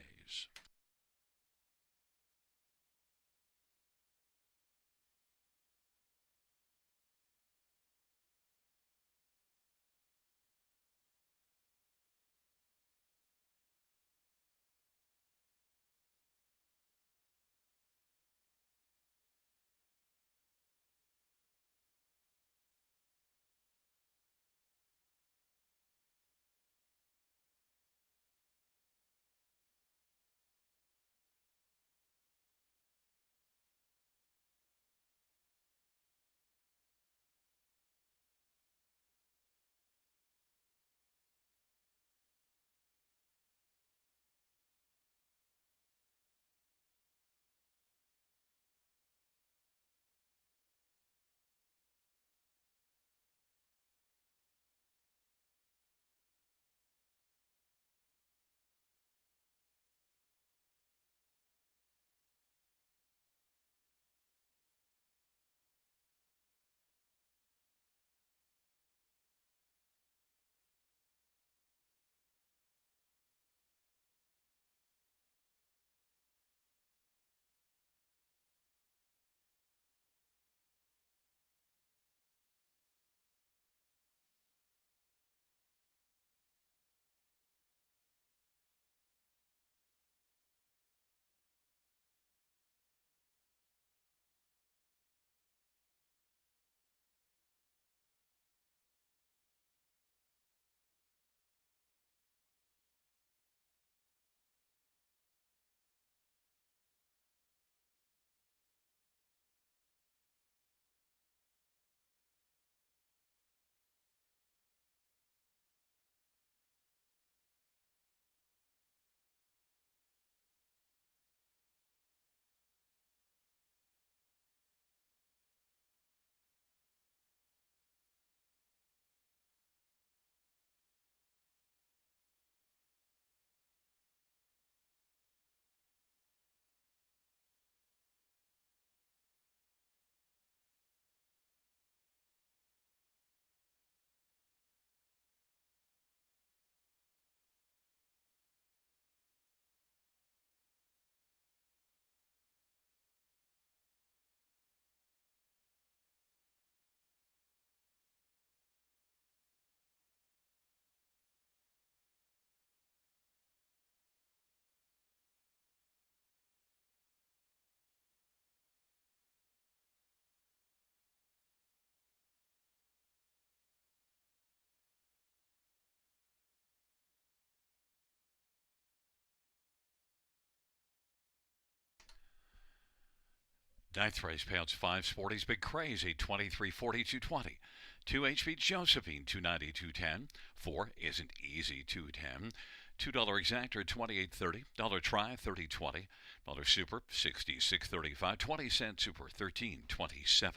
Ninth race, payouts 5 Sporties, Big Crazy, 2340, 220. 2 HB Josephine, 290, 210. 4 Isn't Easy, 210. $2 exactor, 28.30. Dollar try, 30.20. Dollar super, 66.35. 20-cent super, 13.27.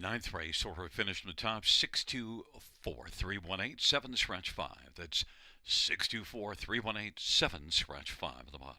Ninth race, or finished in the top, 624-318, 7 scratch 5. That's 624-318, 7 scratch 5 at the bottom.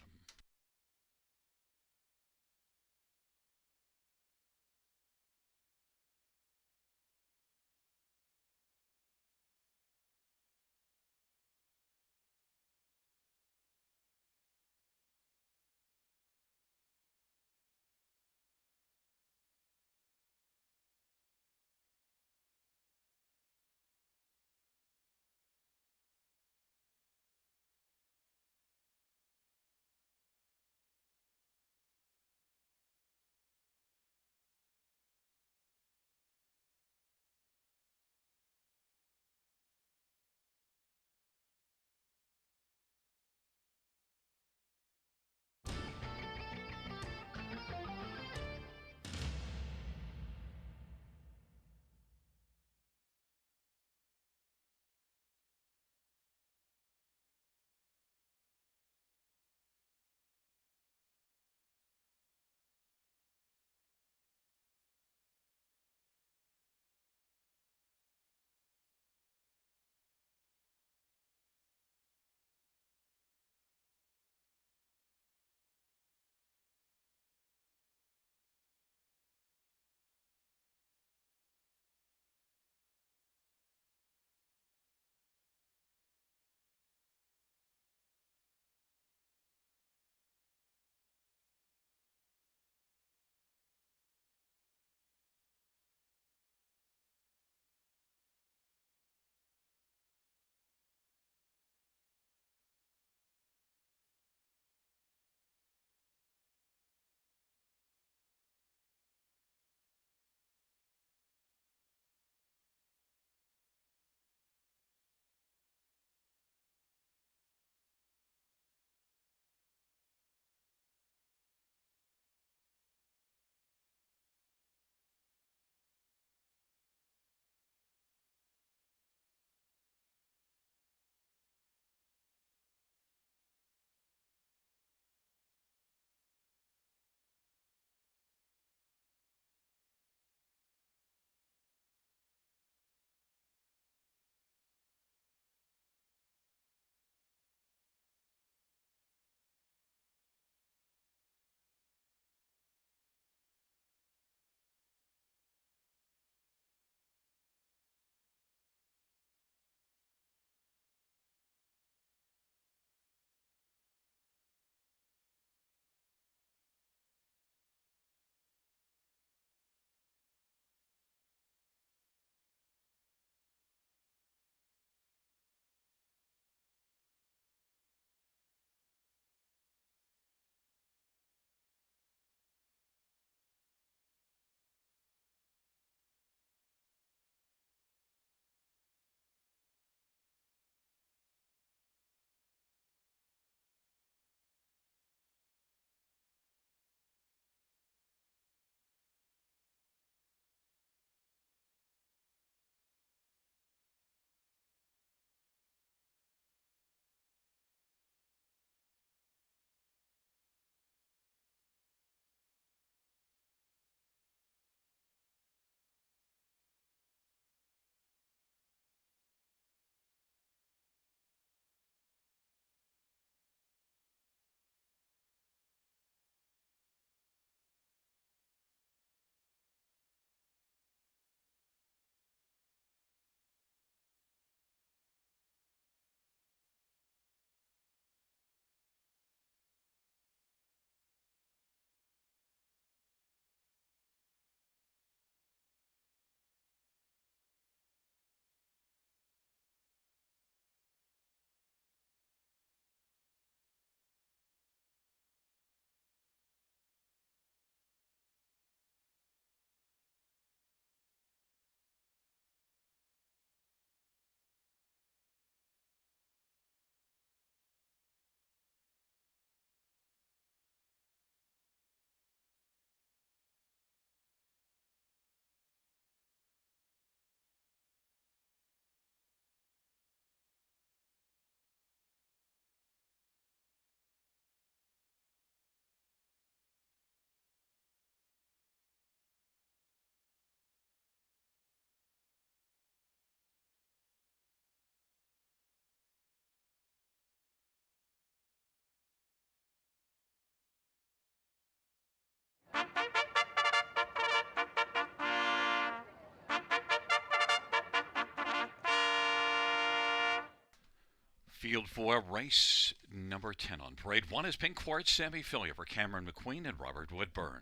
Field 4, race number 10 on parade. 1 is Pink Quartz, Sammy Filia for Cameron McQueen and Robert Woodburn.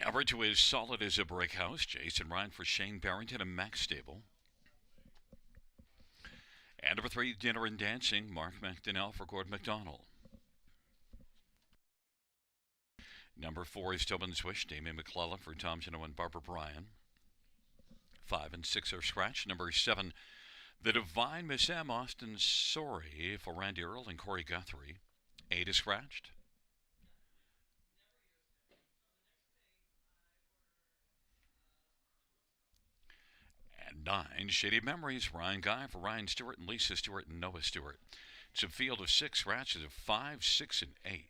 Number 2 is Solid as a Brick House, Jason Ryan for Shane Barrington and Max Stable. And number 3, Dinner and Dancing, Mark McDonnell for Gord McDonald. Number 4 is Tobin Swish, Damien McClellan for Tom Gino and Barbara Bryan. 5 and 6 are scratched. Number 7, The Divine Miss M, Austin Sorry for Randy Earl and Corey Guthrie. 8 is scratched. And 9, Shady Memories, Ryan Guy for Ryan Stewart and Lisa Stewart and Noah Stewart. It's a field of 6 scratches of 5, 6, and 8.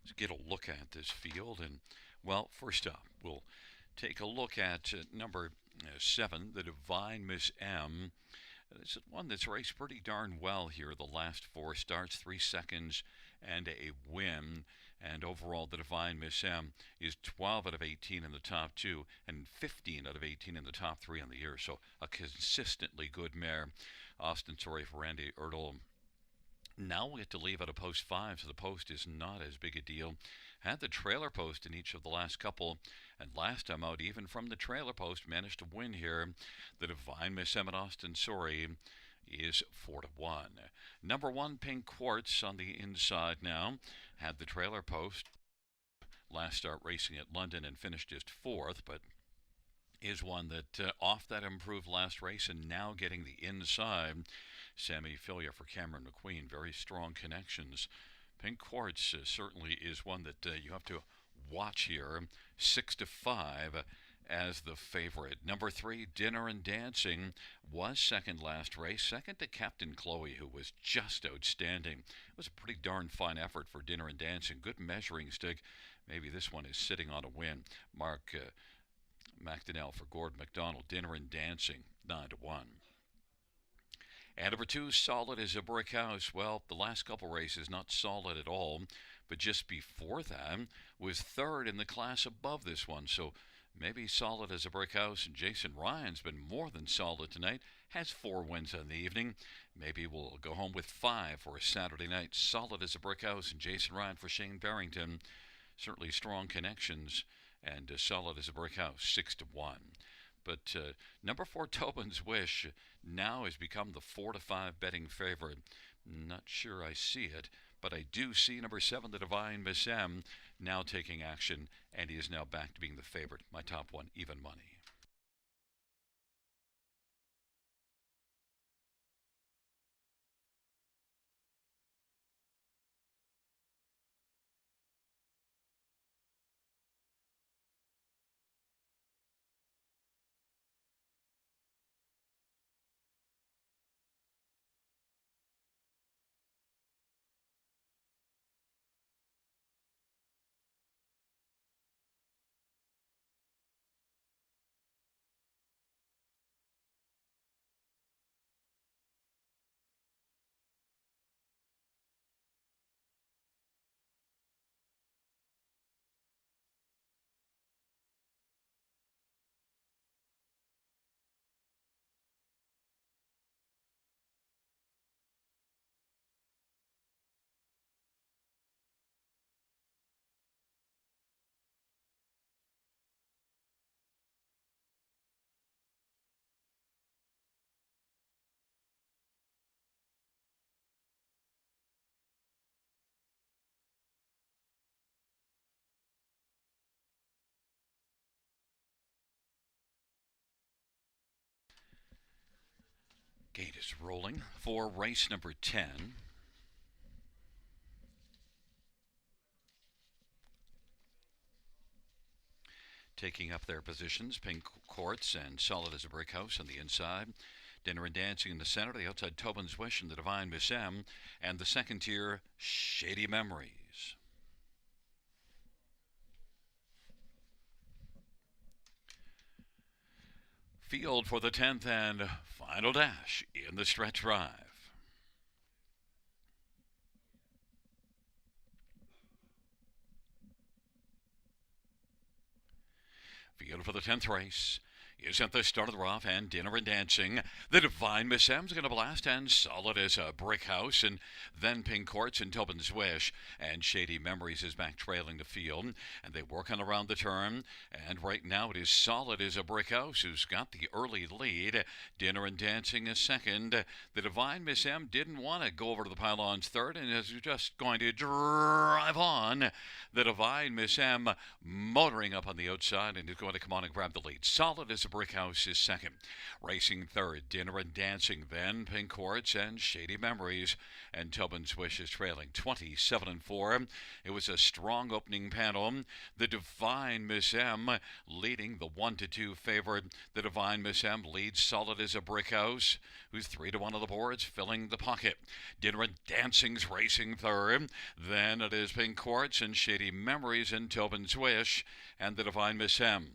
Let's get a look at this field. And, well, first up, we'll take a look at number 7, The Divine Miss M. This is one that's raced pretty darn well here the last 4 starts, 3 seconds and a win. And overall, The Divine Miss M is 12 out of 18 in the top 2 and 15 out of 18 in the top 3 on the year. So a consistently good mare. Austin Sorry for Randy Ertl. Now we have to leave out a post 5, so the post is not as big a deal. Had the trailer post in each of the last couple, and last time out, even from the trailer post, managed to win here. The Divine Miss Emmett Austin Sorry is 4-1. Number 1, Pink Quartz on the inside now. Had the trailer post last start racing at London and finished just 4th, but is one that off that improved last race and now getting the inside. Sammy Filia for Cameron McQueen. Very strong connections. Pink Quartz certainly is one that you have to watch here. 6-5 as the favorite. Number 3, Dinner and Dancing, was second last race. Second to Captain Chloe, who was just outstanding. It was a pretty darn fine effort for Dinner and Dancing. Good measuring stick. Maybe this one is sitting on a win. Mark McDonnell for Gord McDonald. Dinner and Dancing, 9-1. And number 2, Solid as a Brick House. Well, the last couple races, not solid at all, but just before that was 3rd in the class above this one. So maybe Solid as a Brick House. And Jason Ryan's been more than solid tonight. Has 4 wins on the evening. Maybe we'll go home with 5 for a Saturday night. Solid as a Brick House and Jason Ryan for Shane Barrington. Certainly strong connections. And Solid as a Brick House, 6-1. But number 4, Tobin's Wish, now has become the 4-5 betting favorite. Not sure I see it, but I do see number 7, The Divine Miss M, now taking action, and he is now back to being the favorite. My top 1, even money. Gate is rolling for race number 10. Taking up their positions, Pink Quartz and Solid as a Brick House on the inside. Dinner and Dancing in the center. The outside, Tobin's Wish and The Divine Miss M. And the second tier, Shady Memories. Field for the 10th and final dash in the stretch drive. Field for the 10th race. is at the start of the rough, and Dinner and Dancing. The Divine Miss M's going to blast, and Solid as a Brick House, and then Pink Courts and Tobin's Wish, and Shady Memories is back trailing the field, and they work on around the turn, and right now it is Solid as a Brick House who's got the early lead. Dinner and Dancing is second. The Divine Miss M didn't want to go over to the pylons third, and is just going to drive on. The Divine Miss M motoring up on the outside and is going to come on and grab the lead. Solid as a Brick House is second. Racing third, Dinner and Dancing, then Pink Quartz and Shady Memories, and Tobin's Wish is trailing 27-4. It was a strong opening panel. The Divine Miss M leading the 1-2 favorite. The Divine Miss M leads Solid as a Brick House, who's 3-1 on the boards, filling the pocket. Dinner and Dancing's racing third. Then it is Pink Quartz and Shady Memories and Tobin's Wish, and the Divine Miss M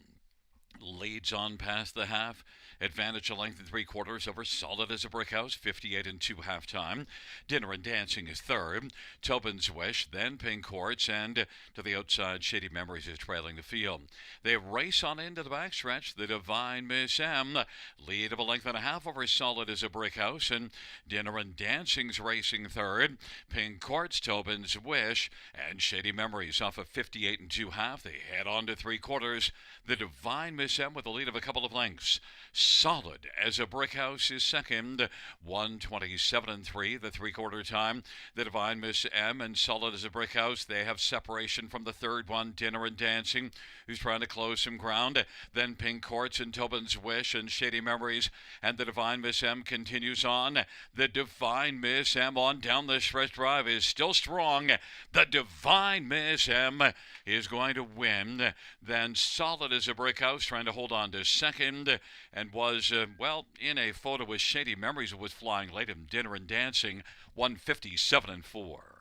leads on past the half. Advantage a length and 3/4 over Solid as a Brick House, 58-2 halftime. Dinner and Dancing is third. Tobin's Wish, then Pink Quartz, and to the outside, Shady Memories is trailing the field. They race on into the backstretch. The Divine Miss M lead of a length and a half over Solid as a Brick House, and Dinner and Dancing's racing third. Pink Quartz, Tobin's Wish, and Shady Memories off of 58-2 half. They head on to 3/4. The Divine Miss M with a lead of a couple of lengths. Solid as a Brick House is second, 1:27-3, the 3/4 time. The Divine Miss M and Solid as a Brick House, they have separation from the third one, Dinner and Dancing, who's trying to close some ground. Then Pink Quartz and Tobin's Wish and Shady Memories, and the Divine Miss M continues on. The Divine Miss M on down the stretch drive is still strong. The Divine Miss M is going to win. Then Solid as a Brick House trying to hold on to second, and was, in a photo with Shady Memories, who was flying late in Dinner and Dancing, 157-4.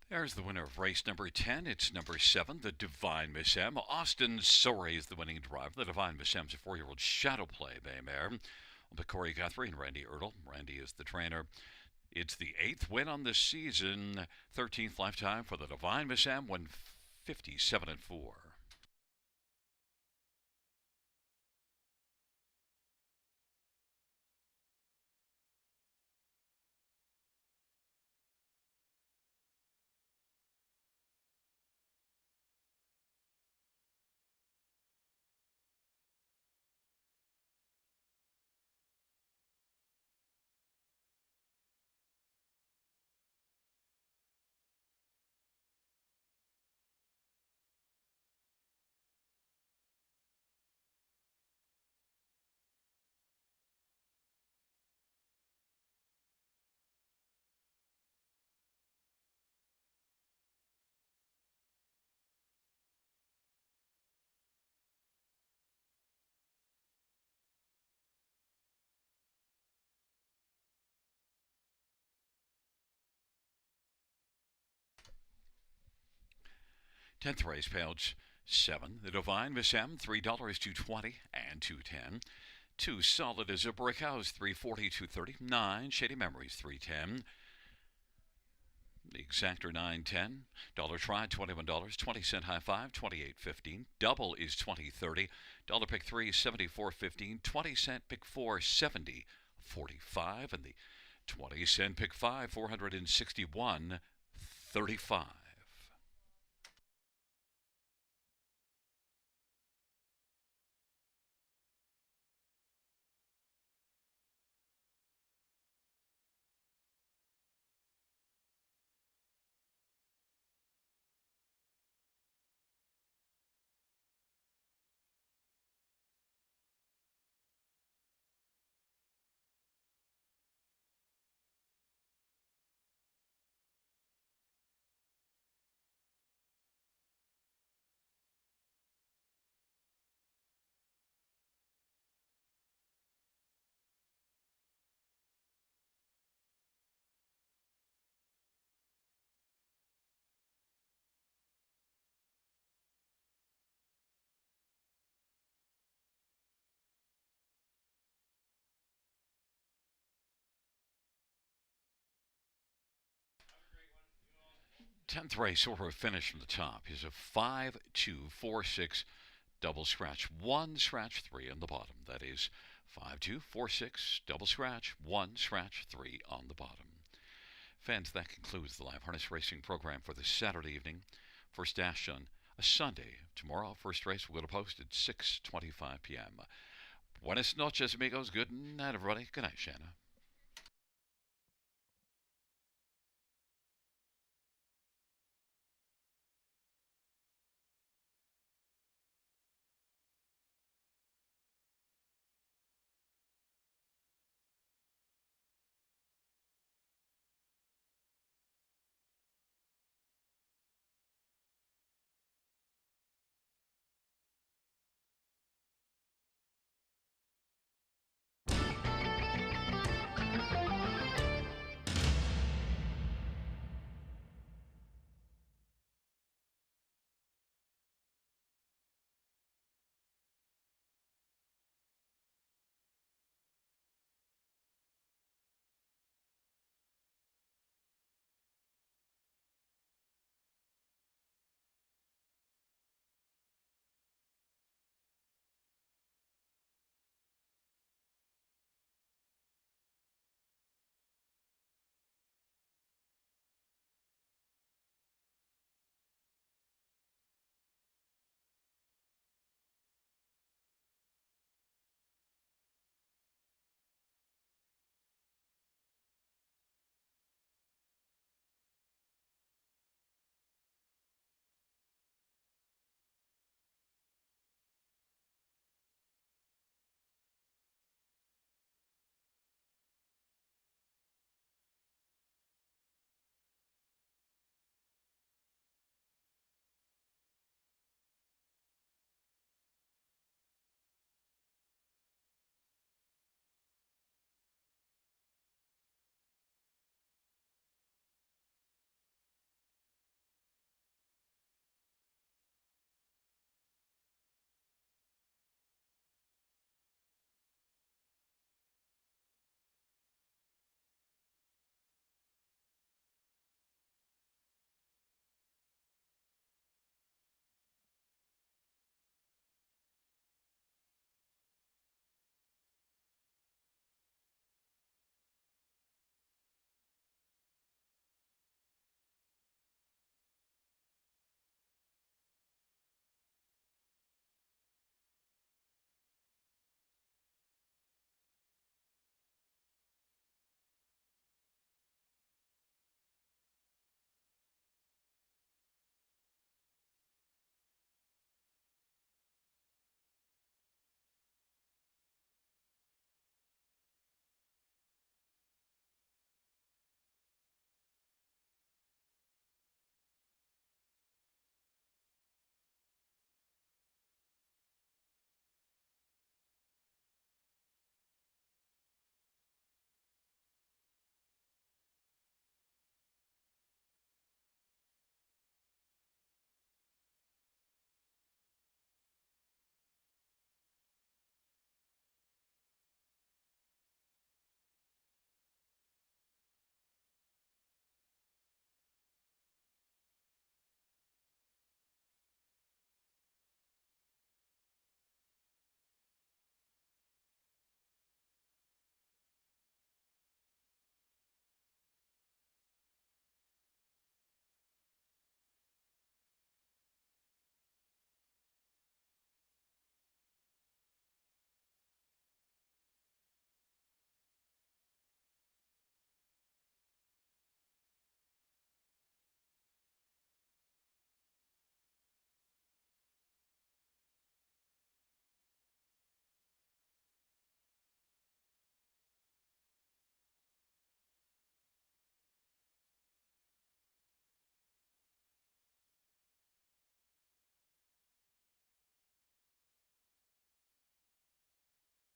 There's the winner of race number 10. It's number 7, the Divine Miss M. Austin Sorey is the winning driver. The Divine Miss M's a 4-year-old Shadow Play Bay mare. Corey Guthrie and Randy Ertl. Randy is the trainer. It's the 8th win on this season, 13th lifetime for the Divine Miss M, 157-4. Tenth race, payouts 7. The Divine Miss M, $3, $2.20 and $2.10. 2 Solid as a Brick House, $3.40, $2.30. 9 Shady Memories, $3.10. The exactor, $9.10. Dollar try, $21. 20-cent high five, $28.15. Double is $20.30. Dollar pick 3, $74.15. 20-cent pick 4, $70.45. And the 20-cent pick 5, $461.35. 10th race over a finish from the top is a 5-2-4-6 double scratch, 1 scratch 3 on the bottom. That is 5-2-4-6 double scratch, 1 scratch 3 on the bottom. Fans, that concludes the live harness racing program for this Saturday evening. First dash on a Sunday. Tomorrow, first race will go to post at 6:25 p.m. Buenas noches, amigos. Good night, everybody. Good night, Shanna.